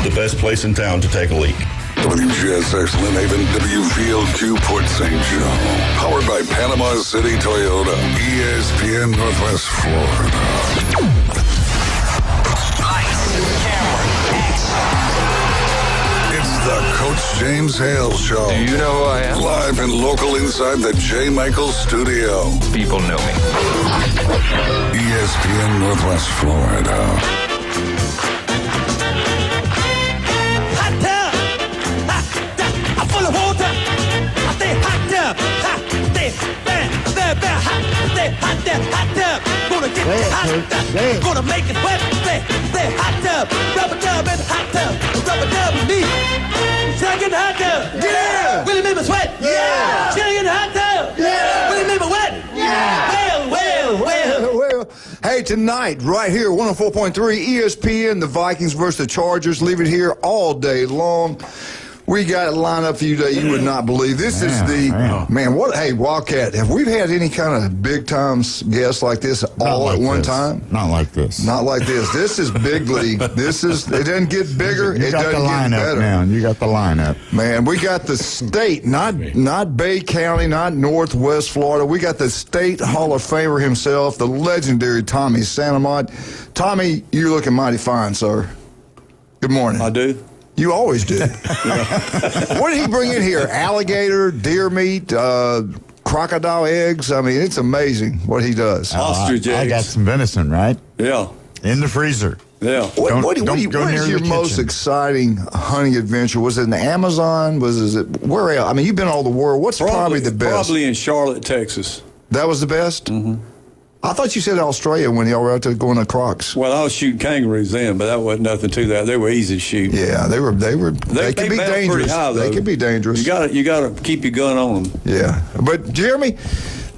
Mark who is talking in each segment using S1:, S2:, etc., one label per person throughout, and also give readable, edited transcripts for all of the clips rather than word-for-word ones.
S1: the best place in town to take a leak.
S2: WGSX Lynn Haven, WVLQ Port St. Joe. Powered by Panama City Toyota. ESPN Northwest Florida.
S3: Lights, camera, action.
S2: It's the Coach James Hale Show.
S4: Do you know who I am?
S2: Live and local inside the J. Michaels studio.
S4: People know me.
S2: ESPN Northwest Florida.
S5: Gonna make it wet, say hot tub, rubber dub and hot tub, rubber dub and me. Second hot tub, yeah. Really make me sweat, yeah. Chilling in the hot tub, yeah. Really make me wet, yeah. Well.
S6: Hey, tonight, right here, 104.3 ESPN, the Vikings versus the Chargers. Leave it here all day long. We got a lineup for you today you would not believe. This is the, man, what, hey, Wildcat, have we had any kind of big-time guests like this all at one time?
S7: Not like this.
S6: Not like this. This is big league. It doesn't get bigger, it doesn't get better.
S7: Now. You got the lineup.
S6: Man, we got the state, not Bay County, not Northwest Florida. We got the state Hall of Famer himself, the legendary Tommy Santamont. Tommy, you're looking mighty fine, sir. Good morning.
S8: I do.
S6: You always do. What did he bring in here? Alligator, deer meat, crocodile eggs? I mean, it's amazing what he does.
S8: Ostrich eggs.
S7: I got some venison, right?
S8: Yeah.
S7: In the freezer.
S8: Yeah.
S6: What is your most exciting hunting adventure? Was it in the Amazon? Was it where else? I mean, you've been all the world. What's probably the best?
S8: Probably in Charlotte, Texas.
S6: That was the best? Mm-hmm. I thought you said Australia when y'all were out there going to Crocs.
S8: Well, I was shooting kangaroos then, but that wasn't nothing to that. They were easy to shoot.
S6: Yeah, they could be dangerous.
S8: High,
S6: they could be dangerous.
S8: You got to keep your gun on them.
S6: Yeah, but Jeremy,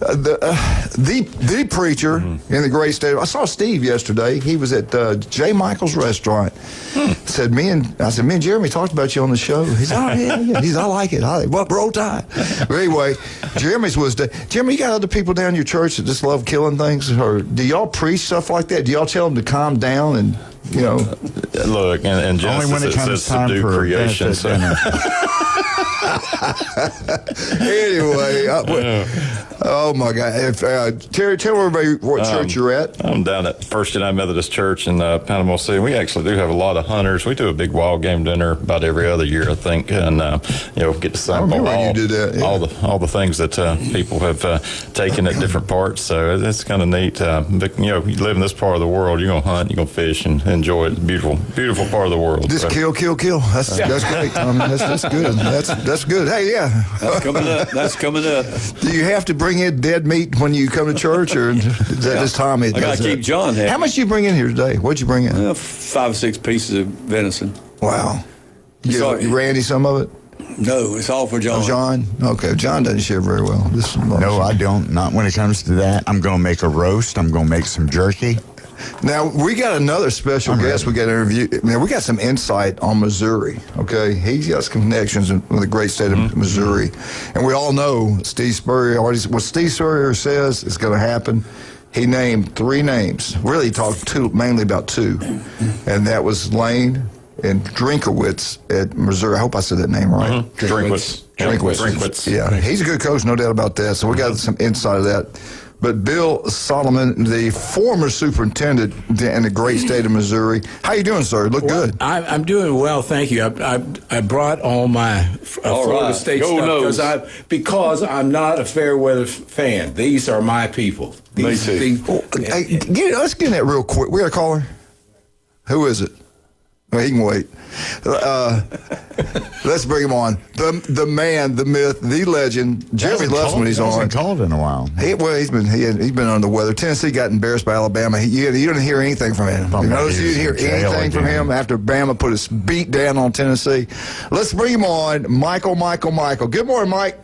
S6: the preacher in the great state. I saw Steve yesterday. He was at J. Michael's restaurant. I said, me and Jeremy talked about you on the show. He said, oh, yeah. He said, I like it. Well, roll tide. But anyway, Jeremy, you got other people down your church that just love killing things? Or do y'all preach stuff like that? Do y'all tell them to calm down and, you know?
S9: Look, and Genesis,
S7: only when it comes time for
S9: creation. So.
S6: Anyway, oh my God! Terry, tell everybody what church you're at.
S9: I'm down at First United Methodist Church in Panama City. We actually do have a lot of hunters. We do a big wild game dinner about every other year, I think, and get to sample all the things that people have taken at different parts. So it's kind of neat. But, you live in this part of the world, you're gonna hunt, you're gonna fish, and enjoy it. Beautiful, beautiful part of the world.
S6: Just kill. That's great. That's good. That's good. Hey, yeah.
S8: That's coming up.
S6: Do you have to bring in dead meat when you come to church, or is that just Tommy?
S8: I got to keep John happy.
S6: How much do you bring in here today? What'd you bring in?
S8: 5 or 6 pieces of venison.
S6: Wow. You Randy some of it?
S8: No, it's all for John.
S6: Oh, John? Okay. John doesn't share very well.
S7: No, I don't. Not when it comes to that. I'm going to make a roast. I'm going to make some jerky.
S6: Now, we got another special guest we got to interview. Now, we got some insight on Missouri, okay? He's got some connections with the great state of Missouri. And we all know Steve Spurrier, what Steve Spurrier says is going to happen. He named 3 names. Really, he talked mainly about 2. And that was Lane and Drinkowitz at Missouri. I hope I said that name right.
S9: Drinkowitz.
S6: Yeah, he's a good coach, no doubt about that. So we got some insight of that. But Bill Solomon, the former superintendent in the great state of Missouri, how you doing, sir? Look good.
S10: I'm doing well, thank you. I brought all my Florida State stuff because I'm not a fair weather fan. These are my people.
S8: Me too.
S6: Let's get in that real quick. We got a caller. Who is it? Well, he can wait. Let's bring him on. The man, the myth, the legend. Jeremy loves when he's on.
S7: He hasn't called in a while.
S6: He's been under the weather. Tennessee got embarrassed by Alabama. You didn't hear anything from him. You notice you didn't hear anything from him after Bama put his beat down on Tennessee. Let's bring him on, Michael. Good morning, Mike.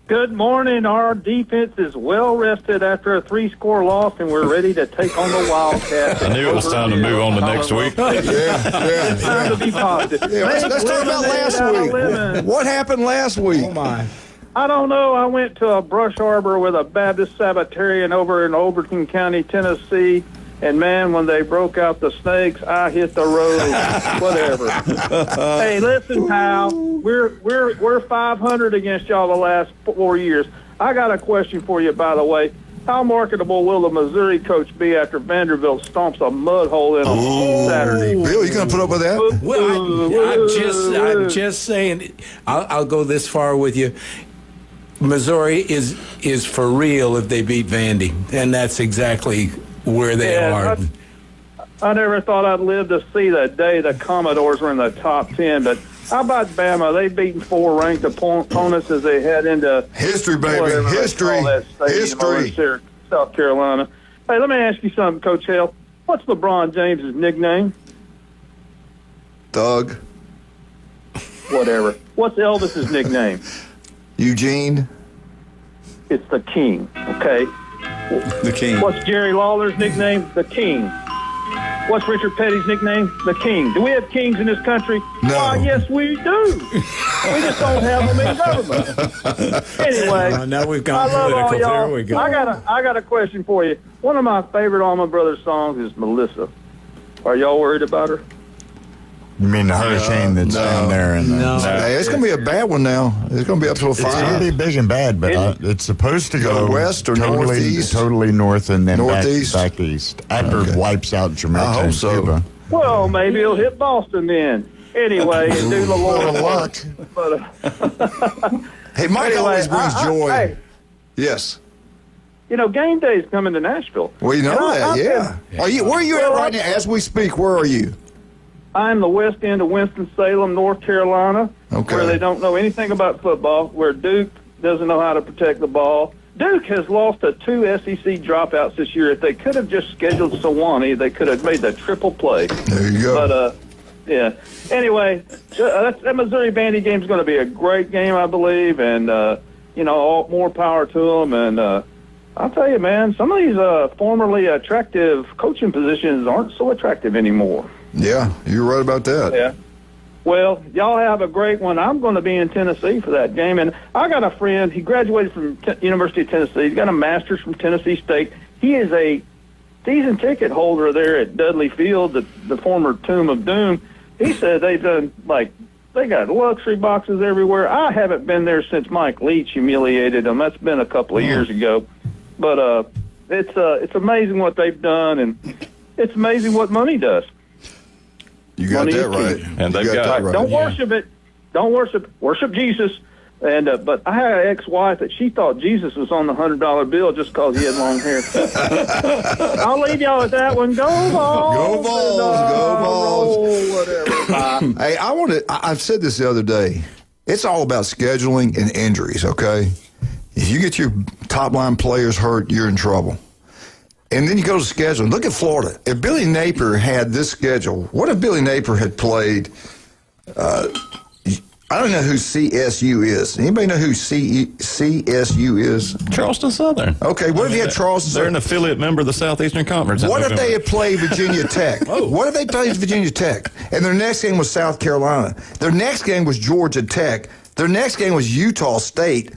S11: Good morning. Our defense is well rested after a 3-score loss, and we're ready to take on the Wildcats.
S9: I knew it was time to move on to next week.
S11: It's time to be positive.
S6: Yeah, let's talk about last week. What happened last week?
S10: Oh, my.
S11: I don't know. I went to a brush arbor with a Baptist Sabbatarian over in Overton County, Tennessee, And man, when they broke out the snakes, I hit the road. Whatever. Hey, listen, pal. We're 500 against y'all the last 4 years. I got a question for you, by the way. How marketable will the Missouri coach be after Vanderbilt stomps a mud hole in on Saturday?
S6: Bill, you going to put up with that?
S10: Well, I'm just saying. I'll go this far with you. Missouri is for real if they beat Vandy, and that's exactly where they are.
S11: I never thought I'd live to see the day the Commodores were in the top 10, but how about Bama? They've beaten 4 ranked opponents as they head into
S6: history, baby. History.
S11: South Carolina. Hey, let me ask you something, Coach Hale. What's LeBron James' nickname?
S6: Thug.
S11: Whatever. What's Elvis's nickname?
S6: Eugene.
S11: It's the King, okay?
S8: The King.
S11: What's Jerry Lawler's nickname? The King. What's Richard Petty's nickname? The King. Do we have kings in this country?
S6: No.
S11: Why, yes, we do. We just don't have them in government. Anyway,
S10: now we've gone
S11: I love
S10: political.
S11: all y'all.
S10: There we go.
S11: I got a question for you. One of my favorite Allman Brothers songs is Melissa. Are y'all worried about her?
S7: You mean the hurricane that's down there?
S6: Hey, it's going to be a bad one now. It's going to be up to a 5.
S7: It's going to be big and bad, but it's supposed to go
S6: west or northeast?
S7: Totally north and then
S6: northeast?
S7: back east. After it wipes out Jamaica
S6: I hope
S7: and
S6: so.
S7: Cuba.
S11: Well, maybe it'll hit Boston then. Anyway, do the Lord
S6: luck. Hey, Mike always brings joy.
S11: Hey,
S6: yes.
S11: you know, game day is coming to Nashville.
S6: We know that, yeah. Where are you at right now? As we speak, where are you?
S11: I'm the west end of Winston-Salem, North Carolina, where they don't know anything about football, where Duke doesn't know how to protect the ball. Duke has lost to 2 SEC dropouts this year. If they could have just scheduled Sewanee, they could have made the triple play.
S6: There you go.
S11: But, yeah. Anyway, that Missouri Vandy game is going to be a great game, I believe, and, more power to them. And I'll tell you, man, some of these formerly attractive coaching positions aren't so attractive anymore.
S6: Yeah, you're right about that.
S11: Yeah. Well, y'all have a great one. I'm going to be in Tennessee for that game. And I got a friend. He graduated from University of Tennessee. He's got a master's from Tennessee State. He is a season ticket holder there at Dudley Field, the former Tomb of Doom. He said they've done, they got luxury boxes everywhere. I haven't been there since Mike Leach humiliated them. That's been a couple of years ago. But it's amazing what they've done, and it's amazing what money does.
S6: You got that right.
S9: And they've got
S11: that right. Don't worship it. Don't worship Jesus. And but I had an ex-wife that she thought Jesus was on the $100 bill just because he had long hair. I'll leave y'all with that one. Go Vols!
S6: Go Vols! Go Vols!
S11: Whatever.
S6: Hey, I've said this the other day. It's all about scheduling and injuries. Okay, if you get your top line players hurt, you're in trouble. And then you go to scheduling. Look at Florida. If Billy Napier had this schedule, what if Billy Napier had played? I don't know who CSU is. Anybody know who CSU is?
S9: Charleston Southern.
S6: Okay, what if you had Charleston
S9: They're
S6: Southern?
S9: an affiliate member of the Southeastern Conference.
S6: What if they had played Virginia Tech? What if they played Virginia Tech? And their next game was South Carolina. Their next game was Georgia Tech. Their next game was Utah State.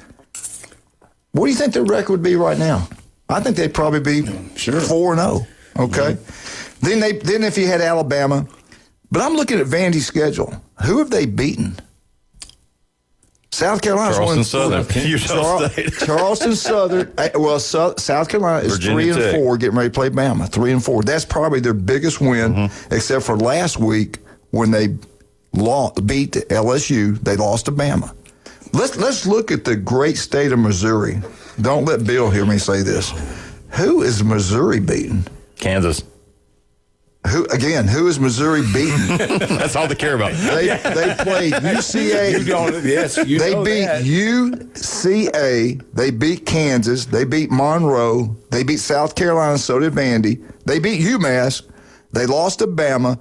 S6: What do you think their record would be right now? I think they'd probably be 4-0. Okay? Then if you had Alabama. But I'm looking at Vandy's schedule. Who have they beaten? South Carolina's
S9: Charleston Southern. Utah State.
S6: Charleston Southern. Well, South Carolina is
S9: Virginia
S6: 3-4, getting ready to play Bama. 3-4. That's probably their biggest win, except for last week when they beat LSU. They lost to Bama. Let's look at the great state of Missouri. Don't let Bill hear me say this. Who is Missouri beating?
S9: Kansas.
S6: Who is Missouri beating?
S9: That's all they care about.
S6: They played UCA. They beat UCA. They beat Kansas. They beat Monroe. They beat South Carolina. So did Vandy. They beat UMass. They lost to Bama.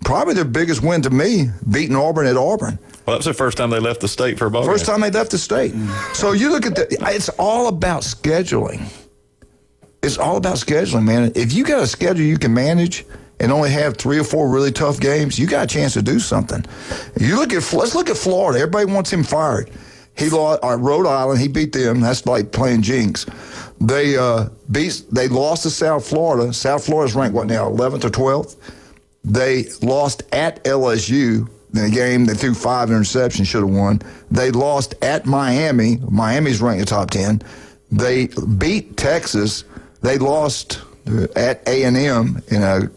S6: Probably their biggest win to me, beating Auburn at Auburn.
S9: Well, that's the first time they left the state for a ball
S6: First
S9: game.
S6: time they left the state. So you look at it's all about scheduling. It's all about scheduling, man. If you got a schedule you can manage and only have 3 or 4 really tough games, you got a chance to do something. Let's look at Florida. Everybody wants him fired. He lost Rhode Island. He beat them. That's like playing jinx. They lost to South Florida. South Florida's ranked what now, 11th or 12th? They lost at LSU in a game. They threw 5 interceptions, should have won. They lost at Miami. Miami's ranked in the top 10. They beat Texas. They lost at A&M in a,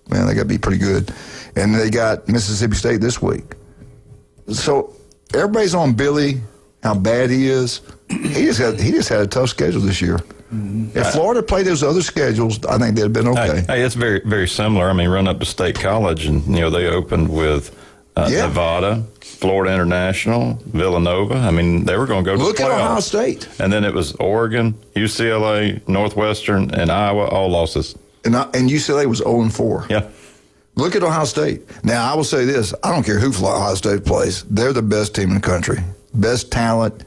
S6: man, they got to be pretty good. And they got Mississippi State this week. So everybody's on Billy, how bad he is. He just had a tough schedule this year. If Florida played those other schedules, I think they'd have been okay.
S9: Hey, it's very, very similar. I mean, run up to State College, and they opened with Nevada, Florida International, Villanova. I mean, they were going to go to the playoffs. Look at
S6: Ohio State.
S9: And then it was Oregon, UCLA, Northwestern, and Iowa, all losses.
S6: And UCLA was 0-4.
S9: Yeah.
S6: Look at Ohio State. Now, I will say this. I don't care who Ohio State plays. They're the best team in the country. Best talent.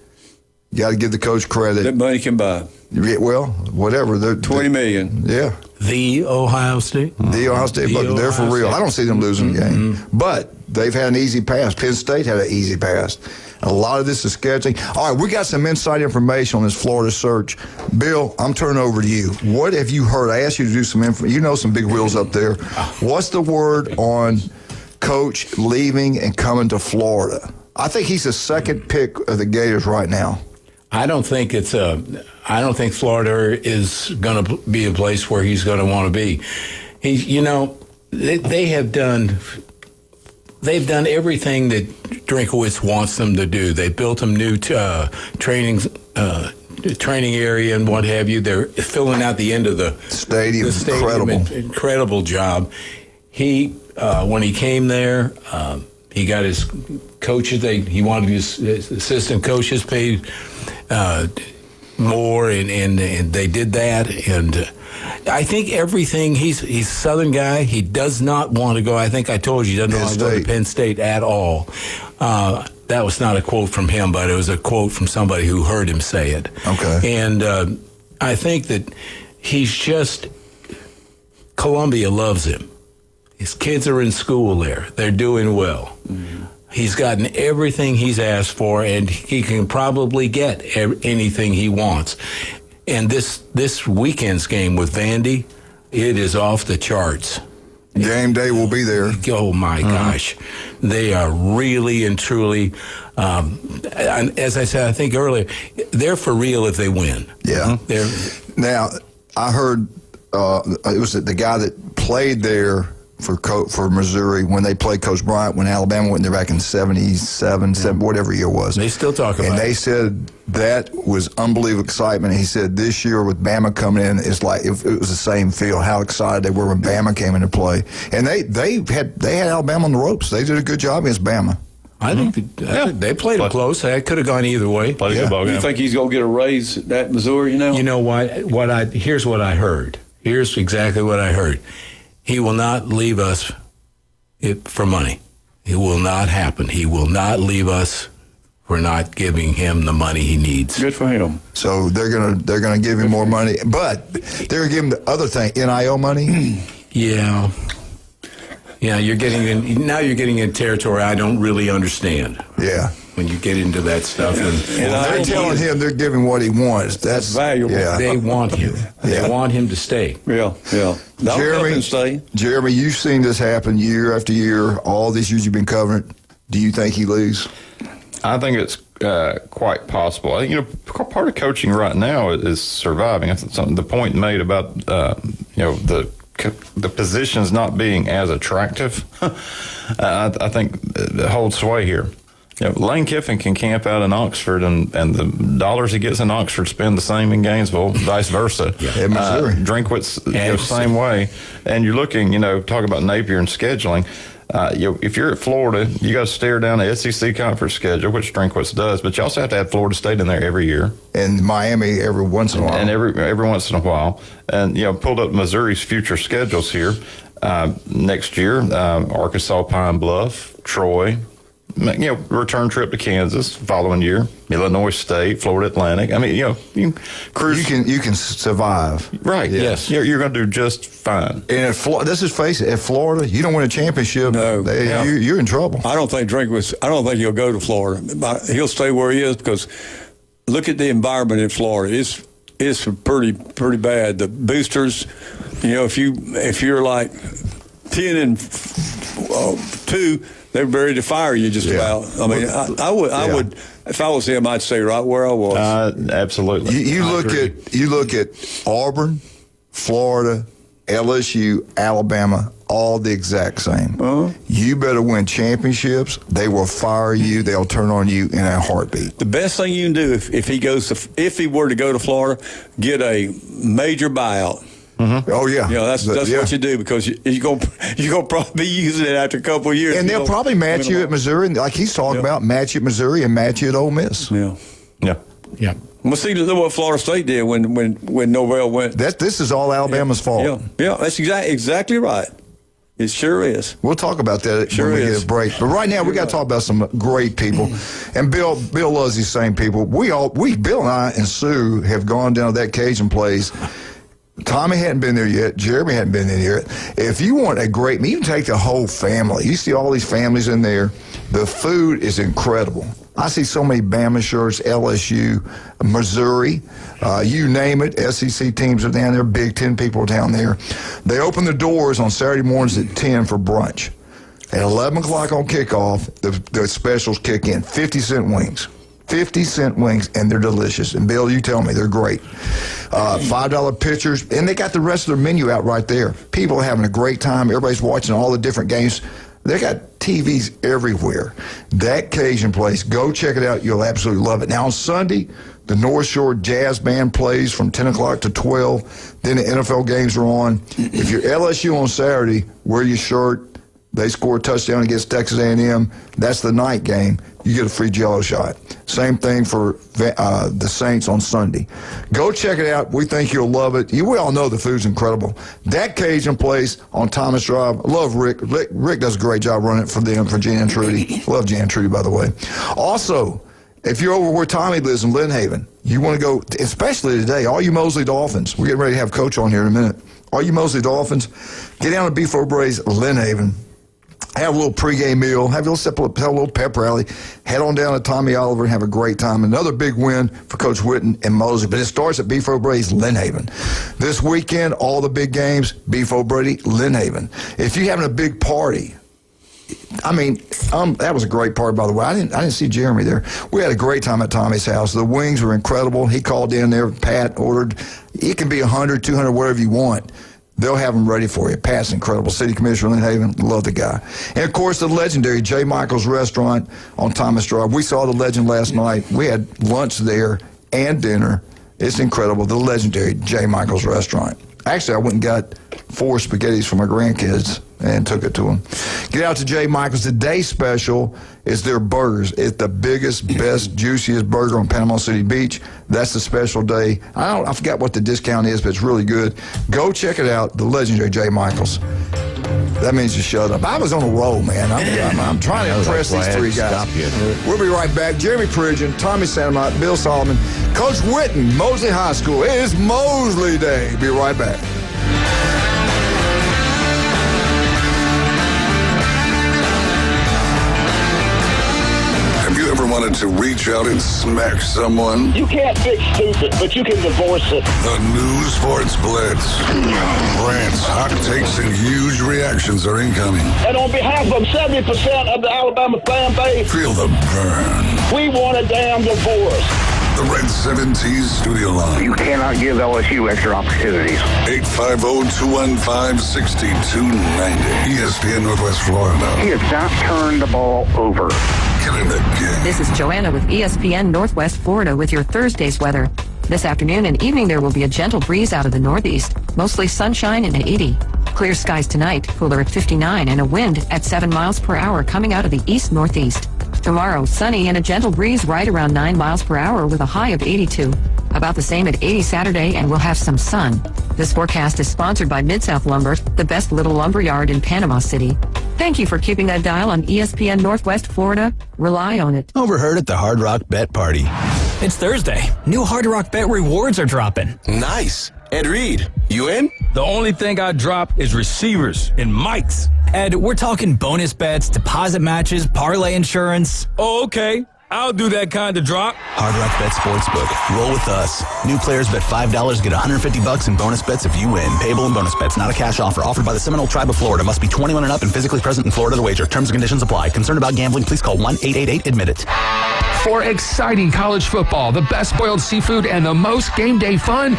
S6: You got to give the coach credit.
S8: That money can buy.
S6: Well, whatever. They're
S8: $20 million.
S6: Yeah.
S10: The Ohio State?
S6: The Ohio State. But they're for real. I don't see them losing the game. But they've had an easy pass. Penn State had an easy pass. A lot of this is scheduling. All right, we got some inside information on this Florida search. Bill, I'm turning over to you. What have you heard? I asked you to do some info. You know some big wheels up there. What's the word on Coach leaving and coming to Florida? I think he's the second pick of the Gators right now.
S10: I don't think Florida is going to be a place where he's going to want to be. They've done everything that Drinkwitz wants them to do. They built them new training area and what have you. They're filling out the end of the stadium. Incredible job. He when he came there, he got his coaches. He wanted his assistant coaches paid more, and they did that. And I think everything. He's a Southern guy. He does not want to go. I think I told you he doesn't want to go to Penn State at all. That was not a quote from him, but it was a quote from somebody who heard him say it.
S6: Okay.
S10: And I think that he's just Columbia loves him. His kids are in school there. They're doing well. Mm-hmm. He's gotten everything he's asked for, and he can probably get anything he wants. And this weekend's game with Vandy, it is off the charts.
S6: Game day will be there.
S10: Oh, my gosh. They are really and truly, as I said, I think earlier, they're for real if they win.
S6: Yeah. Now, I heard it was the guy that played there for Missouri when they played Coach Bryant when Alabama went there back in 77, whatever year it was.
S10: They still talk about it.
S6: And they said that was unbelievable excitement. And he said this year with Bama coming in, it's like it was the same feel, how excited they were when Bama came into play. And they had Alabama on the ropes. They did a good job against Bama.
S10: I think they played them close. It could have gone either way.
S8: You think he's going to get a raise at Missouri, You
S10: know what? Here's what I heard. Here's exactly what I heard. He will not leave us for money. It will not happen. He will not leave us for not giving him the money he needs.
S8: Good for him.
S6: So they're gonna give him more money, but they're gonna give him the other thing, NIL money.
S10: Yeah, you're getting in territory I don't really understand.
S6: Yeah.
S10: When you get into that stuff, and
S6: they're telling him they're giving what he wants. That's
S8: valuable.
S6: Yeah.
S10: They want him. They want him to stay.
S8: Yeah.
S6: Jeremy, you've seen this happen year after year. All these years you've been covering it. Do you think he leaves?
S9: I think it's quite possible. Part of coaching right now is surviving. I think the point made about the positions not being as attractive. I think it holds sway here. Lane Kiffin can camp out in Oxford, and the dollars he gets in Oxford spend the same in Gainesville, vice versa.
S6: Missouri.
S9: Drinkwitz, same way. And you're looking, talk about Napier and scheduling. If you're at Florida, you got to stare down the SEC conference schedule, which Drinkwitz does, but you also have to add Florida State in there every year.
S6: And Miami every once in a while.
S9: And every once in a while. And, pulled up Missouri's future schedules here. Next year, Arkansas, Pine Bluff, Troy, return trip to Kansas following year, Illinois State, Florida Atlantic. I mean, you can cruise.
S6: You can survive.
S9: Right. Yeah. Yes. You're going to do just fine.
S6: And let's just face it, at Florida, you don't win a championship.
S8: No.
S6: You're in trouble.
S8: I don't think he'll go to Florida. He'll stay where he is because look at the environment in Florida. It's it's pretty bad. The boosters, if you're like 10-2, they're ready to fire you just about. I mean, I would. If I was him, I'd stay right where I was.
S9: Absolutely.
S6: You look at Auburn, Florida, LSU, Alabama, all the exact same. You better win championships. They will fire you. They'll turn on you in a heartbeat.
S8: The best thing you can do if he were to go to Florida, get a major buyout.
S6: Oh yeah,
S8: that's what you do, because you're gonna probably be using it after a couple of years.
S6: And they'll probably match you at Missouri, like he's talking about, match you at Missouri and match you at Ole Miss.
S8: Yeah. Well, see, look what Florida State did when Norvell went.
S6: This is all Alabama's fault.
S8: Yeah, that's exactly right. It sure is.
S6: We'll talk about that when we get a break. But right now, we got to talk about some great people. And Bill loves these same people. Bill and I and Sue have gone down to that Cajun place. Tommy hadn't been there yet. Jeremy hadn't been there yet. If you want a great meal, you can take the whole family. You see all these families in there. The food is incredible. I see so many Bama shirts, LSU, Missouri, you name it. SEC teams are down there. Big Ten people are down there. They open the doors on Saturday mornings at 10 for brunch. At 11 o'clock on kickoff, the specials kick in. 50-cent wings. 50-cent wings, and they're delicious. And, Bill, you tell me, they're great. $5 pitchers, and they got the rest of their menu out right there. People are having a great time. Everybody's watching all the different games. They got TVs everywhere. That Cajun place, go check it out. You'll absolutely love it. Now, on Sunday, the North Shore Jazz Band plays from 10 o'clock to 12. Then the NFL games are on. If you're LSU on Saturday, wear your shirt. They score a touchdown against Texas A&M. That's the night game. You get a free Jell-O shot. Same thing for the Saints on Sunday. Go check it out. We think you'll love it. We all know the food's incredible. That Cajun place on Thomas Drive. I love Rick. Rick does a great job running it for them, for Jan and Trudy. Love Jan and Trudy, by the way. Also, if you're over where Tommy lives in Lynn Haven, you want to go, especially today, all you Mosley Dolphins. We're getting ready to have Coach on here in a minute. All you Mosley Dolphins, get down to Beef O'Brady's Lynn Haven. Have a little pregame meal, have a little pep rally, head on down to Tommy Oliver and have a great time. Another big win for Coach Witten and Mosley, but it starts at Beef O'Brady's Lynn Haven. This weekend, all the big games, Beef O'Brady, Lynn Haven. If you're having a big party, that was a great party, by the way. I didn't see Jeremy there. We had a great time at Tommy's house. The wings were incredible. He called in there. Pat ordered. It can be 100, 200, whatever you want. They'll have them ready for you. Pat's incredible. City Commissioner Lynn Haven, love the guy. And, of course, the legendary J. Michael's Restaurant on Thomas Drive. We saw the legend last night. We had lunch there and dinner. It's incredible. The legendary J. Michael's Restaurant. Actually, I went and got 4 spaghettis for my grandkids and took it to them. Get out to J. Michael's. Today's special is their burgers. It's the biggest, best, juiciest burger on Panama City Beach. That's the special day. I forgot what the discount is, but it's really good. Go check it out, the legendary J. Michael's. That means you shut up. I was on a roll, man. I'm trying to impress these 3 guys. We'll be right back. Jeremy Pridgeon, Tommy Santamont, Bill Solomon, Coach Witten, Mosley High School. It is Mosley Day. Be right back.
S2: Ever wanted to reach out and smack someone?
S12: You can't fix stupid, but you can divorce it.
S2: The new Sports Blitz. Rants, hot takes, and huge reactions are incoming.
S12: And on behalf of 70% of the Alabama fan base,
S2: feel the burn.
S12: We want a damn divorce.
S2: The Red 70s studio line.
S13: You cannot give LSU extra opportunities.
S2: 850-215-6290. ESPN Northwest Florida.
S13: He has not turned the ball over.
S2: Killing the game.
S14: This is Joanna with ESPN Northwest Florida with your Thursday's weather. This afternoon and evening there will be a gentle breeze out of the northeast, mostly sunshine and 80. Clear skies tonight, cooler at 59 and a wind at 7 miles per hour coming out of the east-northeast. Tomorrow, sunny and a gentle breeze right around 9 miles per hour with a high of 82. About the same at 80 Saturday, and we'll have some sun. This forecast is sponsored by Mid-South Lumber, the best little lumber yard in Panama City. Thank you for keeping that dial on ESPN Northwest Florida. Rely on it.
S15: Overheard at the Hard Rock Bet Party.
S16: It's Thursday. New Hard Rock Bet rewards are dropping.
S17: Nice. Ed Reed, you in?
S16: The only thing I drop is receivers and mics. Ed, we're talking bonus bets, deposit matches, parlay insurance.
S17: Oh, okay.
S16: I'll do that kind of drop.
S15: Hard Rock Bet Sportsbook. Roll with us. New players bet $5, get $150 in bonus bets if you win. Payable in bonus bets, not a cash offer. Offered by the Seminole Tribe of Florida. Must be 21 and up and physically present in Florida to wager. Terms and conditions apply. Concerned about gambling? Please call 1-888-ADMIT-IT.
S18: For exciting college football, the best boiled seafood, and the most game day fun,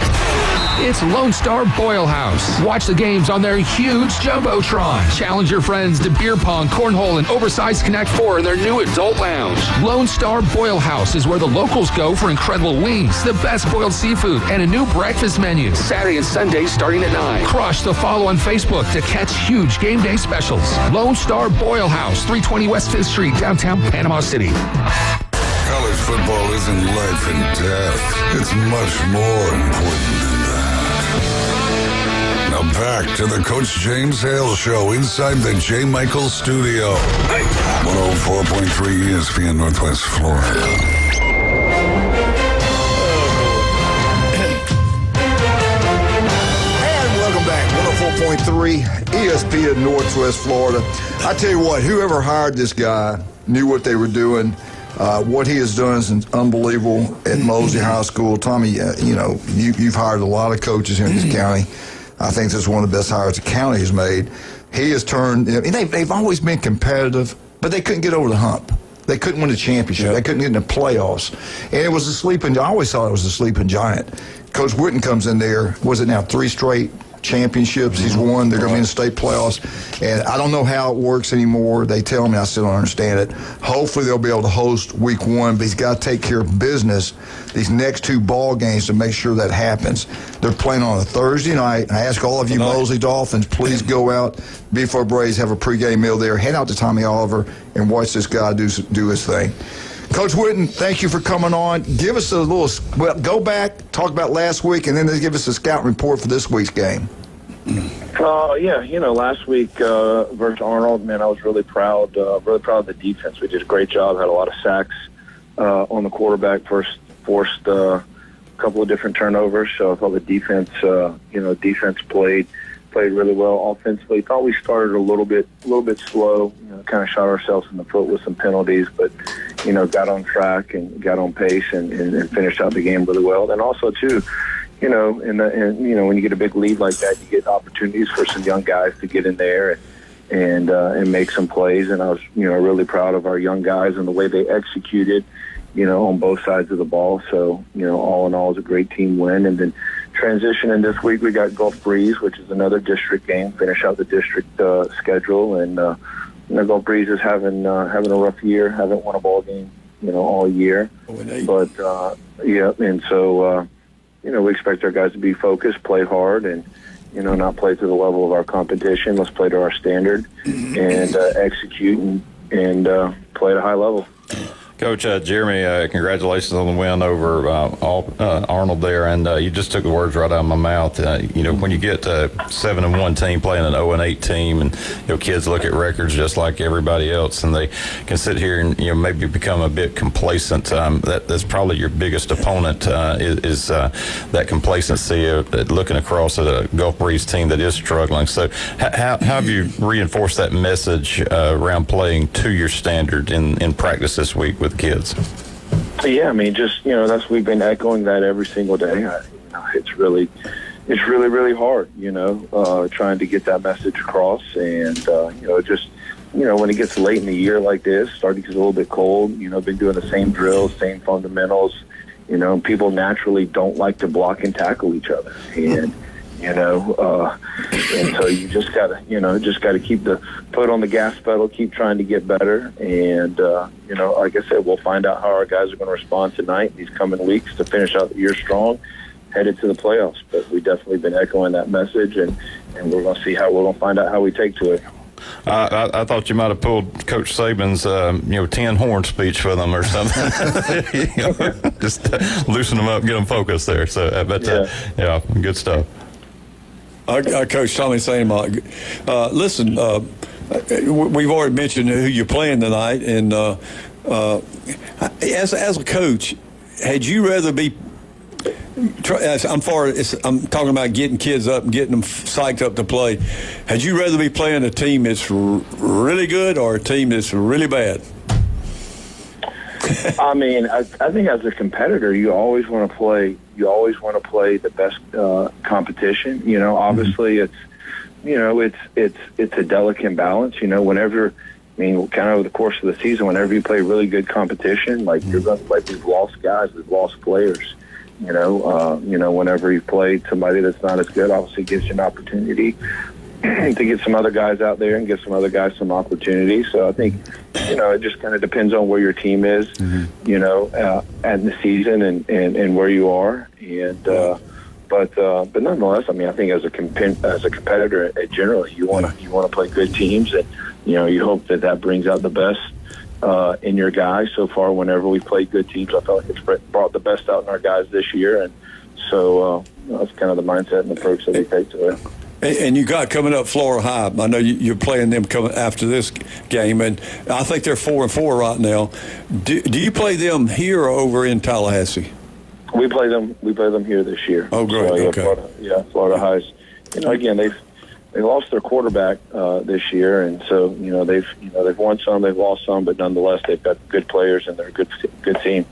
S18: it's Lone Star Boil House. Watch the games on their huge Jumbotron. Challenge your friends to beer pong, cornhole, and oversized Connect 4 in their new adult lounge. Lone Star Boil House is where the locals go for incredible wings, the best boiled seafood, and a new breakfast menu. Saturday and Sunday starting at 9. Crush the follow on Facebook to catch huge game day specials. Lone Star Boil House, 320 West 5th Street, downtown Panama City.
S2: College football isn't life and death. It's much more important than that. Now back to the Coach James Hale Show inside the J. Michael Studio. 104.3 ESPN Northwest Florida.
S6: And welcome back. 104.3 ESPN Northwest Florida. I tell you what, whoever hired this guy knew what they were doing. What he has done is unbelievable at Mosley High School. Tommy, you've hired a lot of coaches here in this county. I think this is one of the best hires the county has made. He has turned, they've always been competitive, but they couldn't get over the hump. They couldn't win a championship. Yep. They couldn't get in the playoffs. And it was a sleeping, I always thought it was a sleeping giant. Coach Witten comes in there, was it now 3 straight championships he's won? They're going to be in the state playoffs, and I don't know how it works anymore. They tell me, I still don't understand it. Hopefully they'll be able to host week 1, but he's got to take care of business these next 2 ball games to make sure that happens. They're playing on a Thursday night. I ask all of you Mosley Dolphins, please go out before Braves, have a pregame meal there, head out to Tommy Oliver and watch this guy do his thing. Coach Witten, thank you for coming on. Give us a little, go back, talk about last week, and then give us a scout report for this week's game.
S19: Last week versus Arnold, man, I was really proud of the defense. We did a great job, had a lot of sacks on the quarterback, forced a couple of different turnovers, so I thought the defense, defense played really well offensively. Thought we started a little bit slow, kind of shot ourselves in the foot with some penalties, but, got on track and got on pace and finished out the game really well. And also, too, when you get a big lead like that, you get opportunities for some young guys to get in there and make some plays. And I was, really proud of our young guys and the way they executed, on both sides of the ball. So, all in all, it was a great team win. And then transitioning this week, we got Gulf Breeze, which is another district game, finish out the district schedule. And, Gulf Breeze is having a rough year, haven't won a ball game, all year. But, and so, we expect our guys to be focused, play hard, and, not play to the level of our competition. Let's play to our standard and execute and play at a high level.
S9: Coach Jeremy, congratulations on the win over Arnold there, and you just took the words right out of my mouth. When you get a 7-1 team playing an 0-8 team, and kids look at records just like everybody else, and they can sit here and maybe become a bit complacent. That's probably your biggest opponent is that complacency of looking across at a Gulf Breeze team that is struggling. So, how have you reinforced that message around playing to your standard in practice this week with kids?
S19: Yeah, we've been echoing that every single day. It's really hard, trying to get that message across. And, when it gets late in the year like this, starting to get a little bit cold, been doing the same drills, same fundamentals, people naturally don't like to block and tackle each other. And, and so you just gotta keep the foot on the gas pedal, keep trying to get better. And, like I said, we'll find out how our guys are going to respond tonight, these coming weeks, to finish out the year strong, headed to the playoffs. But we've definitely been echoing that message, and we're going to find out how we take to it.
S9: I thought you might have pulled Coach Saban's, 10 horn speech for them or something. Just loosen them up, get them focused there. So, good stuff.
S8: Coach Tommy saying, listen, we've already mentioned who you're playing tonight, and as a coach, had you rather be? I'm talking about getting kids up and getting them psyched up to play. Had you rather be playing a team that's really good or a team that's really bad?
S19: I mean, I think as a competitor, you always want to play. You always want to play the best competition. You know, obviously, it's a delicate balance. You know, whenever, I mean, kind of over the course of the season, whenever you play really good competition, like you're going to like we've lost guys, we've lost players. Whenever you play somebody that's not as good, obviously gives you an opportunity to get some other guys out there and give some other guys some opportunity. So I think, it just kind of depends on where your team is, at the season and where you are. And but nonetheless, I mean, I think as a competitor, generally, you want to play good teams, and you hope that brings out the best in your guys. So far, whenever we've played good teams, I felt like it's brought the best out in our guys this year, and so that's kind of the mindset and approach that we take to it.
S8: And you got coming up Florida High. I know you're playing them coming after this game, and I think they're 4-4 right now. Do you play them here or over in Tallahassee?
S19: We play them here this year.
S8: Oh, great.
S19: So,
S8: Okay.
S19: Florida High's. Again, they lost their quarterback this year, and so they've won some, they've lost some, but nonetheless they've got good players and they're a good team.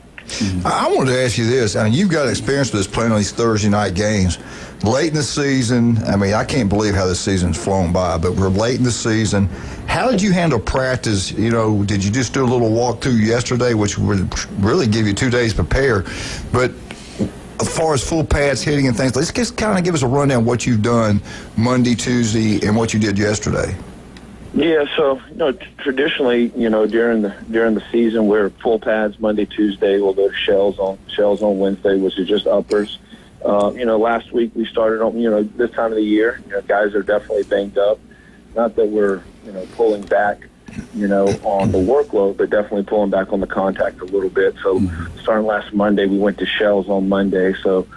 S6: I wanted to ask you this. I mean, you've got experience with this playing on these Thursday night games. Late in the season, I mean, I can't believe how this season's flown by, but we're late in the season. How did you handle practice? Did you just do a little walkthrough yesterday, which would really give you 2 days to prepare? But as far as full pads, hitting and things, let's just kind of give us a rundown of what you've done Monday, Tuesday, and what you did yesterday.
S19: Yeah, so traditionally, during the season, we're full pads Monday, Tuesday. We'll go to shells on Wednesday, which is just uppers. Last week we started on this time of the year. Guys are definitely banged up. Not that we're pulling back, on the workload, but definitely pulling back on the contact a little bit. So starting last Monday, we went to shells on Monday. So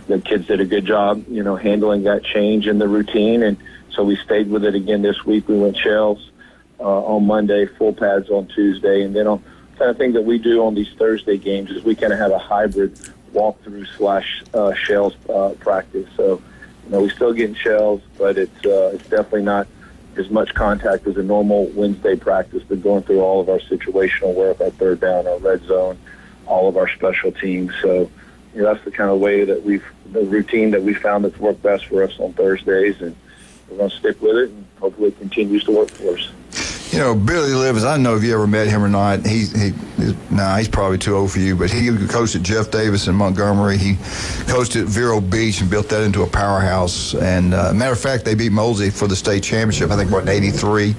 S19: the kids did a good job, handling that change in the routine, and so we stayed with it again this week. We went shells on Monday, full pads on Tuesday, and then kind of thing that we do on these Thursday games is we kind of have a hybrid walkthrough / shells practice. So we still get in shells, but it's definitely not as much contact as a normal Wednesday practice, but going through all of our situational work, our third down, our red zone, all of our special teams. So that's the kind of way that the routine that we found that's worked best for us on Thursdays, and we're going to stick with it, and hopefully it continues to work for us.
S6: Billy Livens, I don't know if you ever met him or not. He's probably too old for you, but he coached at Jeff Davis in Montgomery. He coached at Vero Beach and built that into a powerhouse. And matter of fact, they beat Mosey for the state championship, I think, in 83.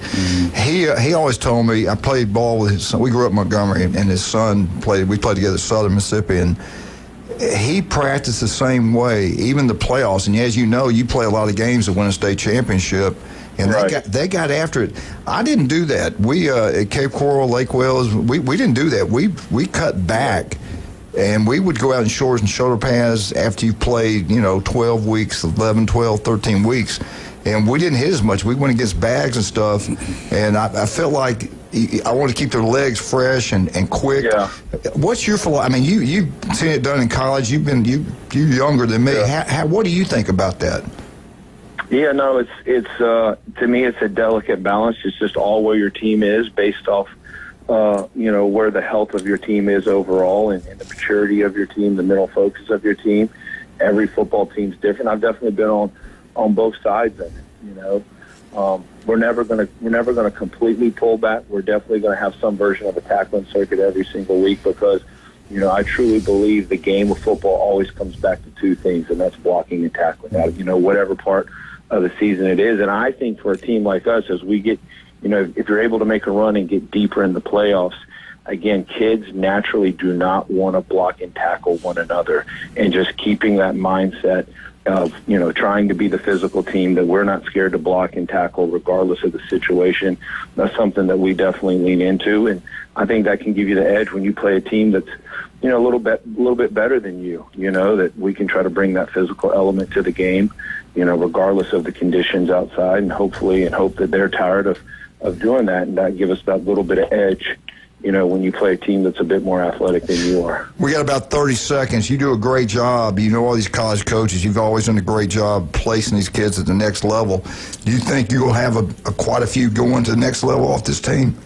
S6: He always told me, I played ball with his son. We grew up in Montgomery, and his son we played together at Southern Mississippi, and he practiced the same way, even the playoffs. And as you know, you play a lot of games to win a state championship. And they got after it. I didn't do that. We at Cape Coral, Lake Wales, we didn't do that. We cut back, and we would go out in shorts and shoulder pads after you played, 12 weeks, 11, 12, 13 weeks. And we didn't hit as much. We went against bags and stuff. And I felt like I wanted to keep their legs fresh and quick. Yeah. What's your philosophy? I mean, you've seen it done in college. You're younger than me. Yeah. What do you think about that?
S19: Yeah, no, it's to me, it's a delicate balance. It's just all where your team is based off, where the health of your team is overall, and the maturity of your team, the mental focus of your team. Every football team's different. I've definitely been on both sides of it. We're never gonna completely pull back. We're definitely gonna have some version of a tackling circuit every single week because, I truly believe the game of football always comes back to two things, and that's blocking and tackling. Whatever part of the season it is. And I think for a team like us, as we get, if you're able to make a run and get deeper in the playoffs, again, kids naturally do not want to block and tackle one another, and just keeping that mindset of, trying to be the physical team, that we're not scared to block and tackle regardless of the situation. That's something that we definitely lean into. And I think that can give you the edge when you play a team that's, a little bit better than you, that we can try to bring that physical element to the game, regardless of the conditions outside, and hope that they're tired of doing that, and that give us that little bit of edge, when you play a team that's a bit more athletic than you are.
S6: We got about 30 seconds. You do a great job. All these college coaches. You've always done a great job placing these kids at the next level. Do you think you'll have quite a few going to the next level off this team?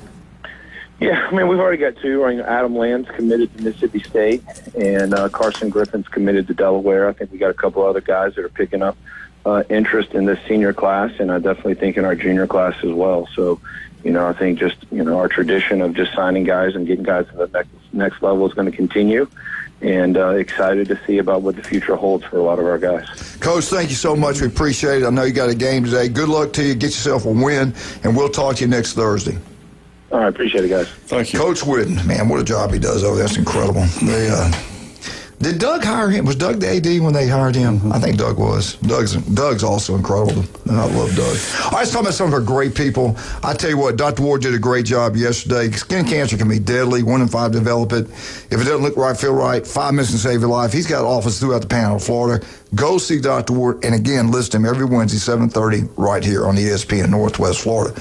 S19: Yeah, I mean, we've already got two. Adam Land's committed to Mississippi State, and Carson Griffin's committed to Delaware. I think we got a couple other guys that are picking up interest in this senior class, and I definitely think in our junior class as well. So, I think just, our tradition of just signing guys and getting guys to the next level is going to continue, and excited to see about what the future holds for a lot of our guys.
S6: Coach, thank you so much. We appreciate it. I know you got a game today. Good luck to you. Get yourself a win, and we'll talk to you next Thursday.
S19: All right, appreciate it, guys.
S8: Thank you.
S6: Coach Whitten, man, what a job he does over there. That's incredible. Did Doug hire him? Was Doug the AD when they hired him? Mm-hmm. I think Doug was. Doug's also incredible. I love Doug. All right, let's talk about some of our great people. I tell you what, Dr. Ward did a great job yesterday. Skin cancer can be deadly. 1 in 5 develop it. If it doesn't look right, feel right, 5 minutes can save your life. He's got offices throughout the Panhandle of Florida. Go see Dr. Ward, and again, listen to him every Wednesday, 7:30, right here on ESPN Northwest Florida.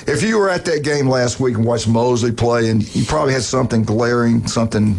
S6: If you were at that game last week and watched Mosley play, and you probably had something glaring, something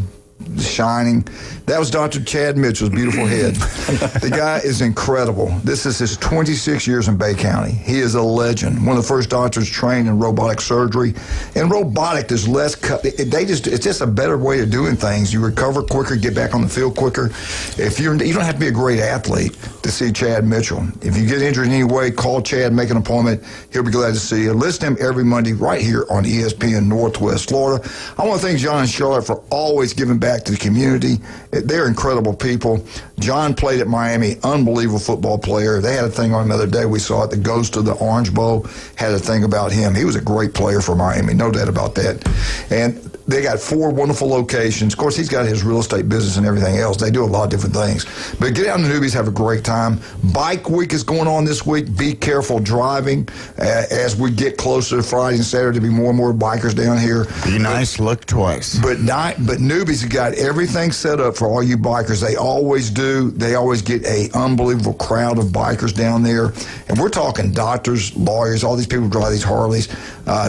S6: shining, that was Dr. Chad Mitchell's beautiful head. The guy is incredible. This is his 26 years in Bay County. He is a legend. One of the first doctors trained in robotic surgery. And robotic, there's less it's just a better way of doing things. You recover quicker, get back on the field quicker. You don't have to be a great athlete to see Chad Mitchell. If you get injured in any way, call Chad, make an appointment. He'll be glad to see you. Listen to him every Monday right here on ESPN Northwest Florida. I want to thank John and Charlotte for always giving back to the community. They're incredible people. John played at Miami, unbelievable football player. They had a thing on the other day. We saw it. The Ghost of the Orange Bowl had a thing about him. He was a great player for Miami, no doubt about that. And they got 4 wonderful locations. Of course, he's got his real estate business and everything else. They do a lot of different things. But get out in the newbies, have a great time. Bike week is going on this week. Be careful driving as we get closer to Friday and Saturday. There'll be more and more bikers down here.
S7: Be nice, look twice.
S6: But newbies have got everything set up for all you bikers. They always do. They always get an unbelievable crowd of bikers down there. And we're talking doctors, lawyers, all these people who drive these Harleys.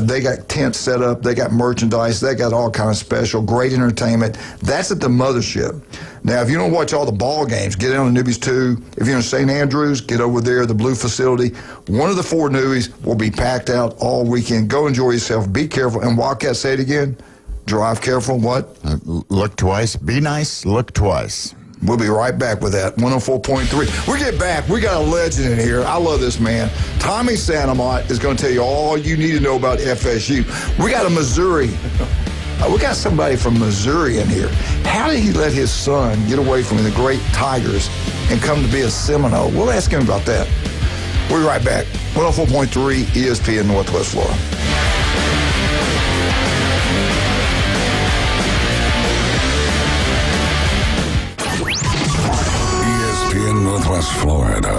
S6: They got tents set up. They got merchandise. They got all kind of special, great entertainment. That's at the mothership. Now, if you don't watch all the ball games, get in on the newbies too. If you're in St. Andrews, get over there, the Blue facility. One of the 4 newbies will be packed out all weekend. Go enjoy yourself. Be careful. And Wildcat, say it again. Drive careful. What?
S7: Look twice. Be nice. Look twice.
S6: We'll be right back with that. 104.3. We get back. We got a legend in here. I love this man. Tommy Santamont is going to tell you all you need to know about FSU. We got a Missouri. We got somebody from Missouri in here. How did he let his son get away from the great Tigers and come to be a Seminole? We'll ask him about that. We'll be right back. 104.3 ESPN Northwest Florida.
S2: ESPN Northwest Florida.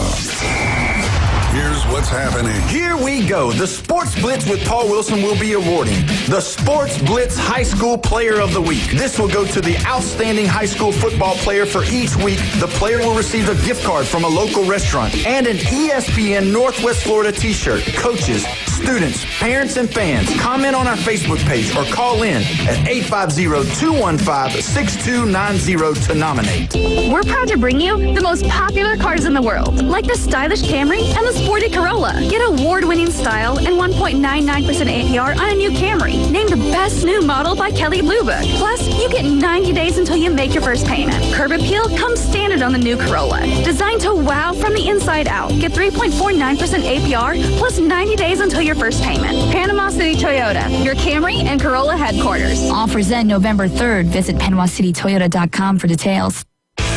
S2: Here's what's happening.
S20: Here we go. The Sports Blitz with Paul Wilson will be awarding the Sports Blitz High School Player of the Week. This will go to the outstanding high school football player for each week. The player will receive a gift card from a local restaurant and an ESPN Northwest Florida t-shirt. Coaches, students, parents, and fans, comment on our Facebook page or call in at 850-215-6290 to nominate.
S21: We're proud to bring you the most popular cars in the world, like the stylish Camry and the sporty Corolla. Get award-winning style and 1.99% APR on a new Camry, named the best new model by Kelley Blue Book. Plus, you get 90 days until you make your first payment. Curb appeal comes standard on the new Corolla. Designed to wow from the inside out. Get 3.49% APR plus 90 days until your first payment. Panama City Toyota, your Camry and Corolla headquarters.
S22: Offers end November 3rd. Visit PanamaCityToyota.com for details.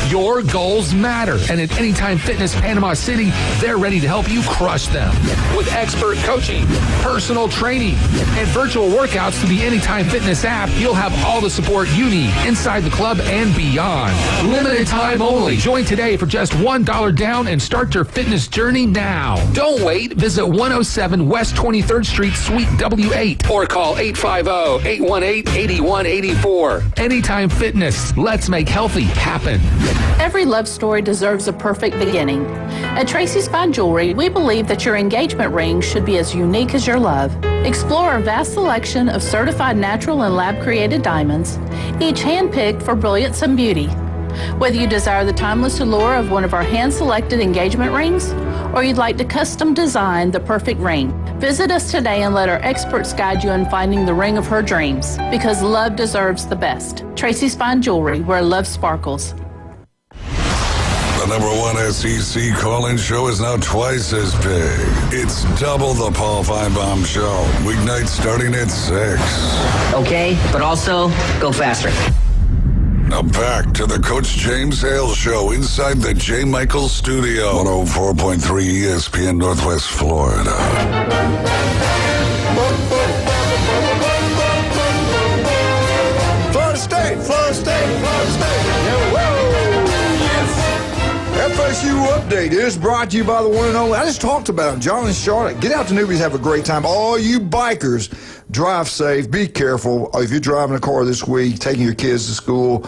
S18: Your goals matter, and at Anytime Fitness Panama City, they're ready to help you crush them. With expert coaching, personal training, and virtual workouts through the Anytime Fitness app, you'll have all the support you need inside the club and beyond. Limited time only. Join today for just $1 down and start your fitness journey now. Don't wait. Visit 107 West 23rd Street, Suite W8, or call 850-818-8184. Anytime Fitness. Let's make healthy happen.
S23: Every love story deserves a perfect beginning. At Tracy's Fine Jewelry, we believe that your engagement ring should be as unique as your love. Explore our vast selection of certified natural and lab-created diamonds, each hand-picked for brilliance and beauty. Whether you desire the timeless allure of one of our hand-selected engagement rings, or you'd like to custom design the perfect ring, Visit us today and let our experts guide you in finding the ring of her dreams, because love deserves the best. Tracy's Fine Jewelry, where love sparkles.
S2: The number one SEC call-in show is now twice as big. It's double the Paul Feinbaum Show. Weeknights starting at 6.
S1: Okay, but also go faster.
S2: Now back to the Coach James Hale Show inside the J. Michael Studio. 104.3 ESPN Northwest Florida.
S6: Florida State, Florida State, Florida State. Yeah, whoa. Yes. FSU Update is brought to you by the one and only. I just talked about him, John and Charlotte. Get out to Newbies, have a great time. All you bikers, drive safe, be careful. If you're driving a car this week, taking your kids to school,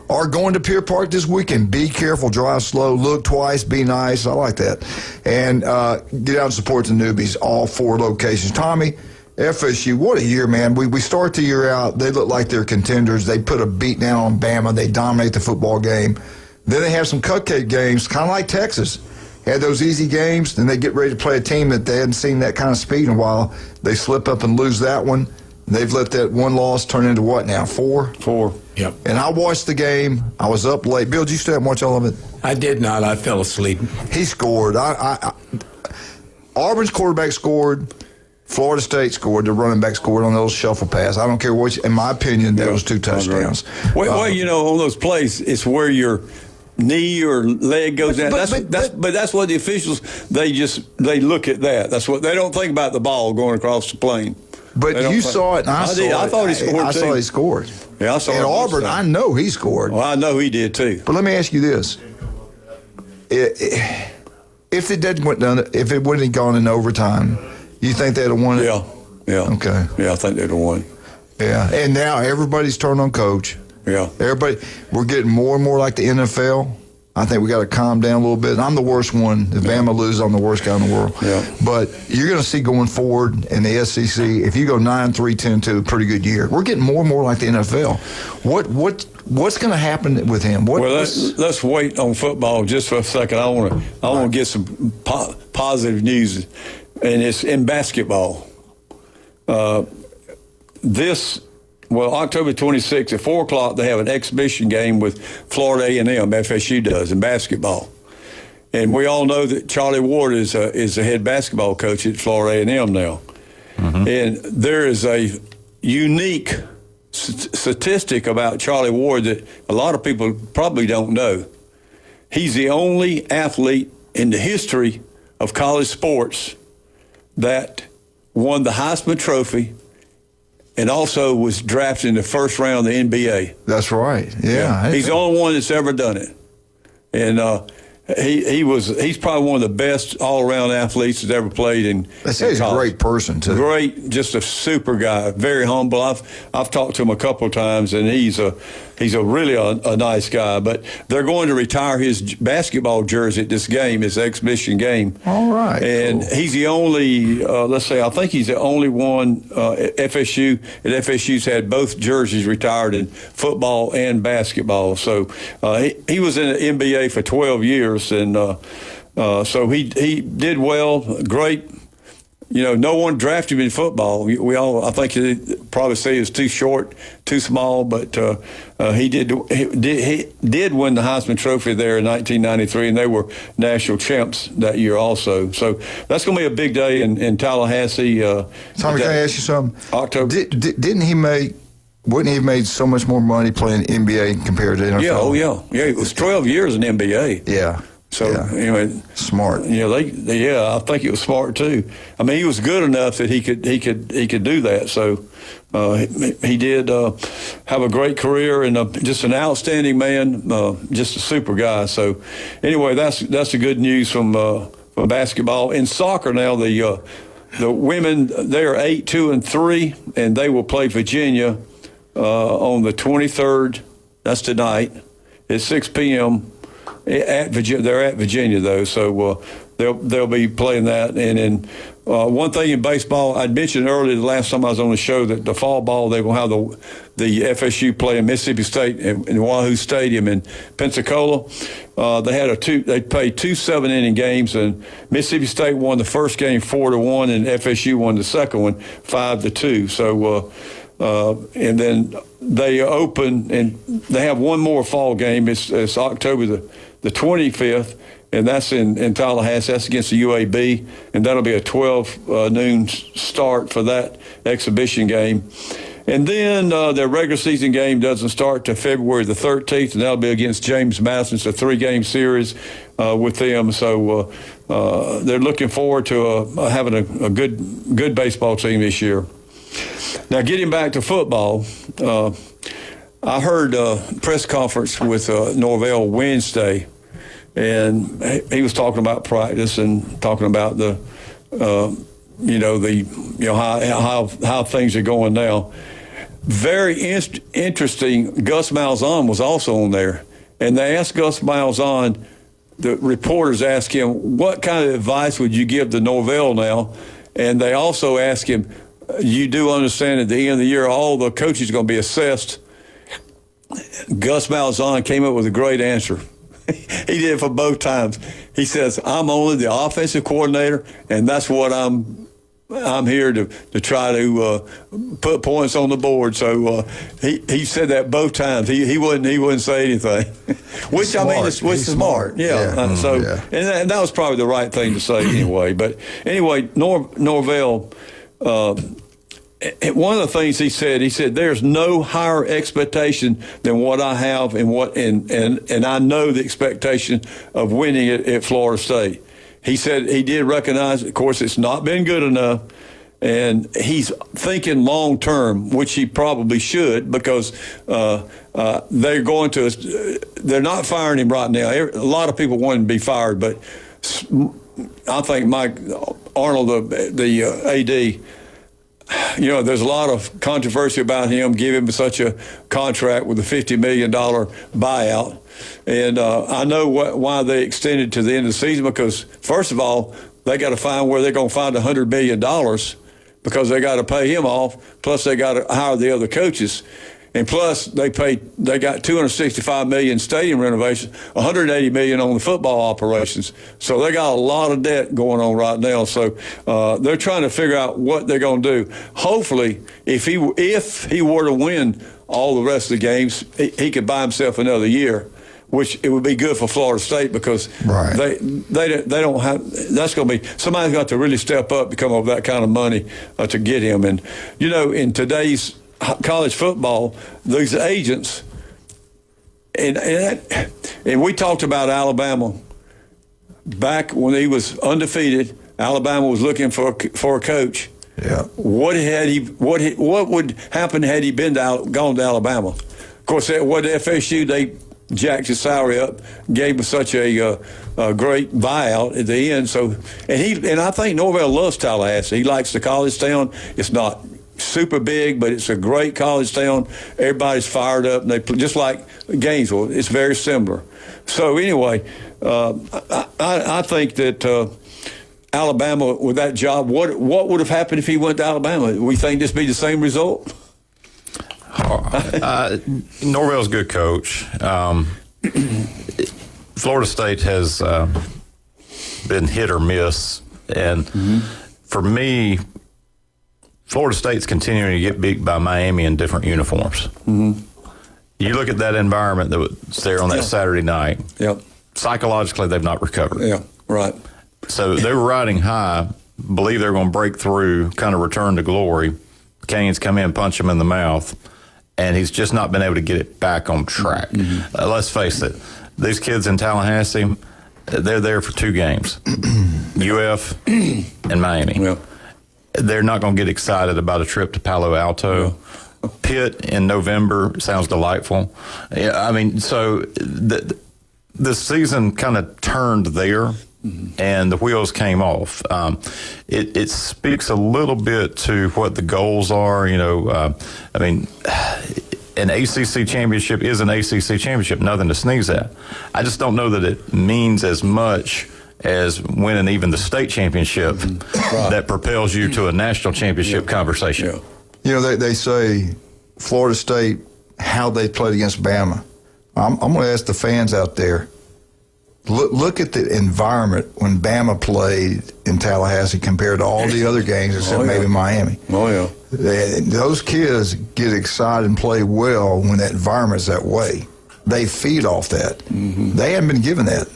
S6: or going to Pier Park this weekend, be careful, drive slow, look twice, be nice. I like that. And get out and support the Newbies, all 4 locations. Tommy, FSU, what a year, man. We start the year out, they look like they're contenders. They put a beat down on Bama. They dominate the football game. Then they have some cupcake games, kind of like Texas. Had those easy games, then they get ready to play a team that they hadn't seen that kind of speed in a while. They slip up and lose that one. They've let that one loss turn into what now, 4?
S10: 4, yep.
S6: And I watched the game. I was up late. Bill, did you stay up and watch all of it?
S10: I did not. I fell asleep.
S6: He scored. Auburn's quarterback scored. Florida State scored. The running back scored on those shuffle pass. I don't care which. In my opinion, that was 2 touchdowns.
S8: Well, on those plays, it's where your knee or leg goes down. But that's what the officials, they look at that. That's what they don't think about, the ball going across the plane.
S6: But you saw it, and I saw it.
S8: I thought he scored,
S6: I saw he scored.
S8: Yeah, I saw it.
S6: At Auburn, I know he scored.
S8: Well, I know he did, too.
S6: But let me ask you this. If it wouldn't have gone in overtime, you think they'd have won it?
S8: Yeah.
S6: Okay.
S8: Yeah, I think they'd have won.
S6: Yeah, and now everybody's turned on Coach.
S8: Yeah.
S6: We're getting more and more like the NFL. I think we got to calm down a little bit. I'm the worst one. If Bama loses, I'm the worst guy in the world.
S8: Yeah.
S6: But you're going to see going forward in the SEC, if you go 9-3, 10-2, a pretty good year. We're getting more and more like the NFL. What's going to happen with him?
S8: Let's wait on football just for a second. I want to get some positive news, and it's in basketball. October 26th at 4 o'clock, they have an exhibition game with Florida A&M, FSU does, in basketball. And we all know that Charlie Ward is the head basketball coach at Florida A&M now. Mm-hmm. And there is a unique statistic about Charlie Ward that a lot of people probably don't know. He's the only athlete in the history of college sports that won the Heisman Trophy and also was drafted in the first round of the NBA.
S6: That's right. Yeah.
S8: He's the only one that's ever done it. And he's probably one of the best all-around athletes that's ever played in
S6: They say he's
S8: college.
S6: a great person, too.
S8: Great, just a super guy, very humble. I've talked to him a couple of times, and he's a really a nice guy. But they're going to retire his basketball jersey at this game, his exhibition game.
S6: All right.
S8: And he's the only, I think he's the only one at FSU's had both jerseys retired in football and basketball. So he was in the NBA for 12 years. And so he did well, great. No one drafted him in football. I think they probably say he was too short, too small, but he did win the Heisman Trophy there in 1993, and they were national champs that year also. So that's going to be a big day in Tallahassee.
S6: Tommy, can I ask you something?
S8: October.
S6: Wouldn't he have made so much more money playing NBA compared to NFL?
S8: Yeah. It was 12 years in NBA.
S6: Yeah.
S8: So anyway,
S6: smart.
S8: I think it was smart too. I mean, he was good enough that he could do that. So he did have a great career and just an outstanding man, just a super guy. So anyway, that's the good news from basketball. In soccer now, the women, they are 8-2-3, and they will play Virginia on the 23rd. That's tonight at 6 p.m. At Virginia. They're at Virginia, though, so they'll be playing that. And then one thing in baseball, I mentioned earlier the last time I was on the show that the fall ball, they're going to have the FSU play in Mississippi State in Wahoo Stadium in Pensacola. They played 2 7-inning games, and Mississippi State won the first game 4-1, and FSU won the second one 5-2. So, and then they open, and they have one more fall game. It's October the 25th. And that's in Tallahassee. That's against the UAB, and that'll be a 12 noon start for that exhibition game. And then their regular season game doesn't start till February the 13th, and that'll be against James Madison. It's a 3-game series with them. So they're looking forward to having a good baseball team this year. Now, getting back to football, I heard a press conference with Norvell Wednesday. And he was talking about practice and talking about how things are going now. Very interesting. Gus Malzahn was also on there, and they asked Gus Malzahn. The reporters asked him, "What kind of advice would you give to Norvell now?" And they also asked him, "You do understand at the end of the year, all the coaches are going to be assessed." Gus Malzahn came up with a great answer. He did it for both times. He says, "I'm only the offensive coordinator, and that's what I'm here to try to put points on the board." So he said that both times. He wouldn't say anything, which
S6: smart.
S8: I mean, which is smart. Yeah. And that was probably the right thing to say anyway. But anyway, Norvell. One of the things he said, "There's no higher expectation than what I have, and I know the expectation of winning at Florida State." He said he did recognize, of course, it's not been good enough, and he's thinking long term, which he probably should, because they're not firing him right now. A lot of people want him to be fired, but I think Mike Arnold, the AD. There's a lot of controversy about him giving such a contract with a $50 million buyout. And I know why they extended to the end of the season, because, first of all, they got to find where they're going to find $100 million, because they got to pay him off, plus they got to hire the other coaches. And plus, they got $265 million stadium renovations, $180 million on the football operations. So they got a lot of debt going on right now. So they're trying to figure out what they're going to do. Hopefully, if he were to win all the rest of the games, he could buy himself another year, which it would be good for Florida State, because they don't have. That's going to be, somebody's got to really step up to come up with that kind of money to get him. And in today's college football, these agents, and we talked about Alabama back when he was undefeated. Alabama was looking for a coach. Yeah. What would happen had he gone to Alabama? Of course, what FSU, they jacked his salary up, gave him such a great buyout at the end. So, and I think Norvell loves Tallahassee. He likes the college town. It's not super big, but it's a great college town. Everybody's fired up, and they play just like Gainesville. It's very similar. So anyway, I think that Alabama, with that job, what would have happened if he went to Alabama? We think this be the same result?
S9: Norvell's a good coach. Florida State has been hit or miss, and for me, Florida State's continuing to get beat by Miami in different uniforms. You look at that environment that was there on that Saturday night.
S8: Yep.
S9: Psychologically, they've not recovered.
S8: Yeah, right.
S9: So they were riding high, believe they're going to break through, kind of return to glory. Canes come in, punch him in the mouth, and he's just not been able to get it back on track. Let's face it, these kids in Tallahassee, they're there for 2 games, UF and Miami. Yeah. They're not going to get excited about a trip to Palo Alto. Yeah. Pitt in November sounds delightful. Yeah, I mean, so the season kind of turned there, and the wheels came off. It speaks a little bit to what the goals are. I mean, an ACC championship is an ACC championship, nothing to sneeze at. I just don't know that it means as much as winning even the state championship that propels you to a national championship conversation.
S8: Yeah.
S6: You know, they say Florida State, how they played against Bama. I'm going to ask the fans out there, look at the environment when Bama played in Tallahassee compared to all the other games except maybe Miami.
S8: Oh, yeah.
S6: Those kids get excited and play well when that environment's that way. They feed off that. Mm-hmm. They haven't been given that.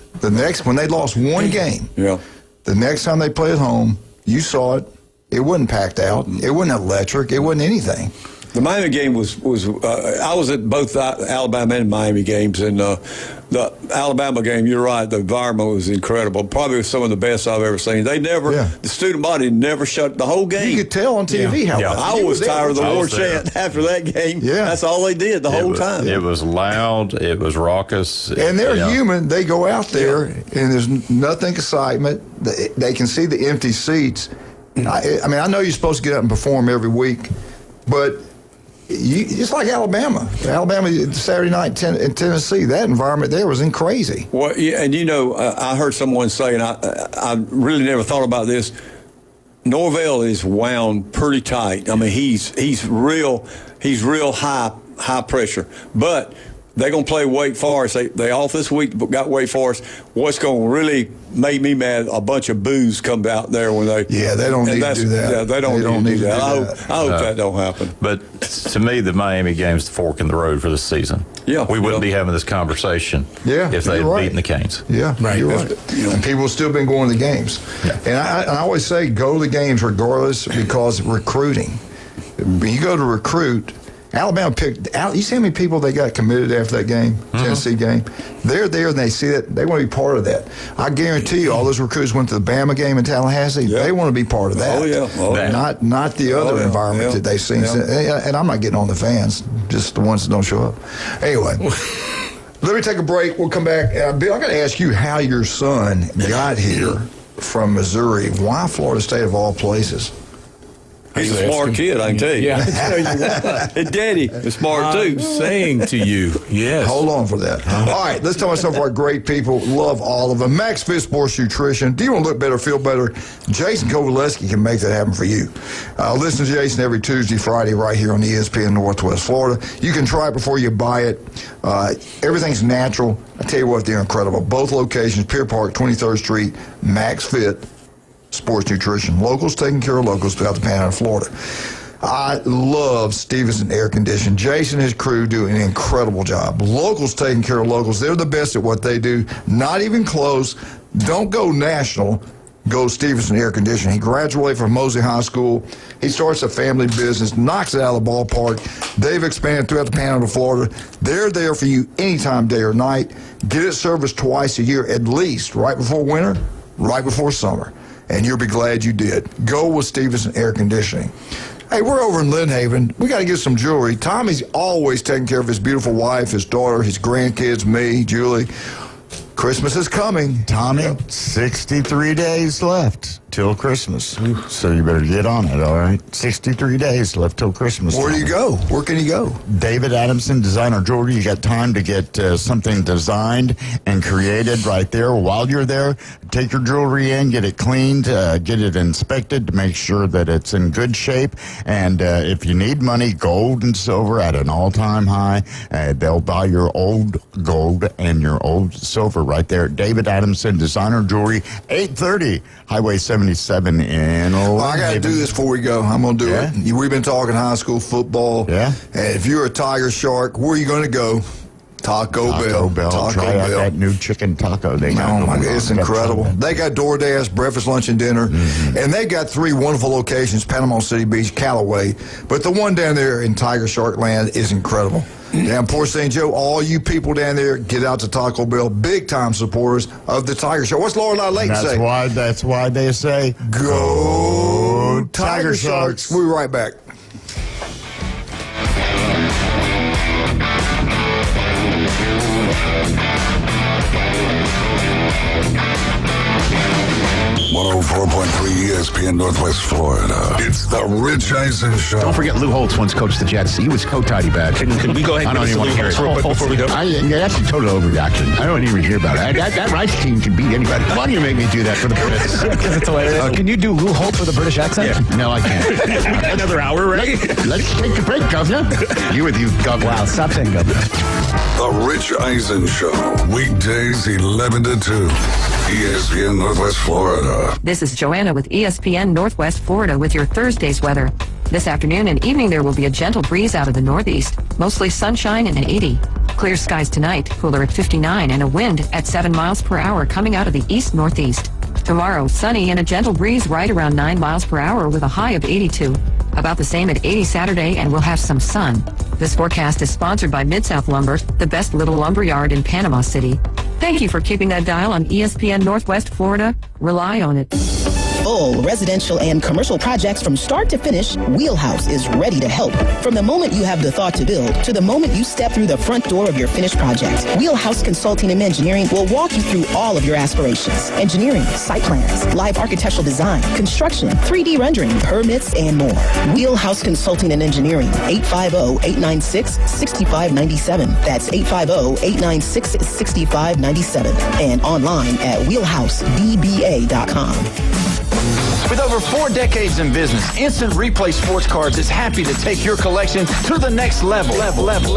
S6: When they lost one game, the next time they play at home, you saw it. It wasn't packed out. It wasn't electric. It wasn't anything.
S8: The Miami game was I was at both the Alabama and Miami games, and the Alabama game, you're right, the environment was incredible. Probably some of the best I've ever seen. The student body never shut the whole game.
S6: You could tell on TV how
S8: I was tired of the war chant after that game. Yeah. That's all they did the whole time.
S9: It was loud. It was raucous.
S6: And they're human. They go out there, and there's nothing excitement. They can see the empty seats. I mean, I know you're supposed to get up and perform every week, but it's like Alabama Saturday night in Tennessee. That environment there was crazy.
S8: Well, yeah, and I heard someone say, and I really never thought about this. Norvell is wound pretty tight. I mean, he's real high pressure, but they're going to play Wake Forest. They off this week, got Wake Forest. What's going to really make me mad, a bunch of boos come out there when they...
S6: Yeah, they don't need to do that.
S8: Yeah, they don't need to do that. I hope that don't happen.
S9: But to me, the Miami game's the fork in the road for this season.
S8: Yeah.
S9: We wouldn't be having this conversation if they had beaten the Canes.
S6: Yeah, you're right. And people have still been going to the games. Yeah. And I always say go to the games regardless because recruiting. When you go to recruit... Alabama picked out. You see how many people they got committed after that game, Tennessee game? They're there and they see that. They want to be part of that. I guarantee you, all those recruits went to the Bama game in Tallahassee. They want to be part of that.
S8: Oh, yeah.
S6: Not the other environment that they've seen. Yeah. And I'm not getting on the fans, just the ones that don't show up. Anyway, let me take a break. We'll come back. Bill, I got to ask you how your son got here from Missouri. Why Florida State of all places?
S8: He's a smart kid, I can tell you.
S10: Yeah, I tell you what.
S8: And Daddy is smart too.
S10: I'm saying to you, yes.
S6: Hold on for that. All right, let's tell myself our great people. Love all of them. Max Fit Sports Nutrition. Do you want to look better, feel better? Jason Kowaleski can make that happen for you. Listen to Jason every Tuesday, Friday, right here on ESPN Northwest Florida. You can try it before you buy it. Everything's natural. I tell you what, they're incredible. Both locations, Pier Park, 23rd Street, Max Fit Sports Nutrition. Locals taking care of locals throughout the Panhandle of Florida. I love Stevenson Air Conditioning. Jason and his crew do an incredible job. Locals taking care of locals. They're the best at what they do. Not even close. Don't go national. Go Stevenson Air Conditioning. He graduated from Mosley High School. He starts a family business, knocks it out of the ballpark. They've expanded throughout the Panhandle of Florida. They're there for you anytime, day or night. Get it serviced twice a year at least, right before winter, right before summer. And you'll be glad you did. Go with Stevenson Air Conditioning. Hey, we're over in Lynn Haven. We got to get some jewelry. Tommy's always taking care of his beautiful wife, his daughter, his grandkids, me, Julie. Christmas is coming.
S7: Tommy, 63 days left till Christmas. So you better get on it, all right? 63 days left till Christmas.
S6: Where do you go? Where can you go?
S7: David Adamson Designer Jewelry. You got time to get something designed and created right there. While you're there, take your jewelry in, get it cleaned, get it inspected to make sure that it's in good shape. And if you need money, gold and silver at an all-time high. They'll buy your old gold and your old silver right there. David Adamson Designer Jewelry, 830 Highway 77 in Lynn
S6: I got to do this before we go. I'm going to do it. We've been talking high school football.
S7: Yeah.
S6: And if you're a Tiger Shark, where are you going to go? Taco Bell.
S7: Try out that new chicken taco they got.
S6: Oh, my God. It's incredible. They got DoorDash, breakfast, lunch, and dinner. Mm-hmm. And they got 3 wonderful locations, Panama City Beach, Callaway. But the one down there in Tiger Shark Land is incredible. Down Port St. Joe, all you people down there, get out to Taco Bell. Big-time supporters of the Tiger Shark. What's Lorelei Lake say?
S7: That's why they say,
S6: Go Tiger Sharks. We'll be right back.
S2: .3 ESPN ESPN Northwest Florida. It's the Rich Eisen Show.
S3: Don't forget Lou Holtz once coached the Jets. He was co-tidy bad.
S4: Can we go ahead and
S3: I don't even want to hear it.
S4: real quick before we go?
S3: That's a total overreaction. I don't even hear about it. That Rice team can beat anybody. Why do you make me do that for the Brits?
S4: Because it's hilarious.
S3: Can you do Lou Holtz with a British accent? Yeah. No, I can't.
S4: Another hour, right?
S3: Let's take a break, Governor. You with you, Governor.
S4: Wow, stop saying Governor.
S2: The Rich Eisen Show. Weekdays 11 to 2. ESPN Northwest Florida.
S14: This is Joanna with ESPN Northwest Florida with your Thursday's weather. This afternoon and evening there will be a gentle breeze out of the northeast, mostly sunshine and at 80. Clear skies tonight, cooler at 59 and a wind at 7 miles per hour coming out of the east-northeast. Tomorrow, sunny and a gentle breeze right around 9 miles per hour with a high of 82. About the same at 80 Saturday, and we'll have some sun. This forecast is sponsored by Mid-South Lumber, the best little lumber yard in Panama City. Thank you for keeping that dial on ESPN Northwest Florida. Rely on it.
S5: Full residential and commercial projects from start to finish, Wheelhouse is ready to help. From the moment you have the thought to build to the moment you step through the front door of your finished project, Wheelhouse Consulting and Engineering will walk you through all of your aspirations. Engineering, site plans, live architectural design, construction, 3D rendering, permits, and more. Wheelhouse Consulting and Engineering, 850-896-6597. That's 850-896-6597. And online at wheelhousedba.com.
S20: With over 4 decades in business, Instant Replay Sports Cards is happy to take your collection to the next level.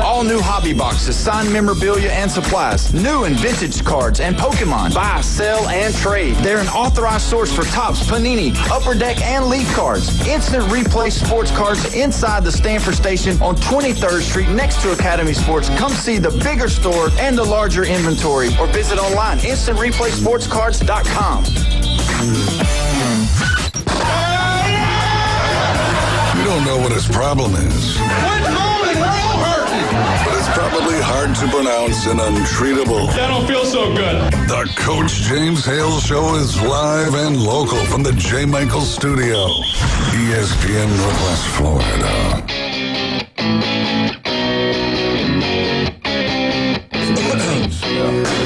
S20: All new hobby boxes, signed memorabilia and supplies, new and vintage cards, and Pokemon. Buy, sell, and trade. They're an authorized source for Topps, Panini, Upper Deck, and Leaf cards. Instant Replay Sports Cards inside the Stanford Station on 23rd Street next to Academy Sports. Come see the bigger store and the larger inventory, or visit online, instantReplaySportsCards.com.
S2: You don't know what his problem is.
S12: Quit calling, we're all hurting.
S2: But it's probably hard to pronounce and untreatable.
S12: That don't feel so good.
S2: The Coach James Hale Show is live and local from the J. Michael Studio. ESPN Northwest Florida.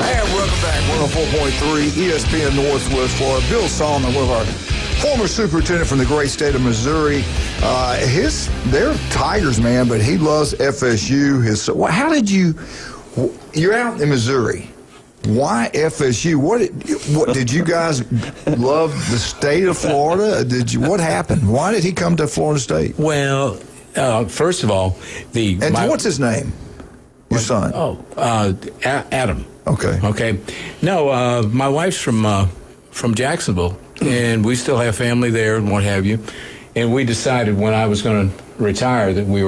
S6: And welcome back, 104.3 ESPN Northwest Florida. Bill Solomon, one of our former superintendent from the great state of Missouri. They're Tigers, man, but he loves FSU. How did you're out in Missouri. Why FSU? What did you guys love the state of Florida? What happened? Why did he come to Florida State?
S10: Well, first of all,
S6: what's his name? Your son?
S10: Adam.
S6: Okay.
S10: No, my wife's from Jacksonville, and we still have family there and what have you. And we decided when I was going to retire that we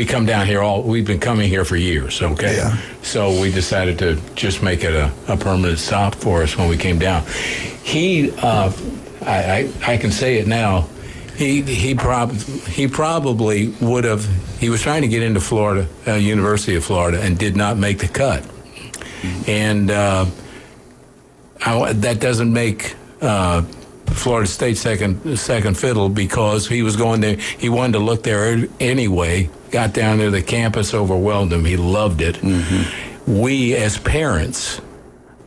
S10: come down here we've been coming here for years, okay?
S6: Yeah.
S10: So we decided to just make it a permanent stop for us when we came down. I can say it now, he probably would have, he was trying to get into Florida, University of Florida, and did not make the cut. And that doesn't make Florida State second fiddle, because he was going there. He wanted to look there anyway. Got down there, the campus overwhelmed him. He loved it. Mm-hmm. We, as parents,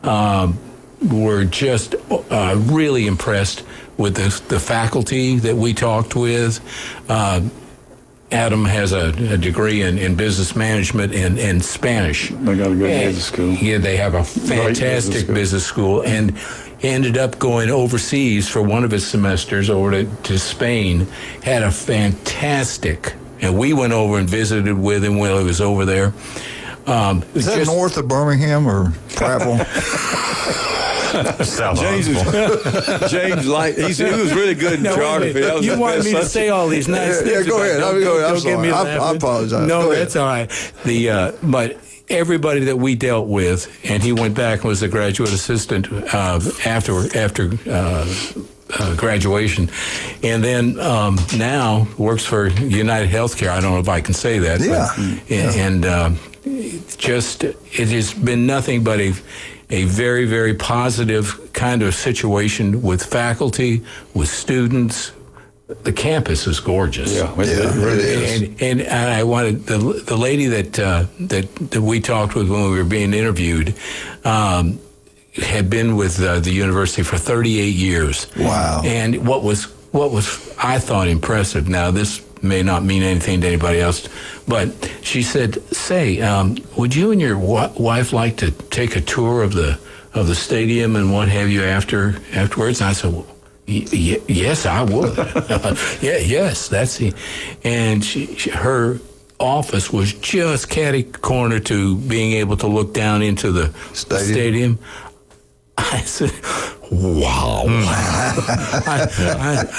S10: were just really impressed with the faculty that we talked with. Adam has a degree in business management and Spanish.
S8: They got a good business school.
S10: Yeah, they have a fantastic business school, and ended up going overseas for one of his semesters over to Spain. Had a fantastic, and we went over and visited with him while he was over there.
S6: Is that north of Birmingham or travel?
S8: James, he was really good in geography.
S10: You wanted me to say all these nice things.
S6: Yeah, go ahead. I'm sorry. I apologize.
S10: No, that's all right. But everybody that we dealt with, and he went back and was a graduate assistant after graduation, and then now works for United Healthcare. I don't know if I can say that.
S6: Yeah.
S10: And it has been nothing but a very, very positive kind of situation with faculty, with students. The campus is gorgeous.
S8: Yeah, it really is.
S10: And I wanted the lady that we talked with when we were being interviewed. had been with the university for 38 years.
S6: Wow.
S10: And what was I thought impressive. Now this may not mean anything to anybody else, but she said, "Say, would you and your wife like to take a tour of the stadium and what have you afterwards?" And I said, well, yes, I would. Yes, that's it. And her office was just catty corner to being able to look down into the stadium. I said, wow.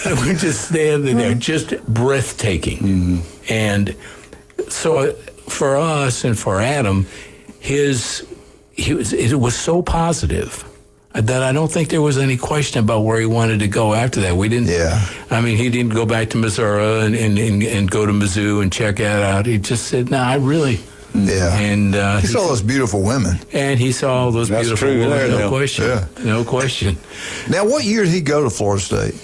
S10: We're just standing there, just breathtaking. Mm-hmm. And so for us and for Adam, it was so positive that I don't think there was any question about where he wanted to go after that. We didn't. Yeah. I mean, he didn't go back to Missouri and go to Mizzou and check that out. He just said, "No, I really."
S6: Yeah.
S10: And
S6: he saw those beautiful women.
S10: And he saw all those beautiful women. No question. Yeah. No question.
S6: Now, what year did he go to Florida State?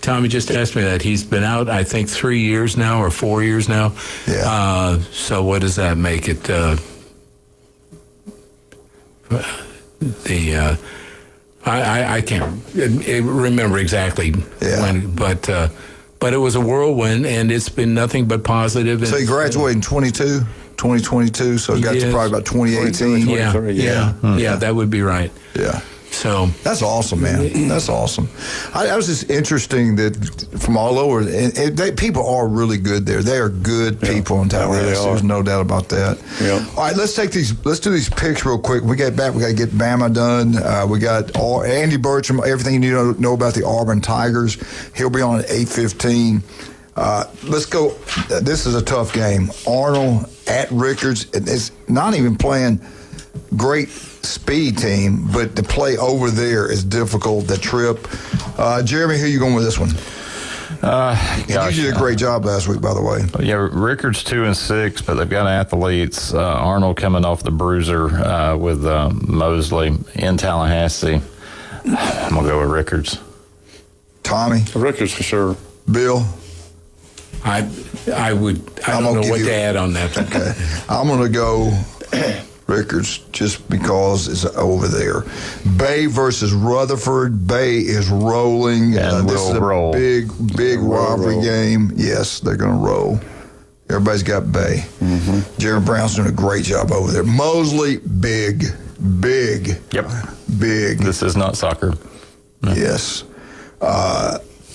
S10: Tommy just asked me that. He's been out, I think, 3 years now or 4 years now. Yeah. So what does that make it? I can't remember exactly when, but it was a whirlwind, and it's been nothing but positive.
S6: So he graduated in 2022, so it got to probably about 2018.
S10: Yeah, that would be right.
S6: Yeah.
S10: So
S6: that's awesome, man. That's awesome. I was just interesting that from all over, and people are really good there. They are good people in Tallahassee. Really there's no doubt about that. Yeah. All right, let's do these picks real quick. We get back. We got to get Bama done. We got Andy Bertram. Everything you need to know about the Auburn Tigers. He'll be on at 8:15. Let's go. This is a tough game. Arnold at Rickards. It's not even playing great speed team, but to play over there is difficult. The trip. Jeremy, who are you going with this one? You did a great job last week, by the way.
S9: Yeah, Rickards 2-6, but they've got athletes. Arnold coming off the bruiser with Mosley in Tallahassee. I'm gonna go with Rickards.
S6: Tommy,
S8: Rickards for sure.
S6: Bill,
S10: I don't know what to add on that.
S6: Okay, I'm gonna go Rickards just because it's over there. Bay versus Rutherford. Bay is rolling.
S9: And
S6: this is a
S9: roll.
S6: big rivalry game. Yes, they're going to roll. Everybody's got Bay. Mm-hmm. Jerry Brown's doing a great job over there. Mosley, big.
S9: Yep.
S6: Big.
S9: This is not soccer. No.
S6: Yes.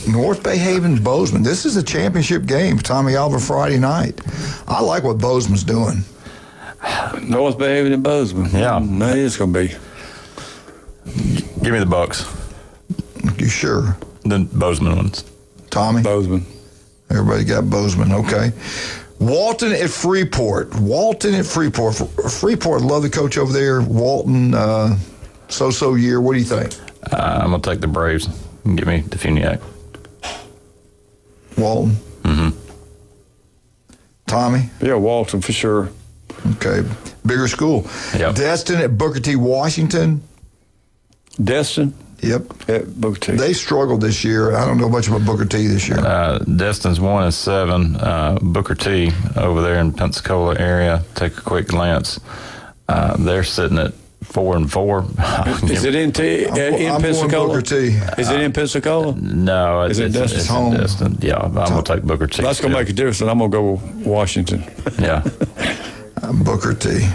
S6: North Bay Haven, Bozeman. This is a championship game. Tommy Alva Friday night. I like what Bozeman's doing.
S8: North Bay Haven and Bozeman.
S9: Yeah.
S8: That is going to be.
S9: Give me the Bucks.
S6: You sure?
S9: The Bozeman ones.
S6: Tommy?
S8: Bozeman.
S6: Everybody got Bozeman, okay. Walton at Freeport. Freeport, love the coach over there. Walton, so-so year. What do you think?
S9: I'm going to take the Braves. Give me Defuniak.
S6: Walton?
S9: Mm-hmm.
S6: Tommy?
S8: Yeah, Walton for sure.
S6: Okay. Bigger school.
S9: Yep.
S6: Destin at Booker T. Washington.
S8: Destin?
S6: Yep.
S8: At Booker T.
S6: They struggled this year. I don't know much about Booker T this year.
S9: Destin's 1-7. Booker T over there in Pensacola area. Take a quick glance. They're sitting at 4-4.
S8: Is it in Pensacola?
S6: Booker T.
S8: Is it in Pensacola?
S9: No,
S8: it's
S9: home. Destin. Yeah, I'm going to take Booker T.
S8: That's going to make a difference, and I'm going to go Washington.
S9: Yeah.
S6: Booker T.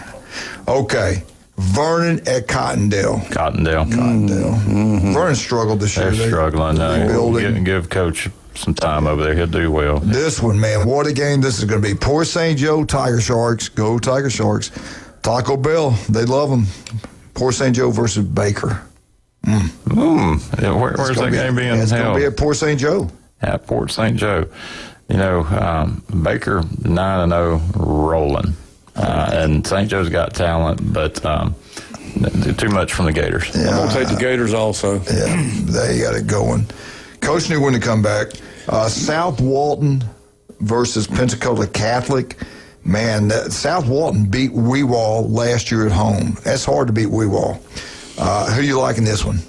S6: Okay. Vernon at Cottondale.
S9: Mm-hmm.
S6: Vernon struggled this year.
S9: They're struggling. Give Coach some time over there. He'll do well.
S6: This one, man, what a game this is going to be. Port St. Joe, Tiger Sharks. Go Tiger Sharks. Taco Bell, they love them. Port St. Joe versus Baker.
S9: Yeah, where's that game being held?
S6: It's going to be at Port St. Joe.
S9: At Port St. Joe. You know, Baker 9-0 rolling. And St. Joe's got talent, but too much from the Gators.
S6: Yeah,
S8: I'm going to take the Gators also.
S6: Yeah, they got it going. Coach knew when to come back. South Walton versus Pensacola Catholic. Man, South Walton beat Weewall last year at home. That's hard to beat Weewall. Who do you like in this one?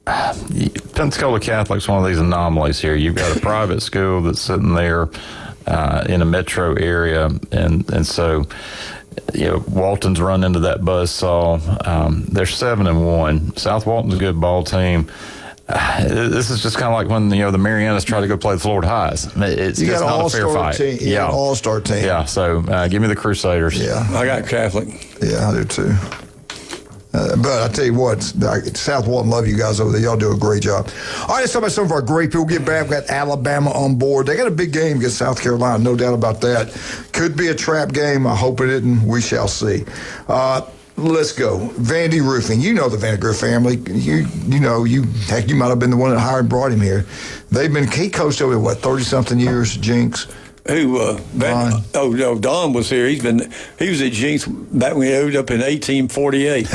S9: Pensacola Catholic's one of these anomalies here. You've got a private school that's sitting there in a metro area, and so. Walton's run into that buzzsaw. They're 7-1. South Walton's a good ball team. This is just kind of like when the Marianas try to go play the Florida Highs. It's
S6: you
S9: just
S6: got
S9: not a fair fight.
S6: Team. Yeah, all-star team.
S9: Yeah, so give me the Crusaders.
S6: Yeah,
S8: I got Catholic.
S6: Yeah, I do too. But I tell you what, South Walton, love you guys over there. Y'all do a great job. All right, let's talk about some of our great people. Get back. We've got Alabama on board. They got a big game against South Carolina, no doubt about that. Could be a trap game. I hope it isn't. We shall see. Let's go. Vandy Roofing. You know the Vandergriff family. You might have been the one that hired and brought him here. He coached over, 30-something years, Jinx?
S8: Who? Don? Don was here. He was at Jinx back when he owed up in 1848.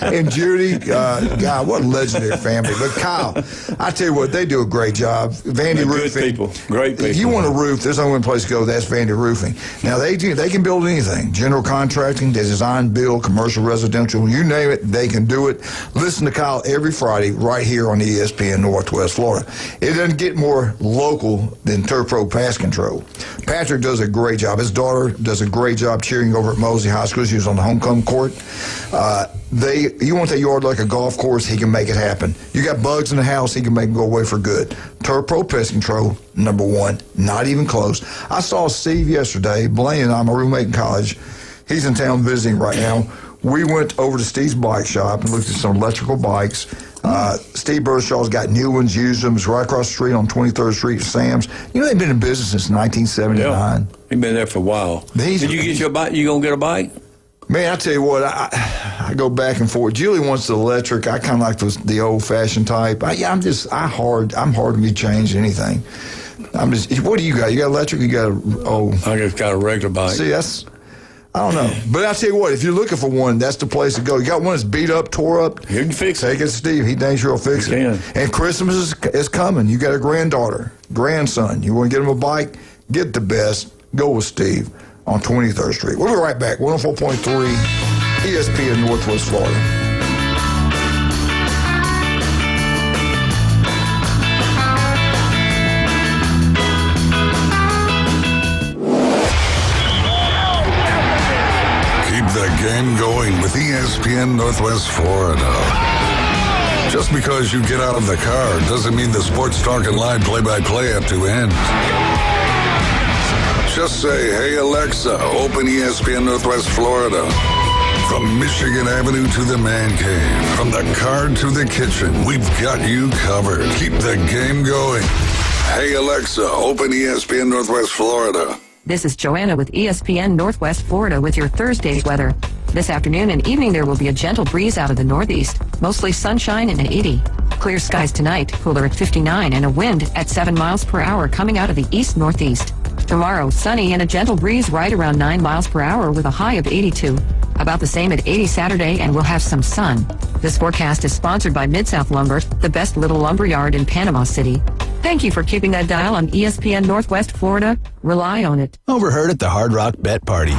S6: And Judy, God, what a legendary family. But Kyle, I tell you what, they do a great job. Vandy Roofing.
S8: Good people, great people.
S6: If you want a roof, there's only one place to go. That's Vandy Roofing. Now they can build anything. General contracting, they design, build, commercial, residential, you name it, they can do it. Listen to Kyle every Friday right here on ESPN Northwest Florida. It doesn't get more local than Turpro Pass Control. Patrick does a great job. His daughter does a great job cheering over at Mosley High School. She was on the homecoming court. You want that yard like a golf course, he can make it happen. You got bugs in the house, he can make them go away for good. Turpro Pest Control, number one, not even close. I saw Steve yesterday. Blaine and I, my roommate in college, he's in town visiting right now. We went over to Steve's bike shop and looked at some electrical bikes. Steve Burshaw's got new ones, used them. It's right across the street on 23rd Street, Sam's. They've been in business since 1979.
S8: Yeah, he's been there for a while. Did you get your bike? You gonna get a bike?
S6: Man, I tell you what, I go back and forth. Julie wants the electric. I kind of like the old-fashioned type. I'm hard to be changed anything. What do you got? You got electric? You got
S8: I just got a regular bike.
S6: See, I don't know. But I tell you what, if you're looking for one, that's the place to go. You got one that's beat up, tore up.
S8: You can fix it.
S6: Take it to Steve. He dang sure will fix it. And Christmas is coming. You got a grandson. You want to get him a bike? Get the best. Go with Steve on 23rd Street. We'll be right back. 104.3 ESPN Northwest Florida.
S2: The game going with ESPN Northwest Florida. Just because you get out of the car doesn't mean the Sports Talk and Live play-by-play have to end. Just say, hey Alexa, open ESPN Northwest Florida. From Michigan Avenue to the man cave, from the car to the kitchen, we've got you covered. Keep the game going. Hey Alexa, open ESPN Northwest Florida.
S14: This is Joanna with ESPN Northwest Florida with your Thursday's weather. This afternoon and evening there will be a gentle breeze out of the northeast, mostly sunshine and 80. Clear skies tonight, cooler at 59 and a wind at 7 miles per hour coming out of the east-northeast. Tomorrow, sunny and a gentle breeze right around 9 miles per hour with a high of 82. About the same at 80 Saturday and we'll have some sun. This forecast is sponsored by Mid-South Lumber, the best little lumber yard in Panama City. Thank you for keeping that dial on ESPN Northwest Florida. Rely on it.
S11: Overheard at the Hard Rock Bet Party.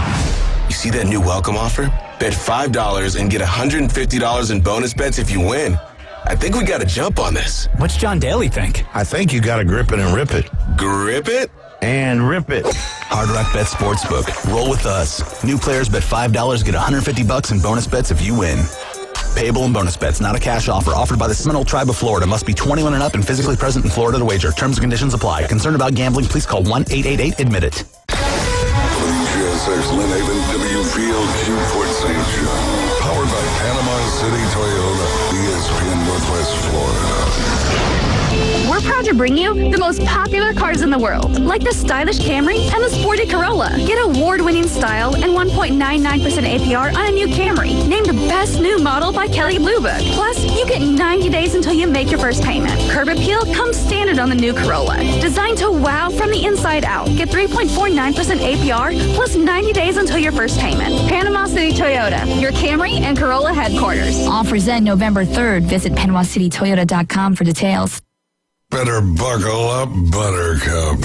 S11: You see that new welcome offer? Bet $5 and get $150 in bonus bets if you win. I think we got to jump on this.
S16: What's John Daly think?
S3: I think you got to grip it and rip it.
S11: Grip it?
S3: And rip it.
S11: Hard Rock Bet Sportsbook. Roll with us. New players bet $5, get $150 in bonus bets if you win. Payable and bonus bets, not a cash offer. Offered by the Seminole Tribe of Florida. Must be 21 and up and physically present in Florida to wager. Terms and conditions apply. Concerned about gambling, please call 1-888-ADMIT-IT.
S2: GSX Lynn Haven, WFLQ Port St. John. Powered by Panama City Toyota, ESPN Northwest Florida.
S21: We're proud to bring you the most popular cars in the world, like the stylish Camry and the sporty Corolla. Get award-winning style and 1.99% APR on a new Camry, named the best new model by Kelley Blue Book. Plus, you get 90 days until you make your first payment. Curb appeal comes standard on the new Corolla. Designed to wow from the inside out. Get 3.49% APR plus 90 days until your first payment. Panama City Toyota, your Camry and Corolla headquarters.
S22: Offers end November 3rd. Visit PanamaCityToyota.com for details.
S2: Better buckle up, Buttercup.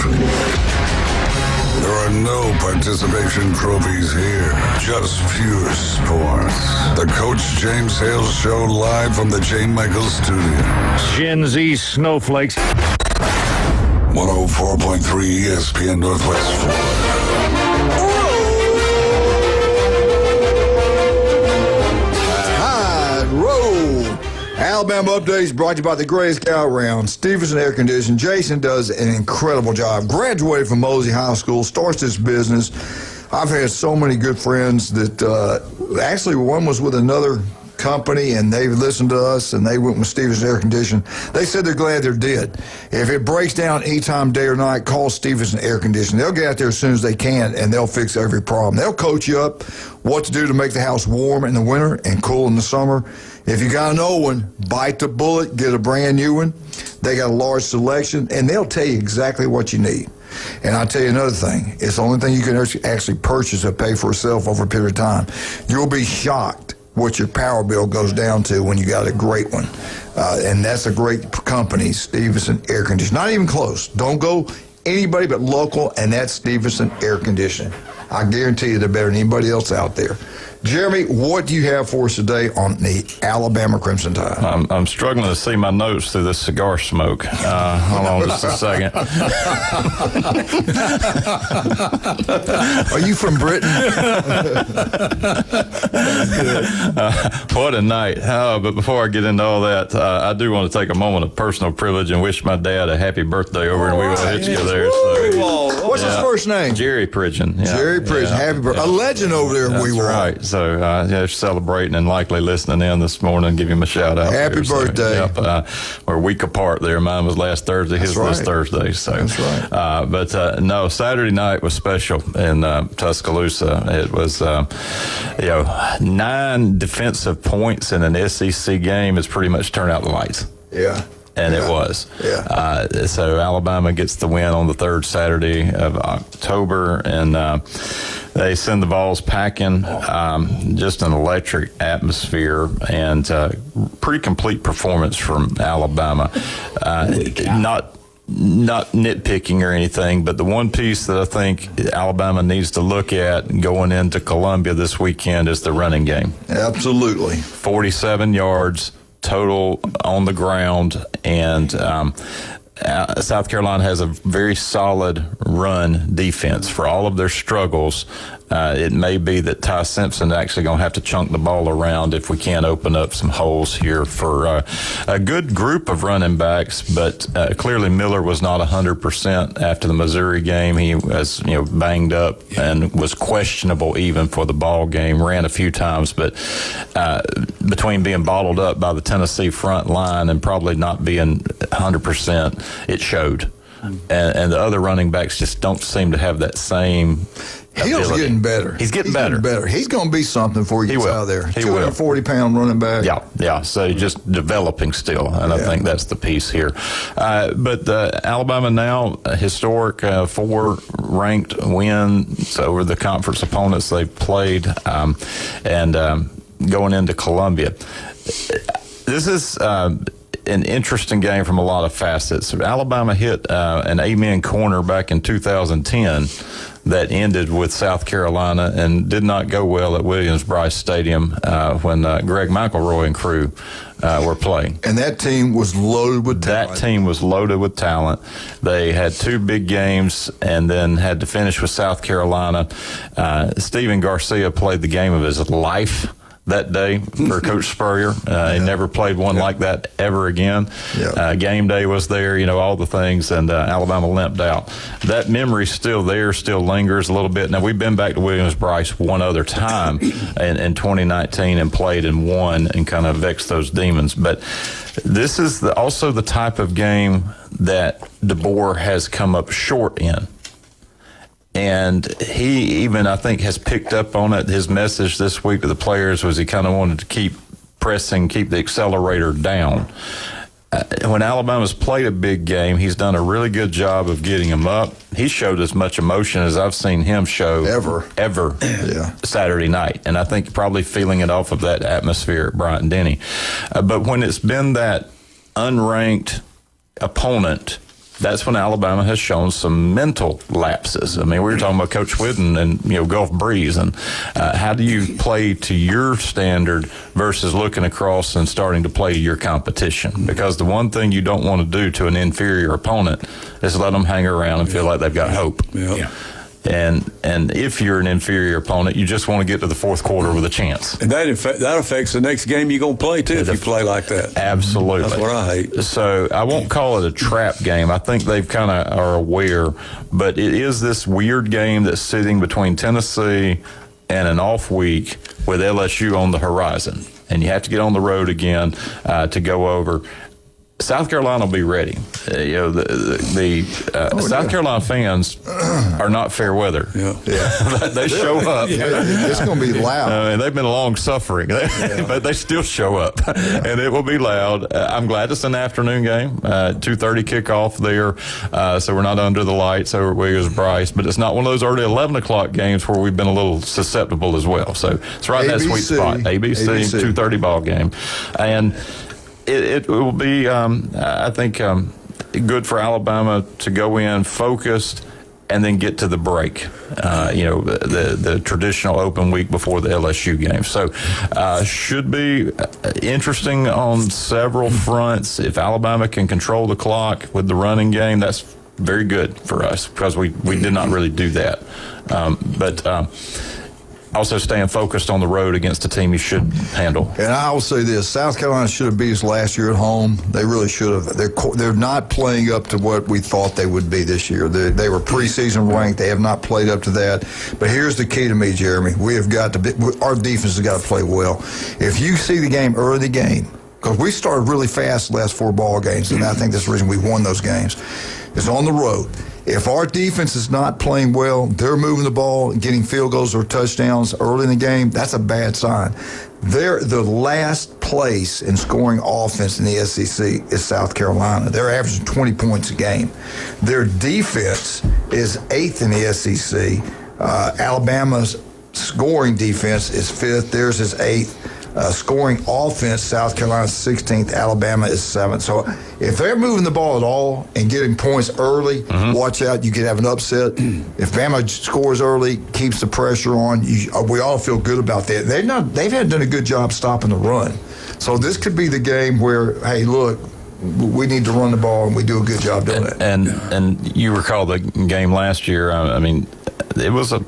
S2: There are no participation trophies here, just pure sports. The Coach James Hale Show live from the J. Michaels Studios.
S13: Gen Z snowflakes.
S2: 104.3 ESPN Northwest Florida.
S6: Alabama Updates brought to you by the Greatest Guy Around, Stevenson Air Conditioning. Jason does an incredible job. Graduated from Mosey High School, starts this business. I've had so many good friends that actually one was with another company, and they listened to us, and they went with Stevenson Air Conditioning. They said they're glad they're dead. If it breaks down anytime, day or night, call Stevenson Air Conditioning. They'll get out there as soon as they can, and they'll fix every problem. They'll coach you up what to do to make the house warm in the winter and cool in the summer. If you got an old one, bite the bullet, get a brand new one. They got a large selection, and they'll tell you exactly what you need. And I'll tell you another thing. It's the only thing you can actually purchase or pay for yourself over a period of time. You'll be shocked what your power bill goes down to when you got a great one. And that's a great company, Stevenson Air Conditioning. Not even close. Don't go anybody but local, and that's Stevenson Air Conditioning. I guarantee you they're better than anybody else out there. Jeremy, what do you have for us today on the Alabama Crimson Tide?
S9: I'm struggling to see my notes through this cigar smoke. Hold on just a second.
S6: Are you from Britain?
S9: What a night. But before I get into all that, I do want to take a moment of personal privilege and wish my dad a happy birthday over in Wee Wall Hitchcock there. So,
S6: what's his first name?
S9: Jerry Pridgeon. Yeah.
S6: Jerry Pridgeon. Happy birthday. A legend over there in Wee Wall.
S9: Right. So, celebrating and likely listening in this morning. Give him a shout out.
S6: Happy birthday.
S9: Yep, we're a week apart there. Mine was last Thursday. His was this Thursday. So,
S6: that's right.
S9: No, Saturday night was special in Tuscaloosa. It was, 9 defensive points in an SEC game is pretty much turn out the lights.
S6: Yeah.
S9: And it was.
S6: Yeah.
S9: So Alabama gets the win on the 3rd Saturday of October, and they send the Vols packing. Just an electric atmosphere and pretty complete performance from Alabama. Not nitpicking or anything, but the one piece that I think Alabama needs to look at going into Columbia this weekend is the running game.
S6: Absolutely.
S9: 47 yards total on the ground, and South Carolina has a very solid run defense. For all of their struggles, it may be that Ty Simpson actually going to have to chunk the ball around if we can't open up some holes here for a good group of running backs. But clearly Miller was not 100% after the Missouri game. He was banged up and was questionable even for the ball game. Ran a few times, but between being bottled up by the Tennessee front line and probably not being 100%, it showed. And the other running backs just don't seem to have that same
S6: Hale's
S9: ability.
S6: getting better.
S9: He's getting better.
S6: He's going to be something before he gets out of there.
S9: He will.
S6: 240-pound running back.
S9: Yeah. So just developing still, and I think that's the piece here. But Alabama now, a historic 4 ranked wins over the conference opponents they've played, and going into Columbia. This is an interesting game from a lot of facets. Alabama hit an amen corner back in 2010 that ended with South Carolina and did not go well at Williams-Brice Stadium when Greg McElroy and crew were playing.
S6: And that team was loaded with talent.
S9: That team was loaded with talent. They had 2 big games and then had to finish with South Carolina. Steven Garcia played the game of his life that day for Coach Spurrier. He never played one like that ever again. Game day was there, all the things, and Alabama limped out. That memory's still there, still lingers a little bit. Now, we've been back to Williams-Brice one other time in 2019 and played and won and kind of vexed those demons. But this is also the type of game that DeBoer has come up short in. And he even, I think, has picked up on it. His message this week to the players was he kind of wanted to keep pressing, keep the accelerator down. When Alabama's played a big game, he's done a really good job of getting them up. He showed as much emotion as I've seen him show ever Saturday night. And I think probably feeling it off of that atmosphere at Bryant-Denny. But when it's been that unranked opponent that's when Alabama has shown some mental lapses. I mean, we were talking about Coach Whidden and Gulf Breeze, and how do you play to your standard versus looking across and starting to play your competition? Because the one thing you don't want to do to an inferior opponent is let them hang around and feel like they've got hope.
S8: Yeah.
S9: And if you're an inferior opponent, you just want to get to the fourth quarter with a chance.
S8: And that affects the next game you're going to play, too, if you play like that.
S9: Absolutely.
S8: That's what I hate.
S9: So I won't call it a trap game. I think they've kind of are aware. But it is this weird game that's sitting between Tennessee and an off week with LSU on the horizon. And you have to get on the road again to go over. South Carolina will be ready. South Carolina fans are not fair weather. They show up.
S6: It's going to be loud.
S9: And they've been long suffering, but they still show up, and it will be loud. I'm glad it's an afternoon game, 2:30 kickoff there, so we're not under the lights over at Williams-Brice, but it's not one of those early 11 o'clock games where we've been a little susceptible as well. So it's right in that sweet spot. ABC. 2:30 ball game, and it will be, I think, good for Alabama to go in focused and then get to the break, the traditional open week before the LSU game. So should be interesting on several fronts. If Alabama can control the clock with the running game, that's very good for us because we did not really do that. But also staying focused on the road against a team you should handle.
S6: And I will say this, South Carolina should have beat us last year at home. They really should have. They're not playing up to what we thought they would be this year. They were preseason ranked. They have not played up to that. But here's the key to me, Jeremy. We have got to our defense has got to play well. If you see the game early in the game, because we started really fast the last 4 ball games, and I think that's the reason we won those games, it's on the road. If our defense is not playing well, they're moving the ball, getting field goals or touchdowns early in the game, that's a bad sign. They're the last place in scoring offense in the SEC is South Carolina. They're averaging 20 points a game. Their defense is 8th in the SEC. Alabama's scoring defense is 5th. Theirs is 8th. Scoring offense, South Carolina's 16th, Alabama is 7th. So if they're moving the ball at all and getting points early, watch out, you could have an upset. If Bama scores early, keeps the pressure on, we all feel good about that. They've done a good job stopping the run. So this could be the game where, hey, look, we need to run the ball, and we do a good job doing it.
S9: And you recall the game last year. I mean, it was a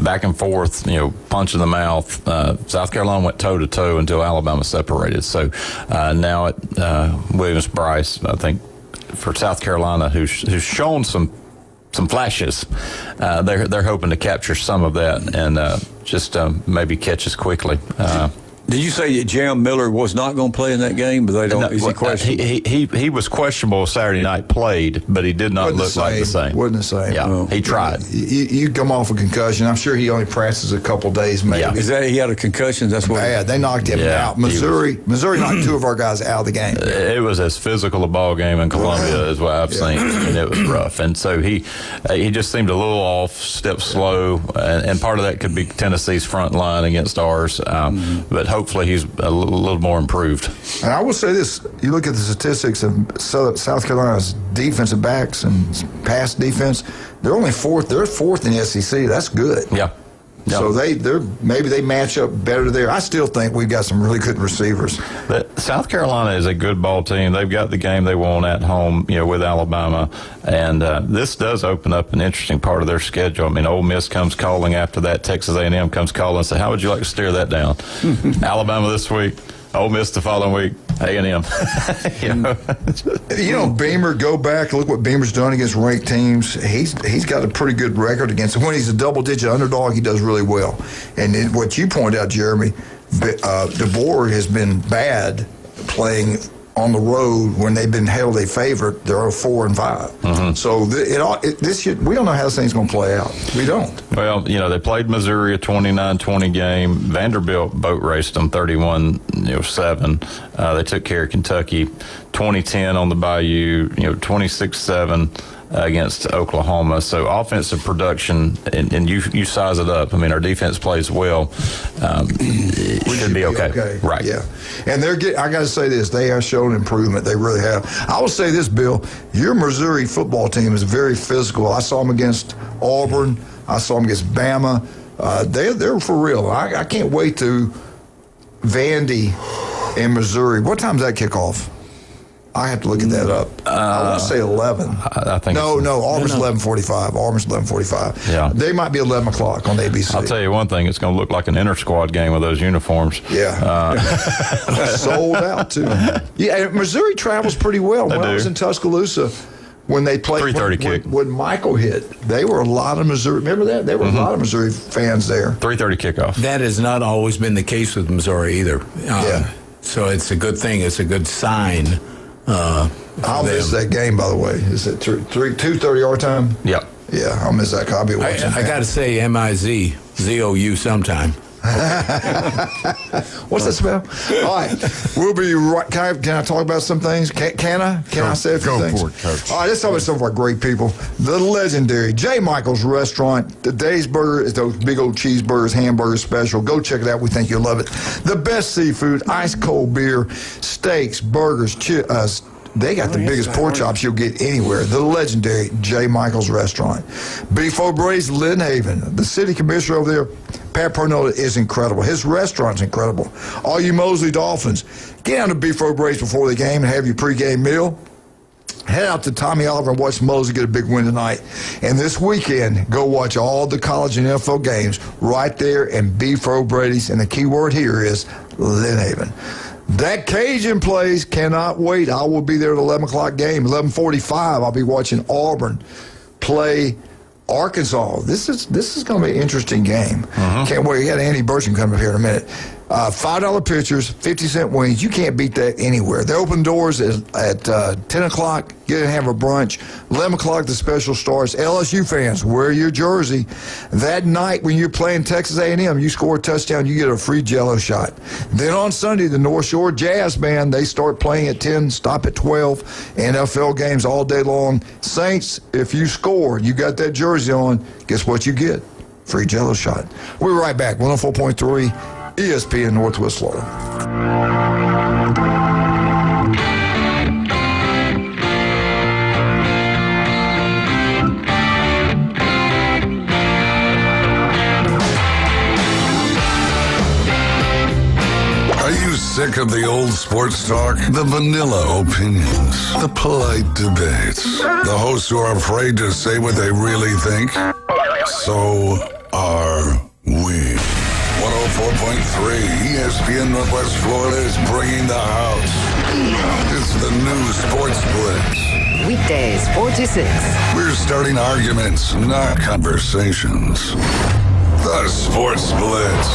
S9: back and forth, punch in the mouth. South Carolina went toe-to-toe until Alabama separated. So now at Williams-Brice, I think for South Carolina, who's shown some flashes, they're hoping to capture some of that and just maybe catch us quickly.
S8: Did you say that Jam Miller was not going to play in that game? But they don't. Is he questionable?
S9: He was questionable Saturday night. Played, but he did not look like the same.
S6: Wasn't the same.
S9: Yeah, he tried.
S6: You come off a concussion. I'm sure he only practices a couple days, maybe.
S8: Yeah. Is that he had a concussion? That's what.
S6: Yeah, they knocked him out. Missouri knocked 2 of our guys out of the game.
S9: It was as physical a ball game in Columbia as what I've seen, and it was rough. And so he just seemed a little off, stepped slow, and part of that could be Tennessee's front line against ours, but hopefully he's a little more improved.
S6: And I will say this, you look at the statistics of South Carolina's defensive backs and pass defense, they're only 4th. They're 4th in the SEC. That's good.
S9: Yeah.
S6: So maybe they match up better there. I still think we've got some really good receivers.
S9: But South Carolina is a good ball team. They've got the game they want at home, with Alabama, and this does open up an interesting part of their schedule. I mean, Ole Miss comes calling after that. Texas A&M comes calling and say, "How would you like to stare that down?" Alabama this week, Ole Miss the following week, A&M.
S6: Beamer, go back, look what Beamer's done against ranked teams. He's got a pretty good record against them. When he's a double-digit underdog, he does really well. And what you point out, Jeremy, DeBoer has been bad playing on the road when they've been held a favorite. They're 4-5. So we don't know how this thing's going to play out. We don't.
S9: Well, they played Missouri a 29-20 game. Vanderbilt boat raced them 31-7. They took care of Kentucky 20-10 on the Bayou. 26-7. against Oklahoma. So offensive production, and you size it up. I mean, our defense plays well. We should be okay. Right.
S6: Yeah. And I got to say this, they have shown improvement. They really have. I will say this, Bill, your Missouri football team is very physical. I saw them against Auburn. I saw them against Bama. They're for real. I can't wait to Vandy in Missouri. What time does that kick off? I have to look at that up. I want to say 11.
S9: I think
S6: No, Auburn's 11:45. Auburn's 11:45.
S9: Yeah.
S6: They might be 11 o'clock on ABC.
S9: I'll tell you one thing, it's going to look like an inter-squad game with those uniforms.
S6: Yeah. Sold out, too. Yeah, Missouri travels pretty well. When I was in Tuscaloosa, when they played
S9: 3:30 kick.
S6: When Michael hit, they were a lot of Missouri. Remember that? There were a lot of Missouri fans there.
S9: 3:30 kickoff.
S10: That has not always been the case with Missouri either. So it's a good thing. It's a good sign.
S6: I'll miss that game, by the way. Is it 2:30 our time?
S9: Yep.
S6: Yeah, I'll miss that. I'll be watching.
S10: I got to say, ZOU sometime.
S6: What's that spell? All right, we'll be right. Can I talk about some things? Can I? Can I say a few things?
S7: Go for it, Coach.
S6: All right, let's talk about some of our great people. The legendary J. Michael's Restaurant. The Dave's Burger is those big old cheeseburgers, hamburgers special. Go check it out. We think you'll love it. The best seafood, ice cold beer, steaks, burgers, they got the biggest pork chops you'll get anywhere. The legendary J. Michael's Restaurant. Beef O'Brady's Lynn Haven. The city commissioner over there, Pat Pernola, is incredible. His restaurant's incredible. All you Mosley Dolphins, get down to Beef O'Brady's before the game and have your pregame meal. Head out to Tommy Oliver and watch Mosley get a big win tonight. And this weekend, go watch all the college and NFL games right there in Beef O'Brady's. And the key word here is Lynn Haven. That Cajun place cannot wait. I will be there at 11 o'clock game. 11:45, I'll be watching Auburn play Arkansas. This is going to be an interesting game. Can't wait. You got Andy Burcham coming up here in a minute. $5 pitchers, 50-cent wings. You can't beat that anywhere. They open doors at 10 o'clock. Get in and have a brunch. 11 o'clock, the special starts. LSU fans, wear your jersey. That night when you're playing Texas A&M, you score a touchdown, you get a free Jell-O shot. Then on Sunday, the North Shore Jazz Band, they start playing at 10, stop at 12. NFL games all day long. Saints, if you score, you got that jersey on, guess what you get? Free Jell-O shot. We'll be right back. 104.3 ESPN Northwest Florida.
S2: Are you sick of the old sports talk? The vanilla opinions? The polite debates? The hosts who are afraid to say what they really think? So are we. 104.3 ESPN Northwest Florida is bringing the house. It's the new Sports Blitz.
S13: Weekdays, 4 to 6.
S2: We're starting arguments, not conversations. The Sports Blitz.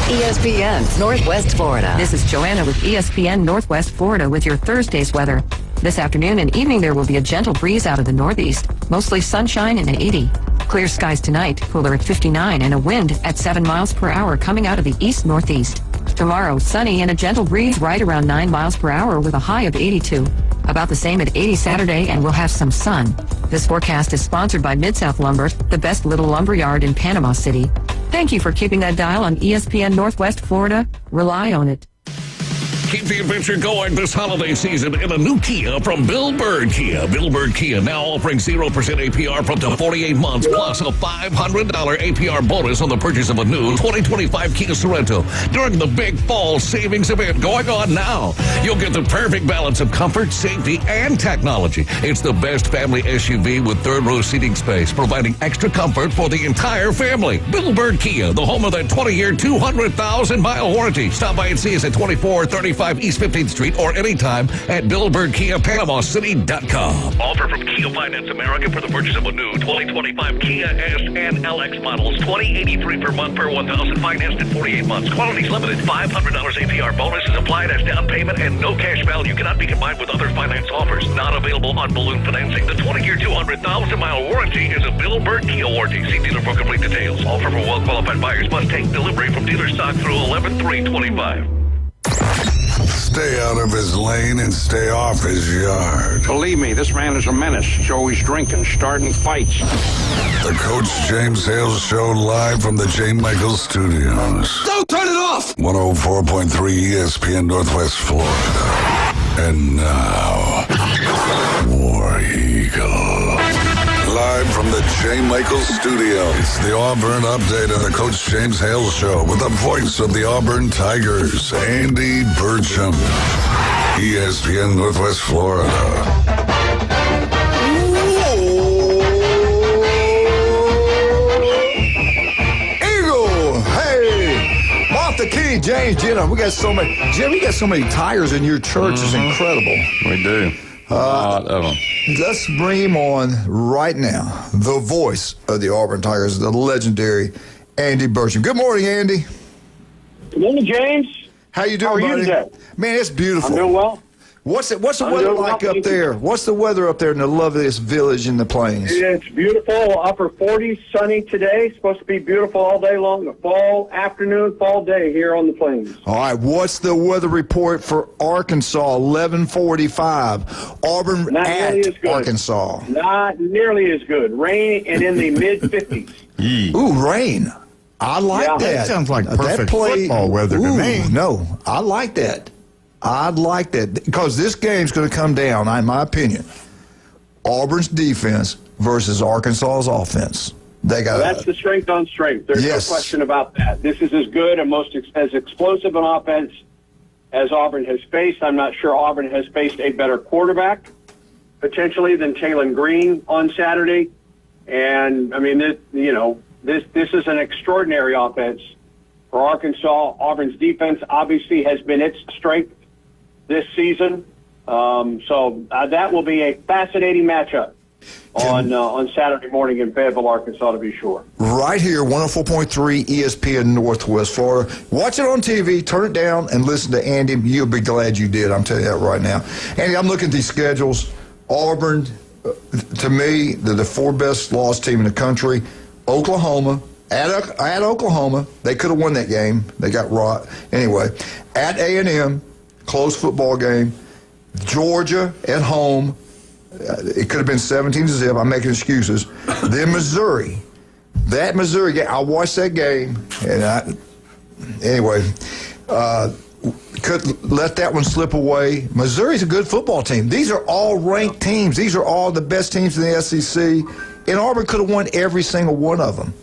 S13: ESPN Northwest Florida.
S14: This is Joanna with ESPN Northwest Florida with your Thursday's weather. This afternoon and evening there will be a gentle breeze out of the northeast, mostly sunshine and 80. Clear skies tonight, cooler at 59 and a wind at 7 miles per hour coming out of the east-northeast. Tomorrow, sunny and a gentle breeze right around 9 miles per hour with a high of 82. About the same at 80 Saturday, and we'll have some sun. This forecast is sponsored by Mid-South Lumber, the best little lumber yard in Panama City. Thank you for keeping that dial on ESPN Northwest Florida. Rely on it.
S15: Keep the adventure going this holiday season in a new Kia from Bill Bird Kia. Bill Bird Kia now offering 0% APR for up to 48 months, plus a $500 APR bonus on the purchase of a new 2025 Kia Sorento during the big fall savings event going on now. You'll get the perfect balance of comfort, safety, and technology. It's the best family SUV with third-row seating space, providing extra comfort for the entire family. Bill Bird Kia, the home of that 20-year, 200,000-mile warranty. Stop by and see us at 2435 East 15th Street or anytime at BillBirdKiaPanamaCity.com.
S17: Offer from Kia Finance America for the purchase of a new 2025 Kia S and LX models. $20.83 per month per 1,000 financed in 48 months. Quantities limited. $500 APR bonus is applied as down payment and no cash value cannot be combined with other finance offers. Not available on balloon financing. The 20-year, 200,000-mile warranty is a Bill Bird Kia warranty. See dealer for complete details. Offer for well-qualified buyers must take delivery from dealer stock through 11/3/25.
S2: Stay out of his lane and stay off his yard.
S18: Believe me, this man is a menace. He's always drinking, starting fights.
S2: The Coach James Hale Show live from the J. Michael Studios.
S18: Don't turn it off!
S2: 104.3 ESPN Northwest Florida. And now, War Eagle. Live from the J. Michael Studio, it's the Auburn Update on the Coach James Hale Show with the voice of the Auburn Tigers, Andy Burcham. ESPN Northwest Florida.
S6: Eagle, hey, Martha Key, James, Jenna, we got so many Tigers in your church. It's incredible.
S9: We do. A lot of them.
S6: Let's bring him on right now. The voice of the Auburn Tigers, the legendary Andy Burcham. Good morning, Andy.
S19: Good morning, James.
S6: How you doing,
S19: buddy?
S6: How are you today? Man, it's beautiful.
S19: I'm doing well.
S6: What's the weather like up there? What's the weather up there in the loveliest village in the plains?
S19: It's beautiful. Upper 40s, sunny today. Supposed to be beautiful all day long. A fall afternoon, fall day here on the plains.
S6: All right. What's the weather report for Arkansas? 11:45. Auburn
S19: Not
S6: at
S19: nearly as good.
S6: Arkansas.
S19: Not nearly as good. Rain and in the mid-50s.
S6: Ooh, rain. I like that.
S7: That sounds like perfect football weather to me.
S6: No, I like that. I'd like that because this game's going to come down, in my opinion, Auburn's defense versus Arkansas's offense. They got
S19: that's the strength on strength. There's no question about that. This is as good and as explosive an offense as Auburn has faced. I'm not sure Auburn has faced a better quarterback potentially than Taylon Green on Saturday. And I mean, this is an extraordinary offense for Arkansas. Auburn's defense obviously has been its strength this season. So that will be a fascinating matchup on Saturday morning in Fayetteville, Arkansas, to be sure.
S6: Right here, 104.3 ESPN Northwest Florida. Watch it on TV, turn it down, and listen to Andy. You'll be glad you did. I'm telling you that right now. Andy, I'm looking at these schedules. Auburn, to me, they're the fourth best loss team in the country. Oklahoma, at Oklahoma, they could have won that game. They got rocked. Anyway, at A&M, close football game. Georgia at home. It could have been 17-0. I'm making excuses. Then Missouri. That Missouri game, I watched that game, and could let that one slip away. Missouri's a good football team. These are all ranked teams. These are all the best teams in the SEC. And Auburn could have won every single one of them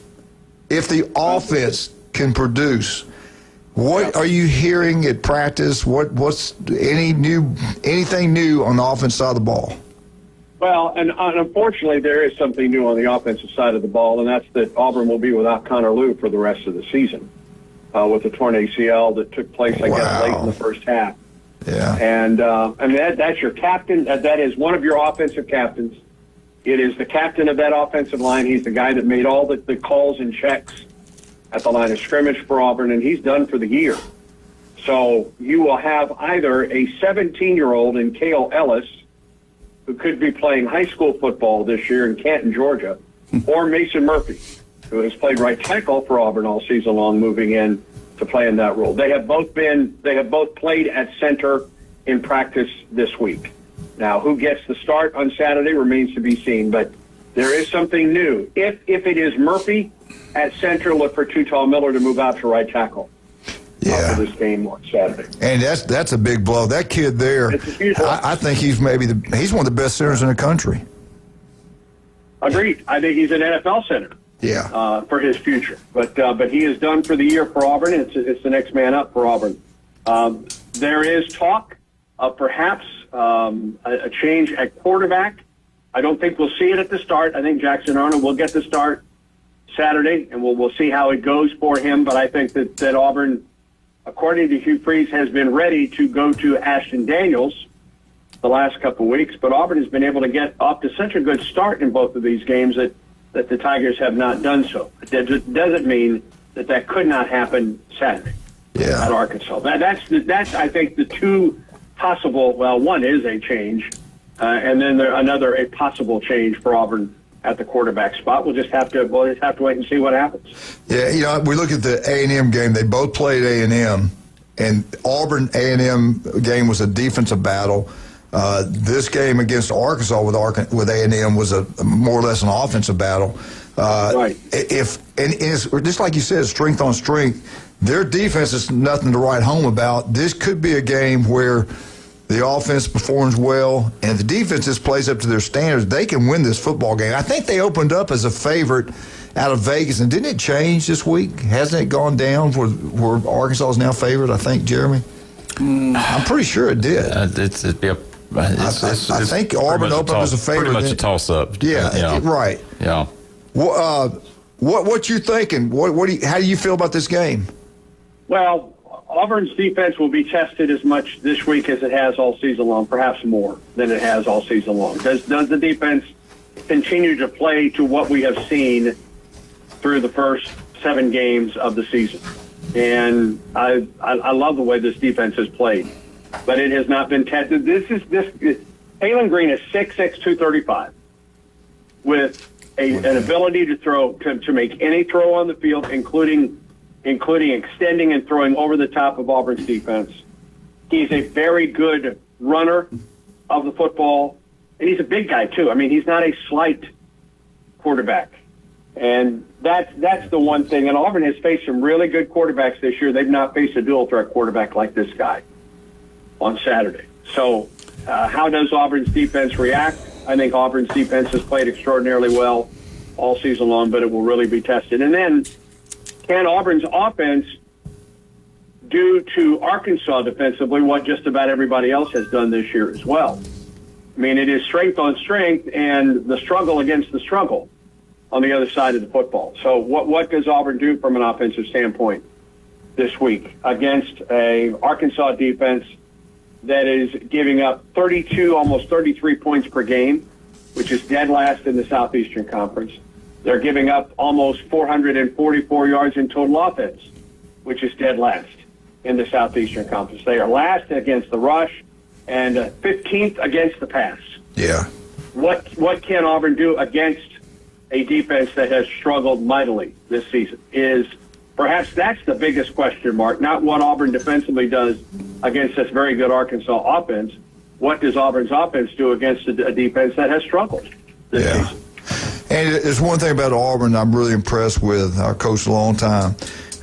S6: if the offense can produce. What are you hearing at practice? What's anything new on the offense side of the ball?
S19: Well, and unfortunately, there is something new on the offensive side of the ball, and that's that Auburn will be without Connor Lew for the rest of the season with the torn ACL that took place, I guess, late in the first half.
S6: Yeah.
S19: And that's your captain. That is one of your offensive captains. It is the captain of that offensive line. He's the guy that made all the calls and checks at the line of scrimmage for Auburn, and he's done for the year. So you will have either a 17-year-old in Hale Ellis, who could be playing high school football this year in Canton, Georgia, or Mason Murphy, who has played right tackle for Auburn all season long, moving in to play in that role. They have both played at center in practice this week. Now, who gets the start on Saturday remains to be seen, but there is something new. If it is Murphy at center, look for Tutal Miller to move out to right tackle. For this game on Saturday.
S6: And that's a big blow. That kid there, I think he's he's one of the best centers in the country.
S19: Agreed. I think he's an NFL center.
S6: Yeah.
S19: For his future, but he is done for the year for Auburn. It's the next man up for Auburn. There is talk of perhaps a change at quarterback. I don't think we'll see it at the start. I think Jackson Arnold will get the start Saturday, and we'll see how it goes for him. But I think that Auburn, according to Hugh Freeze, has been ready to go to Ashton Daniels the last couple of weeks. But Auburn has been able to get off to such a good start in both of these games that the Tigers have not done so. It doesn't mean that could not happen Saturday at Arkansas. That's I think the two possible. Well, one is a change, and then a possible change for Auburn at the quarterback spot. We'll just have to wait and see what happens.
S6: Yeah, we look at the A&M game. They both played A&M, And Auburn A&M game was a defensive battle. This game against Arkansas with A&M was a more or less an offensive battle.
S19: Right.
S6: And it's just like you said, strength on strength. Their defense is nothing to write home about. This could be a game where the offense performs well, and if the defense just plays up to their standards, they can win this football game. I think they opened up as a favorite out of Vegas, and didn't it change this week? Hasn't it gone down where Arkansas is now favored, I think, Jeremy? I'm pretty sure it did.
S9: I
S6: think Auburn opened as a favorite.
S9: Pretty much a toss-up.
S6: Yeah, right.
S9: Yeah.
S6: What you thinking? How do you feel about this game?
S19: Well, Auburn's defense will be tested as much this week as it has all season long, perhaps more than it has all season long. Does the defense continue to play to what we have seen through the first 7 games of the season? And I love the way this defense has played, but it has not been tested. Hale Green is 6'6", 235, with an ability to throw to make any throw on the field, including extending and throwing over the top of Auburn's defense. He's a very good runner of the football, and he's a big guy too. I mean, he's not a slight quarterback, and that's the one thing. And Auburn has faced some really good quarterbacks this year. They've not faced a dual threat quarterback like this guy on Saturday. So how does Auburn's defense react? I think Auburn's defense has played extraordinarily well all season long, but it will really be tested. And then, can Auburn's offense do to Arkansas defensively what just about everybody else has done this year as well? I mean, it is strength on strength and the struggle against the struggle on the other side of the football. So what does Auburn do from an offensive standpoint this week against a Arkansas defense that is giving up 32, almost 33 points per game, which is dead last in the Southeastern Conference? They're giving up almost 444 yards in total offense, which is dead last in the Southeastern Conference. They are last against the rush and 15th against the pass.
S6: Yeah.
S19: What can Auburn do against a defense that has struggled mightily this season? Perhaps that's the biggest question mark, not what Auburn defensively does against this very good Arkansas offense. What does Auburn's offense do against a defense that has struggled this season?
S6: And there's one thing about Auburn I'm really impressed with. I coached a long time.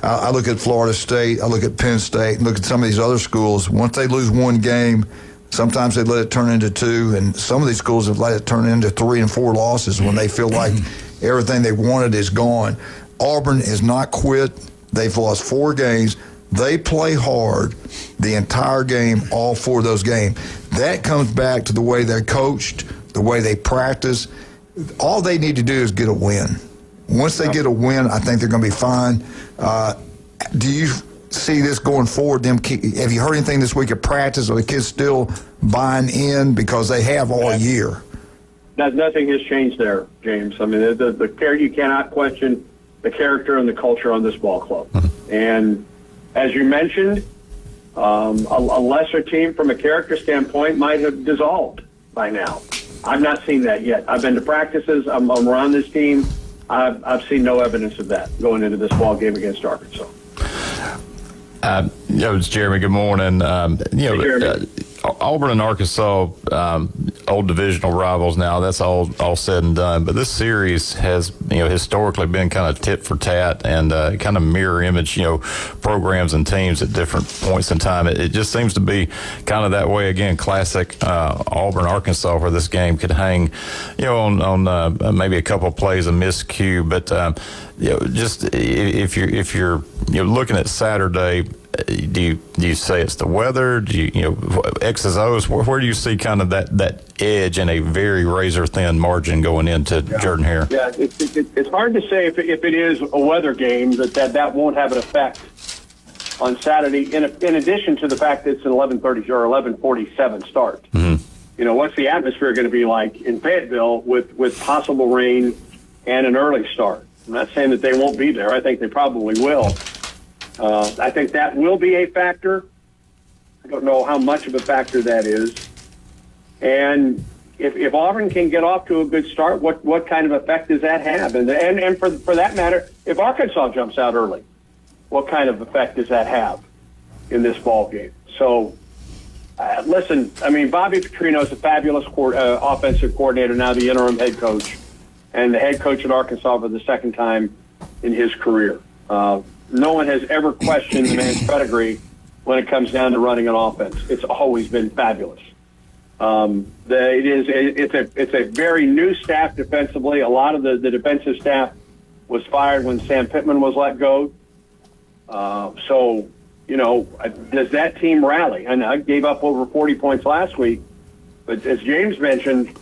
S6: I look at Florida State, I look at Penn State, look at some of these other schools. Once they lose one game, sometimes they let it turn into 2, and some of these schools have let it turn into 3 and 4 losses when they feel like everything they wanted is gone. Auburn has not quit. They've lost 4 games. They play hard the entire game, all 4 of those games. That comes back to the way they're coached, the way they practice. All they need to do is get a win. Once they get a win, I think they're going to be fine. Do you see this going forward? Have you heard anything this week at practice? Are the kids still buying in because they have all year?
S19: Nothing has changed there, James. I mean, you cannot question the character and the culture on this ball club. And as you mentioned, a lesser team from a character standpoint might have dissolved by now. I've not seen that yet. I've been to practices. I'm around this team. I've seen no evidence of that going into this ball game against Arkansas.
S9: It's Jeremy. Good morning.
S19: Jeremy.
S9: Auburn and Arkansas, old divisional rivals now. That's all said and done. But this series has, historically been kind of tit for tat and kind of mirror image, programs and teams at different points in time. It just seems to be kind of that way again. Classic Auburn, Arkansas, where this game could hang, on maybe a couple of plays of miscue. But just if you're looking at Saturday. Do you say it's the weather? Do you X's O's? Where do you see kind of that edge in a very razor thin margin going into Jordan Hare?
S19: Yeah, it's hard to say if it is a weather game that won't have an effect on Saturday. In addition to the fact that it's an 11:30 or 11:47 start. Mm-hmm. What's the atmosphere going to be like in Fayetteville with possible rain and an early start? I'm not saying that they won't be there. I think they probably will. I think that will be a factor. I don't know how much of a factor that is. And if Auburn can get off to a good start, what kind of effect does that have? And for that matter, if Arkansas jumps out early, what kind of effect does that have in this ball game. So, listen, I mean, Bobby Petrino is a fabulous offensive coordinator, now the interim head coach, and the head coach at Arkansas for the second time in his career. No one has ever questioned the man's pedigree when it comes down to running an offense. It's always been fabulous. It's a very new staff defensively. A lot of the defensive staff was fired when Sam Pittman was let go. So, does that team rally? And I gave up over 40 points last week. But as James mentioned,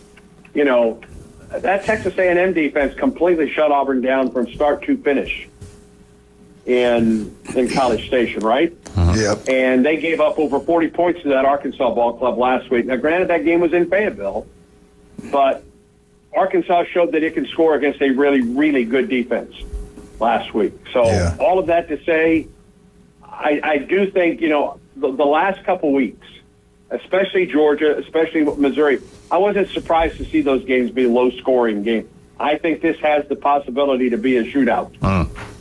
S19: that Texas A&M defense completely shut Auburn down from start to finish in College Station, right?
S6: Yep.
S19: And they gave up over 40 points to that Arkansas ball club last week. Now, granted, that game was in Fayetteville, but Arkansas showed that it can score against a really, really good defense last week. So all of that to say, I do think, the last couple weeks, especially Georgia, especially Missouri, I wasn't surprised to see those games be low-scoring games. I think this has the possibility to be a shootout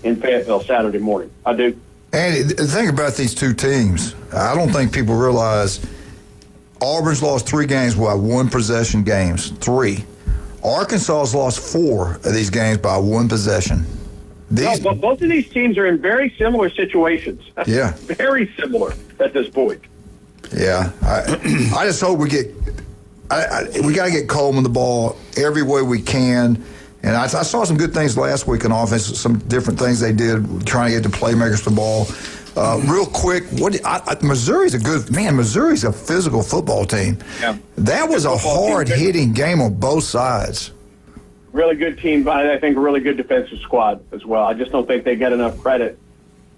S19: in Fayetteville Saturday morning. I do.
S6: And the thing about these two teams, I don't think people realize Auburn's lost 3 games by one-possession games. 3. Arkansas's lost 4 of these games by one possession.
S19: But both of these teams are in very similar situations.
S6: Yeah.
S19: Very similar at this point.
S6: Yeah. I just hope we get we got to get Coleman the ball every way we can. And I saw some good things last week in offense, some different things they did trying to get the playmakers the ball. Real quick, Missouri's Missouri's a physical football team. Yeah. That was a hard-hitting game on both sides.
S19: Really good team, but I think a really good defensive squad as well. I just don't think they get enough credit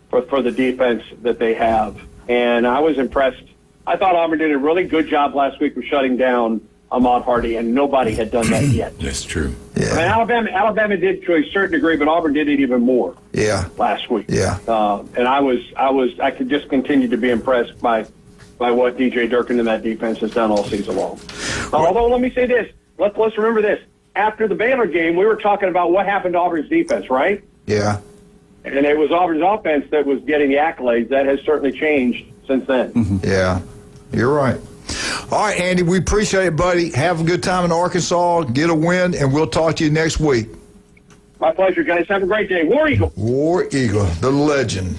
S19: for the defense that they have. And I was impressed. I thought Auburn did a really good job last week of shutting down Ahmad Hardy, and nobody had done that yet.
S10: That's true.
S6: Yeah.
S19: I mean, Alabama did to a certain degree, but Auburn did it even more.
S6: Yeah.
S19: Last week.
S6: Yeah.
S19: And I could just continue to be impressed by what DJ Durkin and that defense has done all season long. Although, let me say this. Let's remember this. After the Baylor game, we were talking about what happened to Auburn's defense, right?
S6: Yeah.
S19: And it was Auburn's offense that was getting the accolades. That has certainly changed since then.
S6: Mm-hmm. Yeah. You're right. All right, Andy, we appreciate it, buddy. Have a good time in Arkansas. Get a win, and we'll talk to you next week.
S19: My pleasure, guys. Have a great day. War Eagle.
S6: War Eagle, the legend.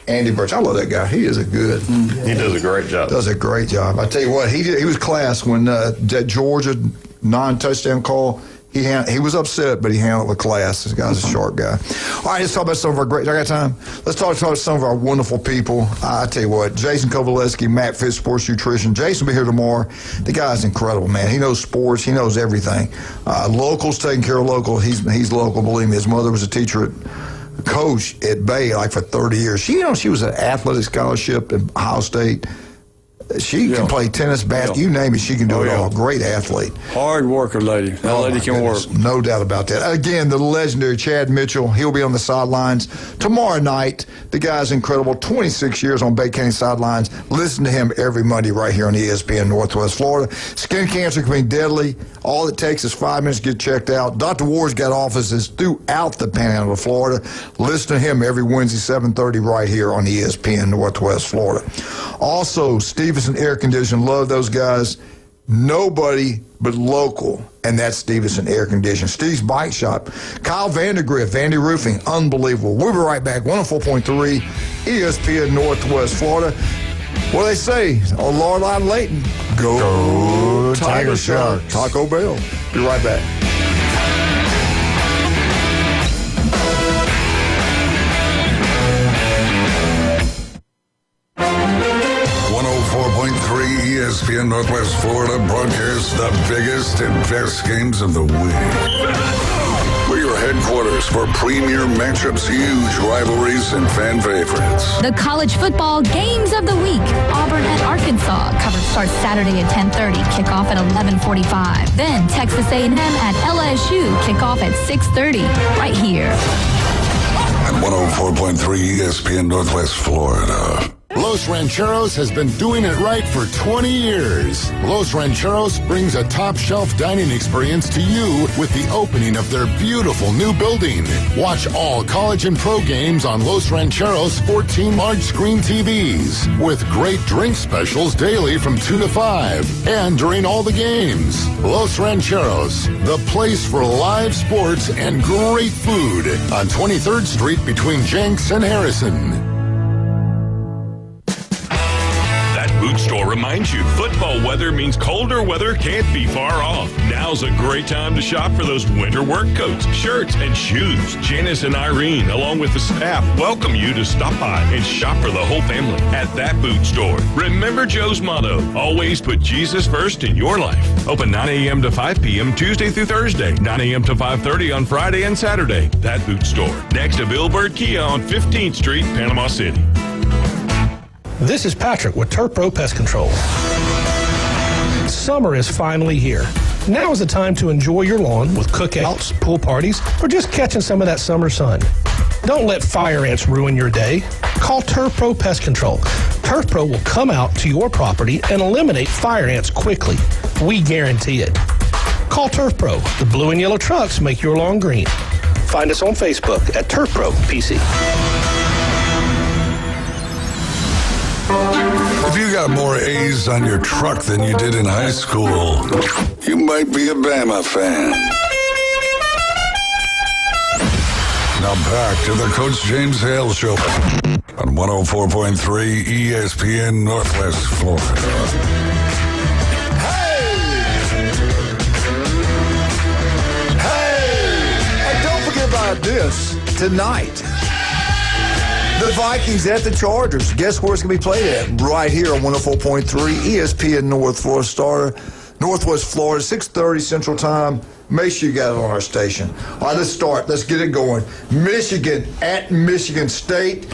S6: Andy Birch. I love that guy. He is a good.
S9: He does a great job.
S6: Does a great job. I tell you what, he was class when that Georgia non-touchdown call. He was upset, but he handled it with class. This guy's a sharp guy. All right, let's talk about some of our great. I got time. Let's talk about some of our wonderful people. I tell you what, Jason Kovaleski, Matt Fitz, Sports Nutrition. Jason will be here tomorrow. The guy's incredible, man. He knows sports. He knows everything. Locals, taking care of local. He's local. Believe me, his mother was a teacher coach at Bay for 30 years. She was an athletic scholarship at Ohio State. She can play tennis, basketball, you name it, she can do it all. Great athlete.
S8: Hard worker, lady. That lady can work.
S6: No doubt about that. Again, the legendary Chad Mitchell, he'll be on the sidelines tomorrow night. The guy's incredible. 26 years on Bay County sidelines. Listen to him every Monday right here on ESPN Northwest Florida. Skin cancer can be deadly. All it takes is 5 minutes to get checked out. Dr. Ward's got offices throughout the Panhandle of Florida. Listen to him every Wednesday, 7:30 right here on ESPN Northwest Florida. Also, Stevenson Air Conditioning. Love those guys. Nobody but local, and that's Stevenson Air Conditioning. Steve's Bike Shop. Kyle Vandergriff, Vandy Roofing. Unbelievable. We'll be right back. 104.3 ESPN Northwest Florida. What do they say? On Lorelei Layton. Go Tiger Sharks. Taco Bell. Be right back.
S2: 104.3 ESPN Northwest Florida broadcasts the biggest and best games of the week. We're your headquarters for premier matchups, huge rivalries, and fan favorites.
S22: The college football games of the week. Auburn at Arkansas. Coverage starts Saturday at 10:30. Kickoff at 11:45. Then Texas A&M at LSU. Kickoff at 6:30. Right here.
S2: At 104.3 ESPN Northwest Florida.
S1: Los Rancheros has been doing it right for 20 years. Los Rancheros brings a top-shelf dining experience to you with the opening of their beautiful new building. Watch all college and pro games on Los Rancheros' 14 large-screen TVs with great drink specials daily from 2 to 5 and during all the games. Los Rancheros, the place for live sports and great food on 23rd Street between Jenks and Harrison.
S4: Boot Store reminds you, football weather means colder weather can't be far off. Now's a great time to shop for those winter work coats, shirts, and shoes. Janice and Irene, along with the staff, welcome you to stop by and shop for the whole family at That Boot Store. Remember Joe's motto, always put Jesus first in your life. Open 9 a.m. to 5 p.m. Tuesday through Thursday, 9 a.m. to 5:30 on Friday and Saturday. That Boot Store, next to Bill Bird Kia on 15th Street, Panama City.
S23: This is Patrick with Turf Pro Pest Control. Summer is finally here. Now is the time to enjoy your lawn with cookouts, pool parties, or just catching some of that summer sun. Don't let fire ants ruin your day. Call Turf Pro Pest Control. Turf Pro will come out to your property and eliminate fire ants quickly. We guarantee it. Call Turf Pro. The blue and yellow trucks make your lawn green. Find us on Facebook at Turf Pro PC.
S2: If you got more A's on your truck than you did in high school, you might be a Bama fan. Now back to the Coach James Hale Show on 104.3 ESPN Northwest Florida.
S6: Hey! And don't forget about this tonight. The Vikings at the Chargers. Guess where it's going to be played at? Right here on 104.3 ESPN Northwest Florida, 6:30 Central Time. Make sure you got it on our station. All right, let's start. Let's get it going. Michigan at Michigan State.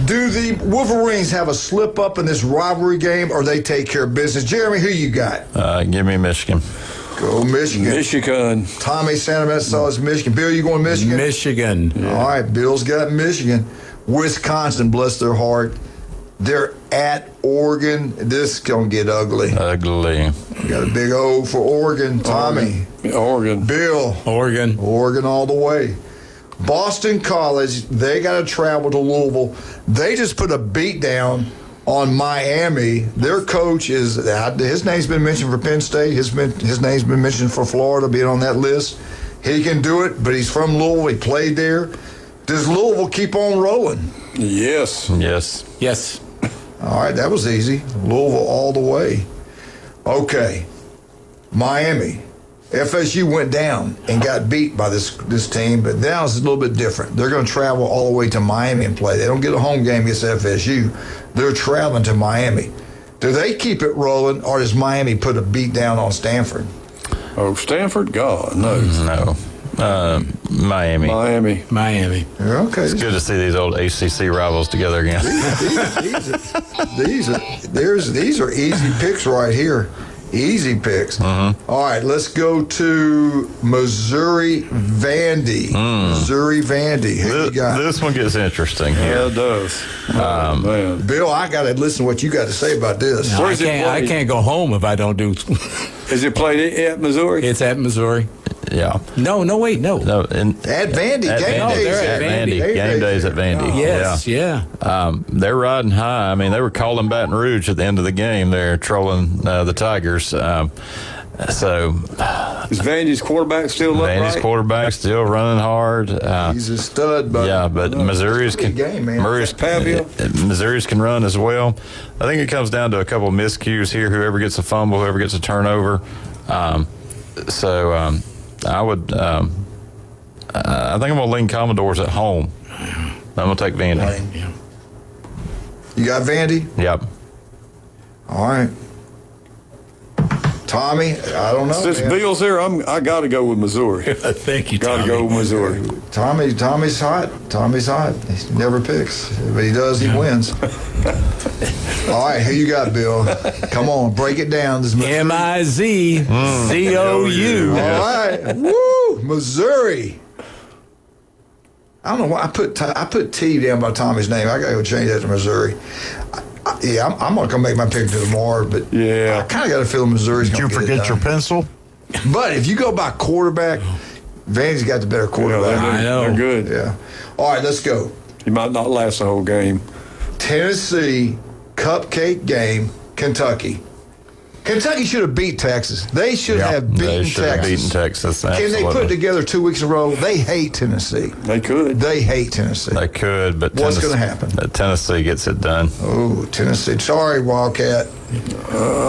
S6: Do the Wolverines have a slip up in this rivalry game, or they take care of business? Jeremy, who you got?
S9: Give me Michigan.
S6: Go Michigan.
S8: Michigan.
S6: Tommy Sandman saw us Michigan. Bill, you going Michigan?
S10: Michigan.
S6: Yeah. All right, Bill's got Michigan. Wisconsin, bless their heart. They're at Oregon. This is going to get ugly.
S9: Ugly.
S6: We got a big O for Oregon. Tommy.
S8: Oregon.
S6: Bill.
S10: Oregon.
S6: Oregon all the way. Boston College, they got to travel to Louisville. They just put a beat down on Miami. Their coach is, his name's been mentioned for Penn State. His name's been mentioned for Florida, being on that list. He can do it, but he's from Louisville. He played there. Does Louisville keep on rolling?
S8: Yes.
S9: Yes.
S10: Yes.
S6: All right, that was easy. Louisville all the way. Okay. Miami. FSU went down and got beat by this team, but now it's a little bit different. They're going to travel all the way to Miami and play. They don't get a home game against FSU. They're traveling to Miami. Do they keep it rolling, or does Miami put a beat down on Stanford?
S8: Oh, Stanford? God, no.
S9: No. Miami.
S10: Miami.
S6: Okay.
S9: It's good to see these old ACC rivals together again.
S6: These are easy picks right here. Easy picks.
S9: Mm-hmm.
S6: All right, let's go to Missouri Vandy. Missouri Vandy. Who you got?
S9: This one gets interesting here.
S8: Yeah, it does. Man.
S6: Bill, I got to listen to what you got to say about this.
S10: No, I can't go home if I don't do.
S8: Is it played at Missouri?
S10: It's at Missouri.
S9: Yeah.
S10: No, wait.
S9: No.
S6: At Vandy. Game days.
S10: They're at Vandy.
S9: Game days at Vandy.
S10: Yes, yeah.
S9: They're riding high. I mean, they were calling Baton Rouge at the end of the game. They're trolling the Tigers. So
S8: is Vandy's quarterback still up
S9: Vandy's
S8: right?
S9: quarterback still running hard.
S6: He's a stud, but
S9: yeah, but Missouri's can run as well. I think it comes down to a couple of miscues here. Whoever gets a fumble, whoever gets a turnover. I would. I think I'm going to lean Commodores at home. I'm going to take Vandy.
S6: Right. You got Vandy?
S9: Yep.
S6: All right. Tommy, I don't know.
S8: Since Bill's here, I got to go with Missouri.
S10: Thank you,
S8: Got to go with Missouri.
S6: Tommy's hot. Tommy's hot. He never picks, but he does. He wins. All right, who you got, Bill? Come on, break it down. This
S10: MIZCOU.
S6: All right, woo, Missouri. I don't know why I put T down by Tommy's name. I got to go change that to Missouri. I'm going to come make my pick to tomorrow, but I kind of got a feeling Missouri's going to get it done.
S7: Did you forget your pencil?
S6: But if you go by quarterback, Vandy's got the better quarterback.
S8: I know. They're good.
S6: Yeah. All right, let's go.
S8: He might not last the whole game.
S6: Tennessee, cupcake game, Kentucky. Kentucky should have beat Texas. They should have beaten Texas. Can they put it together 2 weeks in a row? They hate Tennessee.
S8: They could.
S6: They hate Tennessee.
S9: They could, but
S6: what's going to happen?
S9: Tennessee gets it done.
S6: Oh, Tennessee. Sorry, Wildcat.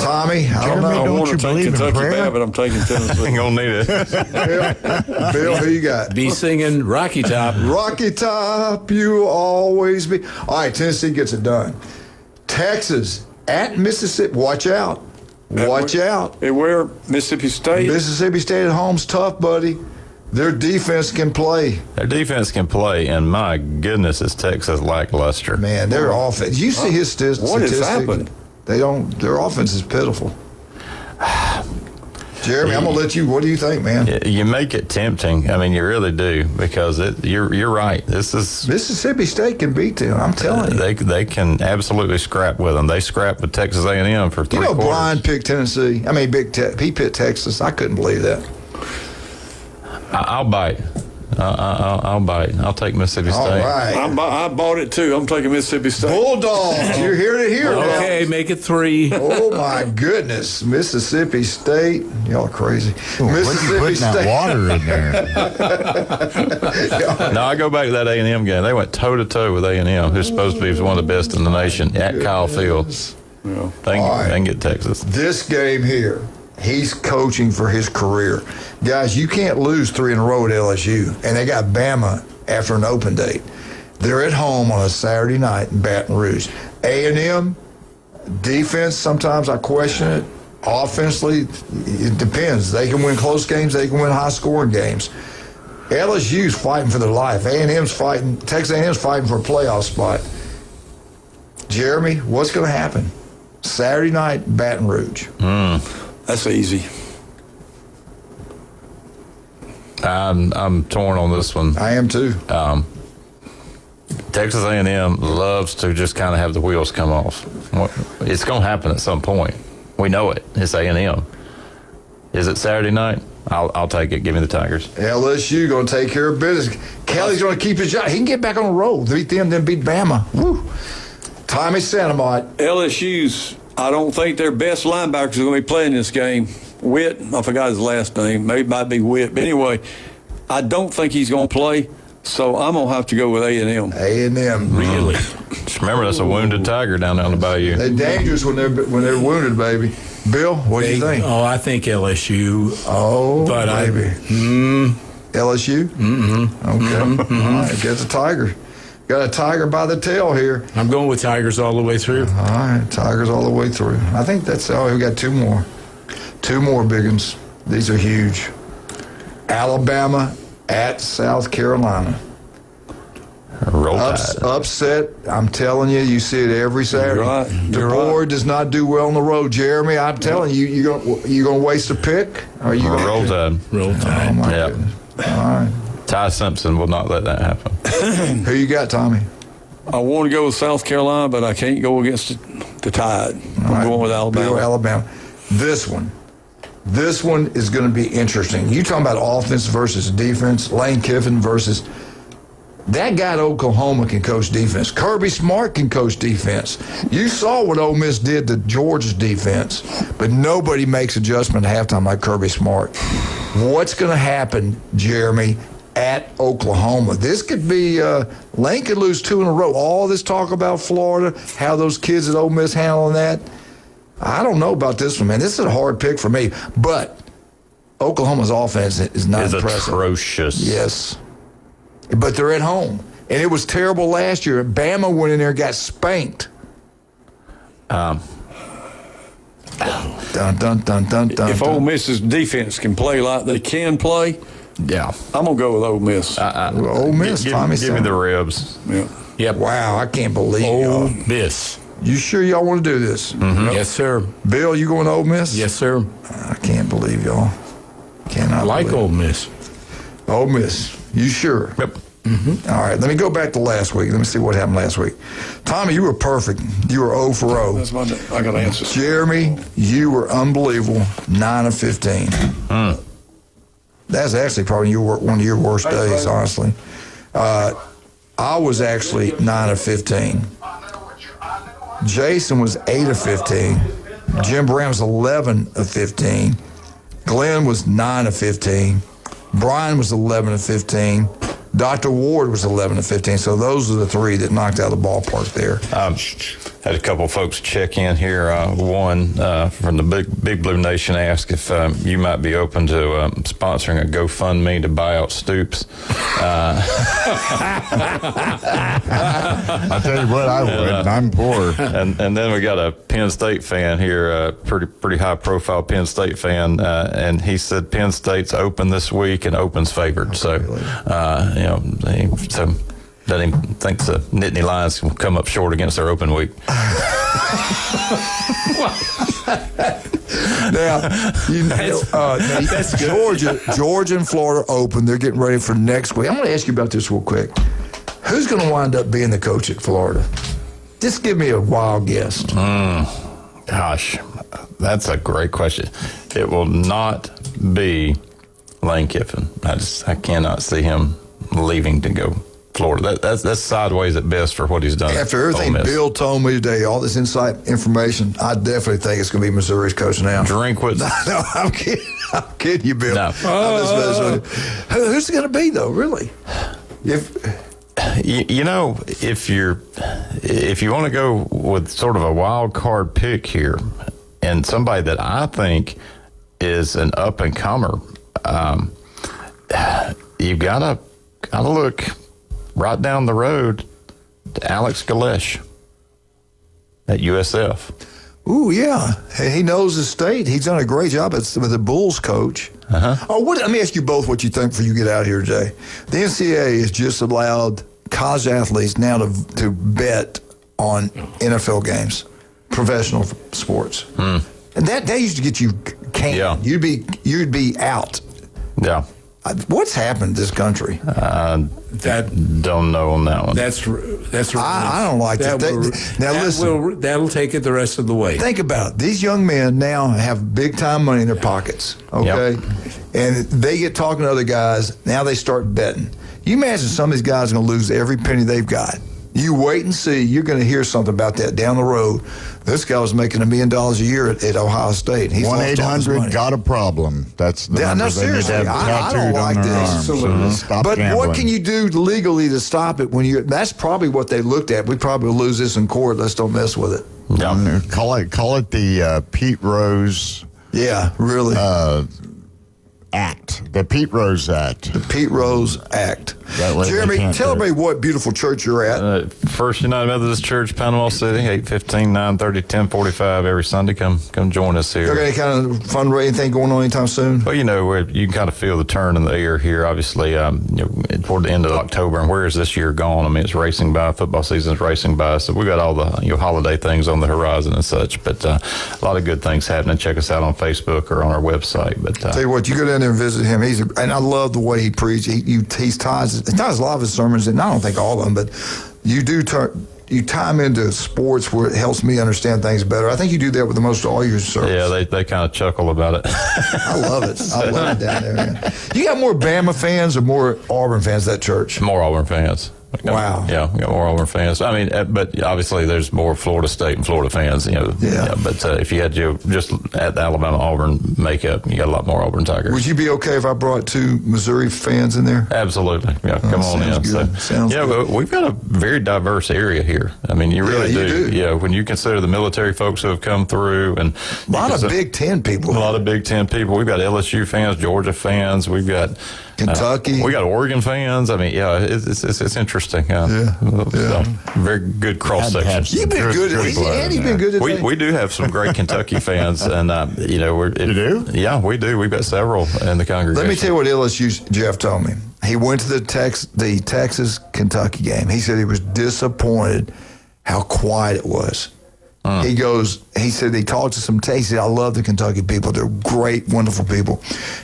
S6: Tommy, I don't know.
S8: I want to take Kentucky bad, but I'm taking Tennessee.
S9: Ain't going to need it.
S6: Bill, who you got?
S10: Be singing Rocky Top.
S6: Rocky Top, you always be. All right, Tennessee gets it done. Texas at Mississippi. Watch out. Watch out.
S8: Where? Mississippi State?
S6: Mississippi State at home's tough, buddy. Their defense can play.
S9: Their defense can play, and my goodness, is Texas lackluster.
S6: Man, their offense. You see his statistics.
S8: What has happened?
S6: Their offense is pitiful. Jeremy, I'm going to let you. What do you think, man?
S9: You make it tempting. I mean, you really do, because you're right. This is
S6: Mississippi State can beat them. I'm telling you.
S9: They can absolutely scrap with them. They scrapped with Texas A&M for 3 quarters.
S6: Brian picked Tennessee. I mean, he picked Texas. I couldn't believe that.
S9: I'll bite. I'll bite. I'll take Mississippi State.
S6: All right.
S8: I bought it too. I'm taking Mississippi State.
S6: Bulldogs. You're here to hear.
S10: Okay, make it 3.
S6: Oh my goodness, Mississippi State. Y'all are crazy. Mississippi
S7: State. That water in
S9: there. No, I go back to that A&M game. They went toe to toe with A&M, who's supposed to be one of the best in the nation at Kyle Field. Yeah. They can get Texas.
S6: This game here. He's coaching for his career. Guys, you can't lose 3 in a row at LSU. And they got Bama after an open date. They're at home on a Saturday night in Baton Rouge. A&M, defense, sometimes I question it. Offensively, it depends. They can win close games. They can win high-scoring games. LSU's fighting for their life. A&M's fighting. Texas A&M's fighting for a playoff spot. Jeremy, what's going to happen? Saturday night, Baton Rouge.
S8: That's easy.
S9: I'm torn on this one.
S6: I am too.
S9: Texas A&M loves to just kind of have the wheels come off. It's going to happen at some point. We know it. It's A&M. Is it Saturday night? I'll take it. Give me the Tigers.
S6: LSU going to take care of business. Kelly's going to keep his job. He can get back on the road. Beat them, then beat Bama. Woo. Tommy Santamont.
S8: LSU's. I don't think their best linebackers are going to be playing this game. Witt, I forgot his last name. Maybe it might be Witt. But anyway, I don't think he's going to play, so I'm going to have to go with A&M.
S6: A&M.
S8: Really?
S9: Just remember, that's a wounded tiger down the bayou.
S6: They're dangerous when they're wounded, baby. Bill, what do you think?
S10: Oh, I think LSU.
S6: Oh, but baby. LSU?
S10: Mm-hmm.
S6: Okay. All right, get the Tiger. Got a tiger by the tail here.
S10: I'm going with Tigers all the way through.
S6: All right, Tigers all the way through. I think that's all. We got 2 more. 2 more big ones. These are huge. Alabama at South Carolina. Upset. I'm telling you, you see it every Saturday.
S8: You're
S6: the board does not do well on the road. Jeremy, I'm telling you, you gonna waste a pick? Or you gonna
S9: roll tide?
S10: Roll tide.
S6: Oh my goodness. All right.
S9: Ty Simpson will not let that happen.
S6: Who you got, Tommy?
S8: I want to go with South Carolina, but I can't go against the Tide. I'm going with Alabama.
S6: Alabama. This one is going to be interesting. You talking about offense versus defense, Lane Kiffin versus... That guy at Oklahoma can coach defense. Kirby Smart can coach defense. You saw what Ole Miss did to Georgia's defense, but nobody makes adjustment at halftime like Kirby Smart. What's going to happen, Jeremy, at Oklahoma? This could be, Lane could lose 2 in a row. All this talk about Florida, how those kids at Ole Miss handling that. I don't know about this one, man. This is a hard pick for me. But Oklahoma's offense is not impressive.
S9: Atrocious.
S6: Yes. But they're at home. And it was terrible last year. Bama went in there and got spanked. Dun, dun, dun, dun, dun,
S8: if Ole Miss's defense can play like they can play,
S9: yeah,
S8: I'm going to go with Ole Miss.
S6: Ole Miss, Tommy.
S9: Give me the ribs.
S8: Yeah.
S10: Yep.
S6: Wow, I can't believe
S10: Ole Miss.
S6: You sure y'all want to do this?
S10: Mm-hmm. Yes, sir.
S6: Bill, you going to Ole Miss?
S10: Yes, sir.
S6: I can't believe y'all. Cannot
S10: like
S6: believe.
S10: Ole Miss.
S6: Ole Miss. You sure?
S9: Yep.
S6: Mm-hmm. All right, let me go back to last week. Let me see what happened last week. Tommy, you were perfect. You were 0 for 0.
S8: That's I got to answer.
S6: Jeremy, you were unbelievable. 9 of 15. That's actually probably one of your worst days, honestly. I was actually 9 of 15. Jason was 8 of 15. Jim Brown was 11 of 15. Glenn was 9 of 15. Brian was 11 of 15. Dr. Ward was 11 of 15. So those are the three that knocked out of the ballpark there.
S9: Had a couple folks check in here. One from the Big Blue Nation asked if you might be open to sponsoring a GoFundMe to buy out Stoops.
S7: I tell you what, I would. I'm poor.
S9: And then we got a Penn State fan here, a pretty high profile Penn State fan, and he said Penn State's open this week and open's favored. So, that he thinks the Nittany Lions will come up short against their open week.
S6: Georgia and Florida open. They're getting ready for next week. I'm going to ask you about this real quick. Who's going to wind up being the coach at Florida? Just give me a wild guess.
S9: Gosh, that's a great question. It will not be Lane Kiffin. I cannot see him leaving to go Florida. That's sideways at best for what he's done.
S6: After everything Bill told me today, all this inside information, I definitely think it's going to be Missouri's coach now.
S9: Drink with.
S6: No, I'm kidding. I'm kidding you, Bill.
S9: No.
S6: Who's it going to be though? Really? If
S9: you want to go with sort of a wild card pick here, and somebody that I think is an up and comer, you've got to look right down the road to Alex Galesh at USF.
S6: Ooh, yeah. He knows his state. He's done a great job as the Bulls coach. Let me ask you both what you think before you get out of here today. The NCAA has just allowed college athletes now to bet on NFL games, professional sports. And that used to get you canned.
S9: Yeah.
S6: You'd be out.
S9: Yeah.
S6: What's happened to this country?
S9: Don't know on that one.
S10: That's
S6: I don't like that. Listen,
S10: that'll take it the rest of the way.
S6: Think about it. These young men now have big time money in their pockets. Okay, and they get talking to other guys. Now they start betting. You imagine some of these guys are going to lose every penny they've got. You wait and see. You're going to hear something about that down the road. This guy was making $1 million a year at Ohio State.
S7: 1-800-GOT-A-PROBLEM. That's the number.
S6: No, seriously, I don't like this. But
S7: gambling.
S6: what can you do legally to stop it when you? That's probably what they looked at. We probably will lose this in court. Let's don't mess with it.
S7: Call it the Pete Rose.
S6: Yeah, really.
S7: Act. The Pete Rose Act.
S6: The Pete Rose Act. Jeremy, tell everybody what beautiful church you're at.
S9: First United Methodist Church, Panama City, 8:15, 9:30, 10:45 every Sunday. Come join us here.
S6: Okay, any kind of fundraising thing going on anytime soon?
S9: Well, you can kind of feel the turn in the air here. Obviously, toward the end of October, and where is this year gone? I mean, it's racing by. Football season's racing by. So we got all the holiday things on the horizon and such. But a lot of good things happening. Check us out on Facebook or on our website. But
S6: tell you what, you go down there and visit him. And I love the way he preaches. He ties a lot of his sermons, and I don't think all of them, but you tie him into sports where it helps me understand things better. I think you do that with the most of all your sermons.
S9: Yeah, they kind of chuckle about it.
S6: I love it. I love it down there. Man. You got more Bama fans or more Auburn fans at that church?
S9: More Auburn fans.
S6: Wow.
S9: Yeah, we got more Auburn fans. I mean, but obviously there's more Florida State and Florida fans,
S6: Yeah.
S9: But if you had just at the Alabama-Auburn makeup, you got a lot more Auburn Tigers.
S6: Would you be okay if I brought 2 Missouri fans in there?
S9: Absolutely. Yeah, come on in.
S6: Sounds good.
S9: We've got a very diverse area here. I mean, you really do. Yeah, when you consider the military folks who have come through. And
S6: a lot of Big Ten people.
S9: A lot of Big Ten people. We've got LSU fans, Georgia fans. We've got
S6: Kentucky.
S9: We got Oregon fans. I mean, it's interesting. So, very good cross section.
S6: You've been good. Andy's been good.
S9: We do have some great Kentucky fans, and you do? Yeah, we do. We've got several in the congregation.
S6: Let me tell you what LSU Jeff told me. He went to the Texas Kentucky game. He said he was disappointed how quiet it was. He said he talked to some, he said, I love the Kentucky people. They're great, wonderful people.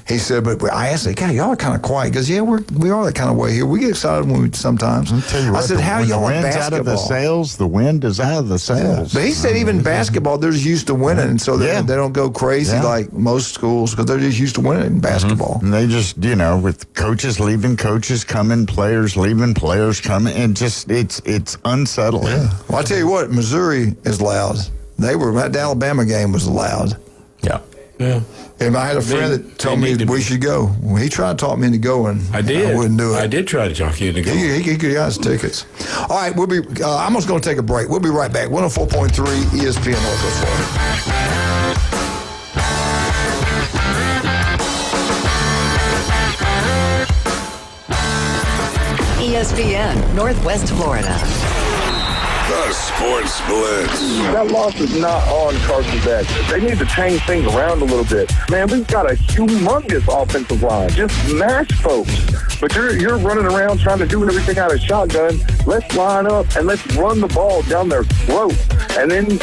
S6: He said, but I asked him, God, y'all are kind of quiet. He goes, yeah, we are that kind of way here. We get excited when we sometimes.
S7: I
S6: said, how y'all in basketball?
S7: Out of the sails, the wind is out of the sails.
S6: But he said even basketball, they're just used to winning, and so they don't go crazy like most schools because they're just used to winning in basketball.
S7: And they just, with coaches leaving, coaches coming, players leaving, players coming, and just it's unsettling.
S6: Yeah. Well, I tell you what, Missouri is loud. That Alabama game was loud.
S9: Yeah.
S10: Yeah.
S6: And I had a friend that told me we should go. Well, he tried to talk me into going.
S10: I did.
S6: I wouldn't do it.
S10: I did try to talk you into going.
S6: He got his tickets. All right, I'm just going to take a break. We'll be right back. 104.3 ESPN Northwest Florida.
S13: ESPN Northwest Florida.
S2: The Sports Blitz.
S5: That loss is not on Carson's back. They need to change things around a little bit. Man, we've got a humongous offensive line. Just smash folks. But you're running around trying to do everything out of shotgun. Let's line up and let's run the ball down their throat and then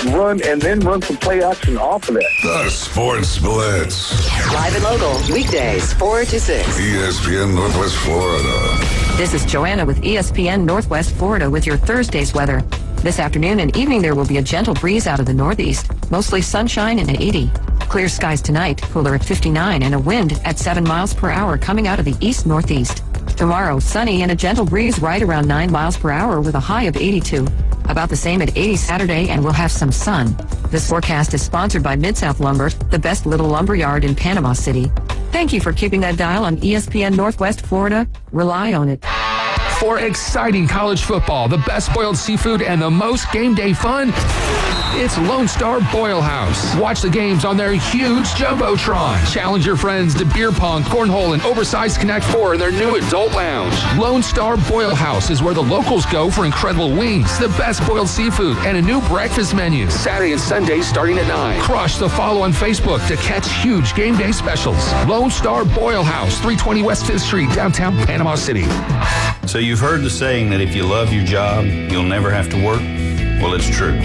S5: run some play action off of that.
S2: The Sports Blitz.
S13: Live and local, weekdays 4 to 6.
S2: ESPN Northwest Florida.
S14: This is Joanna with ESPN Northwest Florida with your Thursday's weather. This afternoon and evening there will be a gentle breeze out of the northeast, mostly sunshine and at 80. Clear skies tonight, cooler at 59 and a wind at 7 miles per hour coming out of the east-northeast. Tomorrow, sunny and a gentle breeze right around 9 miles per hour with a high of 82. About the same at 80 Saturday and we'll have some sun. This forecast is sponsored by Mid-South Lumber, the best little lumber yard in Panama City. Thank you for keeping that dial on ESPN Northwest Florida. Rely on it.
S12: For exciting college football, the best boiled seafood, and the most game day fun, it's Lone Star Boil House. Watch the games on their huge Jumbotron. Challenge your friends to beer pong, cornhole, and oversized Connect 4 in their new adult lounge. Lone Star Boil House is where the locals go for incredible wings, the best boiled seafood, and a new breakfast menu. Saturday and Sundays starting at 9. Crush the follow on Facebook to catch huge game day specials. Lone Star Boil House, 320 West 5th Street, downtown Panama City.
S20: So you've heard the saying that if you love your job, you'll never have to work? Well, it's true.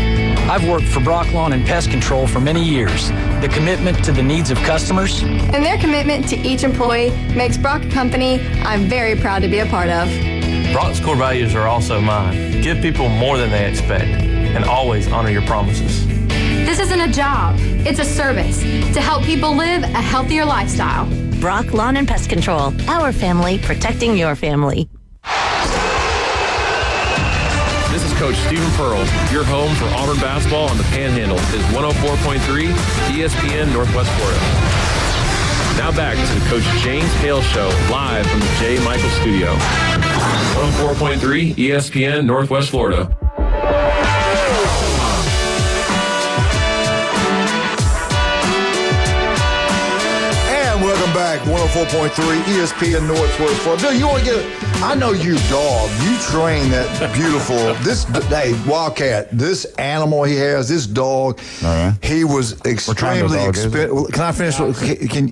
S16: I've worked for Brock Lawn and Pest Control for many years. The commitment to the needs of customers
S24: and their commitment to each employee makes Brock a company I'm very proud to be a part of.
S25: Brock's core values are also mine. Give people more than they expect and always honor your promises.
S24: This isn't a job. It's a service to help people live a healthier lifestyle.
S26: Brock Lawn and Pest Control. Our family protecting your family.
S27: This is Coach Stephen Pearl. Your home for Auburn basketball on the Panhandle is 104.3 ESPN Northwest Florida. Now back to the Coach James Hale Show, live from the J. Michael Studio. 104.3 ESPN Northwest Florida.
S6: Welcome back, 104.3 ESPN Northwest Florida. Bill, you want to I know you dog. You train that beautiful, Wildcat, this animal he has, this dog, he was extremely expensive. Can I finish?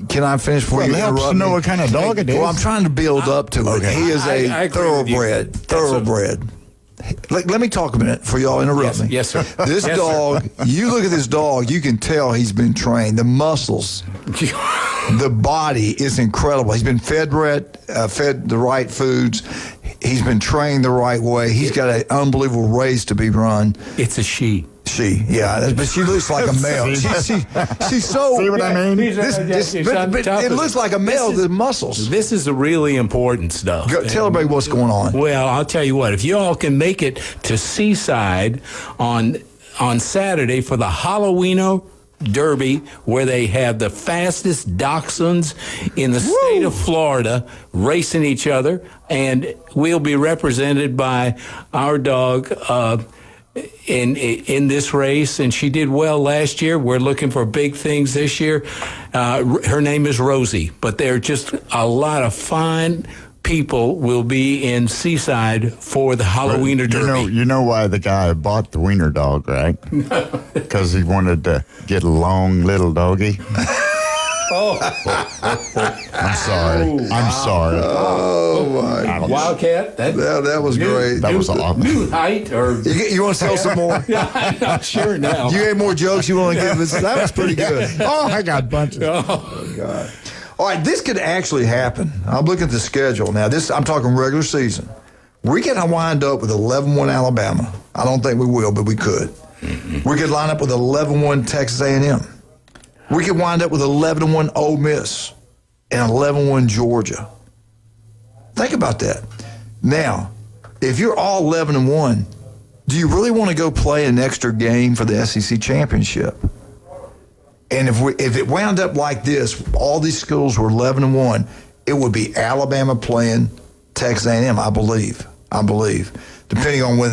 S6: Can I finish before you interrupt me?
S7: To know what kind of dog it is.
S6: Well, I'm trying to build up to it. He is a thoroughbred. Let me talk a minute for y'all interrupt me.
S10: Yes, sir.
S6: This dog, you look at this dog, you can tell he's been trained. The muscles, the body is incredible. He's been fed the right foods. He's been trained the right way. He's got an unbelievable race to be run.
S10: It's a she.
S6: Yeah, but she looks like a male. She's so.
S7: See what I mean?
S6: It looks like a male. The muscles.
S10: This is the really important stuff.
S6: Tell everybody what's going on.
S10: Well, I'll tell you what. If you all can make it to Seaside on Saturday for the Halloween Derby, where they have the fastest dachshunds in the state of Florida racing each other, and we'll be represented by our dog. In this race, and she did well last year. We're looking for big things this year. Her name is Rosie, but there are just a lot of fine people will be in Seaside for the Halloween Derby.
S7: You know why the guy bought the wiener dog, right? Because he wanted to get a long little doggy. I'm sorry. I'm sorry.
S6: Oh, my.
S10: Wildcat.
S6: That was great.
S7: That was awesome.
S10: New height or...
S6: You want to tell some more?
S10: Yeah, I'm not sure now.
S6: You had more jokes you want to give us? That was pretty good.
S7: Oh, I got bunches.
S6: Oh, God. All right, this could actually happen. I'm looking at the schedule. Now, I'm talking regular season. We could wind up with 11-1 Alabama. I don't think we will, but we could. Mm-hmm. We could line up with 11-1 Texas A&M. We could wind up with 11-1 Ole Miss and 11-1 Georgia. Think about that. Now, if you're all 11-1, do you really want to go play an extra game for the SEC championship? And if it wound up like this, all these schools were 11-1, it would be Alabama playing Texas A&M, I believe, depending on when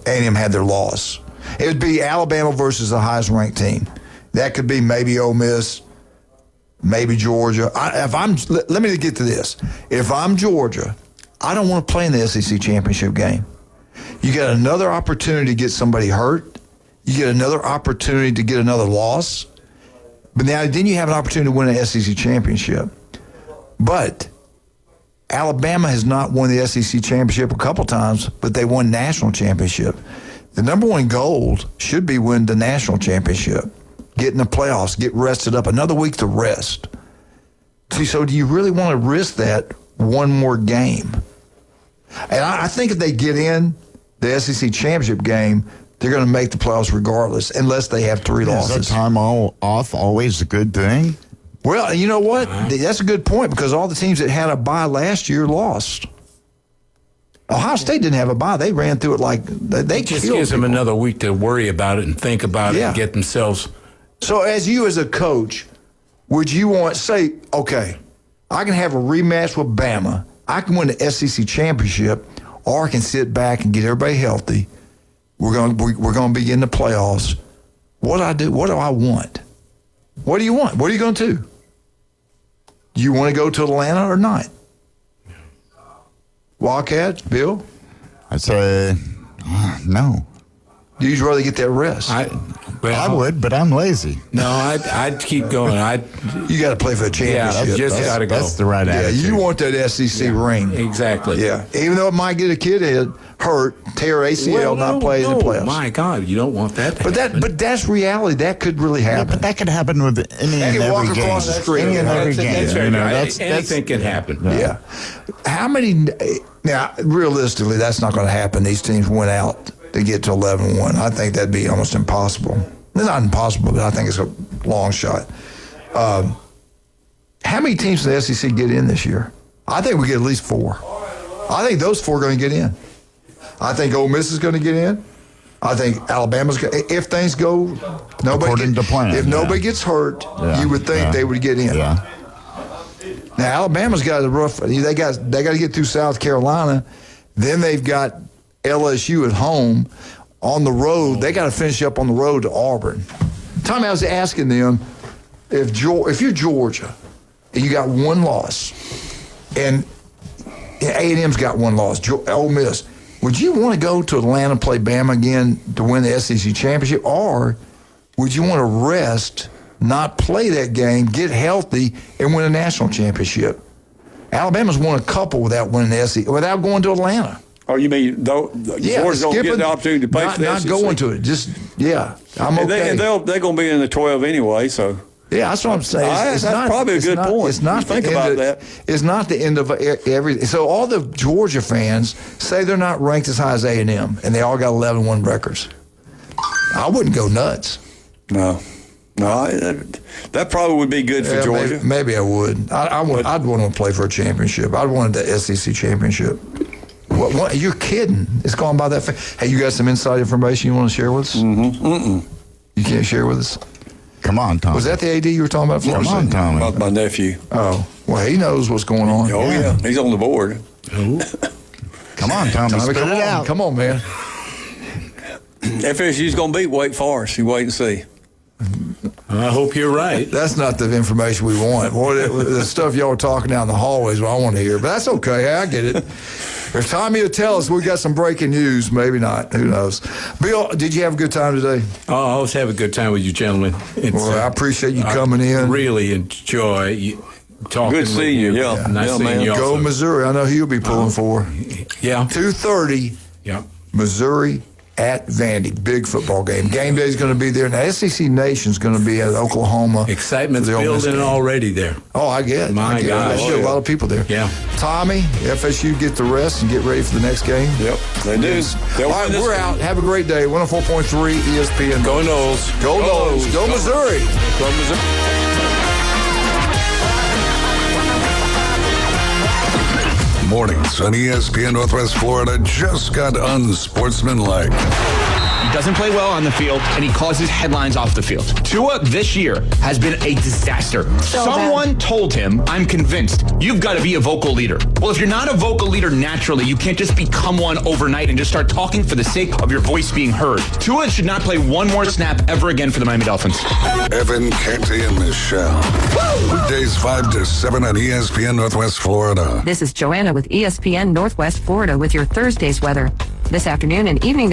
S6: A&M had their loss. It would be Alabama versus the highest ranked team. That could be maybe Ole Miss, maybe Georgia. Let me get to this. If I'm Georgia, I don't want to play in the SEC championship game. You get another opportunity to get somebody hurt. You get another opportunity to get another loss. But then you have an opportunity to win an SEC championship. But Alabama has not won the SEC championship a couple times, but they won national championship. The number one goal should be win the national championship, get in the playoffs, get rested up, another week to rest. See, so do you really want to risk that one more game? And I think if they get in the SEC championship game, they're going to make the playoffs regardless, unless they have 3 losses.
S7: Is that time off always a good thing?
S6: Well, you know what? That's a good point, because all the teams that had a bye last year lost. Ohio State didn't have a bye. They ran through it like they
S10: just
S6: killed
S10: gives them
S6: people.
S10: another week to worry about it and think about it and get themselves.
S6: So as a coach, would you want to say, okay, I can have a rematch with Bama, I can win the SEC championship, or I can sit back and get everybody healthy. We're going to be in the playoffs. What do I do? What do I want? What do you want? What are you going to do? Do you want to go to Atlanta or not? Wildcats, Bill?
S7: I'd say no.
S6: Do you rather get that rest?
S7: I would, but I'm lazy.
S10: No, I'd keep going.
S6: You got to play for the championship.
S10: Yeah, just got to go.
S7: That's the right attitude.
S6: Yeah, you want that SEC ring.
S10: Exactly.
S6: Yeah, even though it might get a kid hurt, tear ACL, not play in the playoffs.
S10: My God, you don't want that to happen.
S6: But that's reality. That could really happen.
S7: Yeah, but that could happen with any and every
S6: walk
S7: game.
S6: across the street.
S7: Any and every game.
S10: Anything can happen.
S6: Yeah. How many? Now, realistically, that's not going to happen. These teams went out to get to 11-1. I think that'd be almost impossible. It's not impossible, but I think it's a long shot. How many teams in the SEC get in this year? I think we get at least 4. I think those 4 are going to get in. I think Ole Miss is going to get in. I think Alabama's going to, if things go
S7: according to plan.
S6: If nobody gets hurt, you would think they would get in.
S7: Yeah.
S6: Now Alabama's got a rough. They got to get through South Carolina. Then they've got LSU at home. On the road, they got to finish up on the road to Auburn. Tommy, I was asking them, if you're Georgia and you got 1 loss, and A&M's got 1 loss, Ole Miss, would you want to go to Atlanta and play Bama again to win the SEC championship, or would you want to rest, not play that game, get healthy, and win a national championship? Alabama's won a couple without winning the SEC, without going to Atlanta.
S8: Oh, you mean Georgia's going to get the opportunity to play for the SEC?
S6: Not going to it. Just, I'm okay.
S8: And they're going to be in the 12 anyway, so.
S6: Yeah, that's what I'm saying.
S8: That's probably a good point.
S6: It's not
S8: think about that.
S6: It's not the end of everything. So all the Georgia fans say they're not ranked as high as A&M, and they all got 11-1 records. I wouldn't go nuts.
S8: No, that probably would be good for Georgia.
S6: Maybe I would. I'd want to play for a championship. I'd want the SEC championship. What, you're kidding. It's gone by that fast. Hey, you got some inside information you want to share with us?
S8: Mm-hmm.
S6: You can't share with us?
S7: Come on, Tommy.
S6: Was that the AD you were talking about?
S7: Come on, Tommy.
S8: About my nephew.
S6: Oh, well, he knows what's going on.
S8: Oh, yeah. He's on the board.
S7: Come on, Tommy. Spit it out.
S6: Come on, man.
S8: FSU's going to beat Wake Forest. You wait and see.
S10: I hope you're right.
S6: That's not the information we want. The stuff y'all are talking down the hallways, what I want to hear. But that's okay. I get it. If Tommy will tell us we got some breaking news, maybe not. Who knows? Bill, did you have a good time today?
S10: Oh, I always have a good time with you gentlemen.
S6: Well, I appreciate you coming in.
S10: Really enjoy talking.
S8: Good seeing you. Yeah.
S10: Nice seeing
S8: man.
S10: you also.
S6: Go Missouri. I know who you'll be pulling for.
S10: Yeah.
S6: 2:30.
S10: Yeah.
S6: Missouri at Vandy. Big football game. Game day is going to be there. And the SEC Nation's going to be at Oklahoma.
S10: Excitement's building already there.
S6: Oh, I get it.
S10: My gosh.
S6: There's a lot of people there.
S10: Yeah.
S6: Tommy, FSU get the rest and get ready for the next game.
S8: Yep, they do.
S6: All right, we're out. Have a great day. 104.3 ESPN.
S10: Go Noles.
S6: Go Noles. Go Missouri.
S8: Go Missouri.
S2: Mornings on ESPN Northwest Florida just got unsportsmanlike.
S3: He doesn't play well on the field, and he causes headlines off the field. Tua this year has been a disaster. Someone told him, I'm convinced, you've got to be a vocal leader. Well, if you're not a vocal leader naturally, you can't just become one overnight and just start talking for the sake of your voice being heard. Tua should not play one more snap ever again for the Miami Dolphins.
S2: Evan, Canty, and Michelle. Weekdays 5 to 7 on ESPN Northwest Florida.
S14: This is Joanna with ESPN Northwest Florida with your Thursday's weather. This afternoon and evening,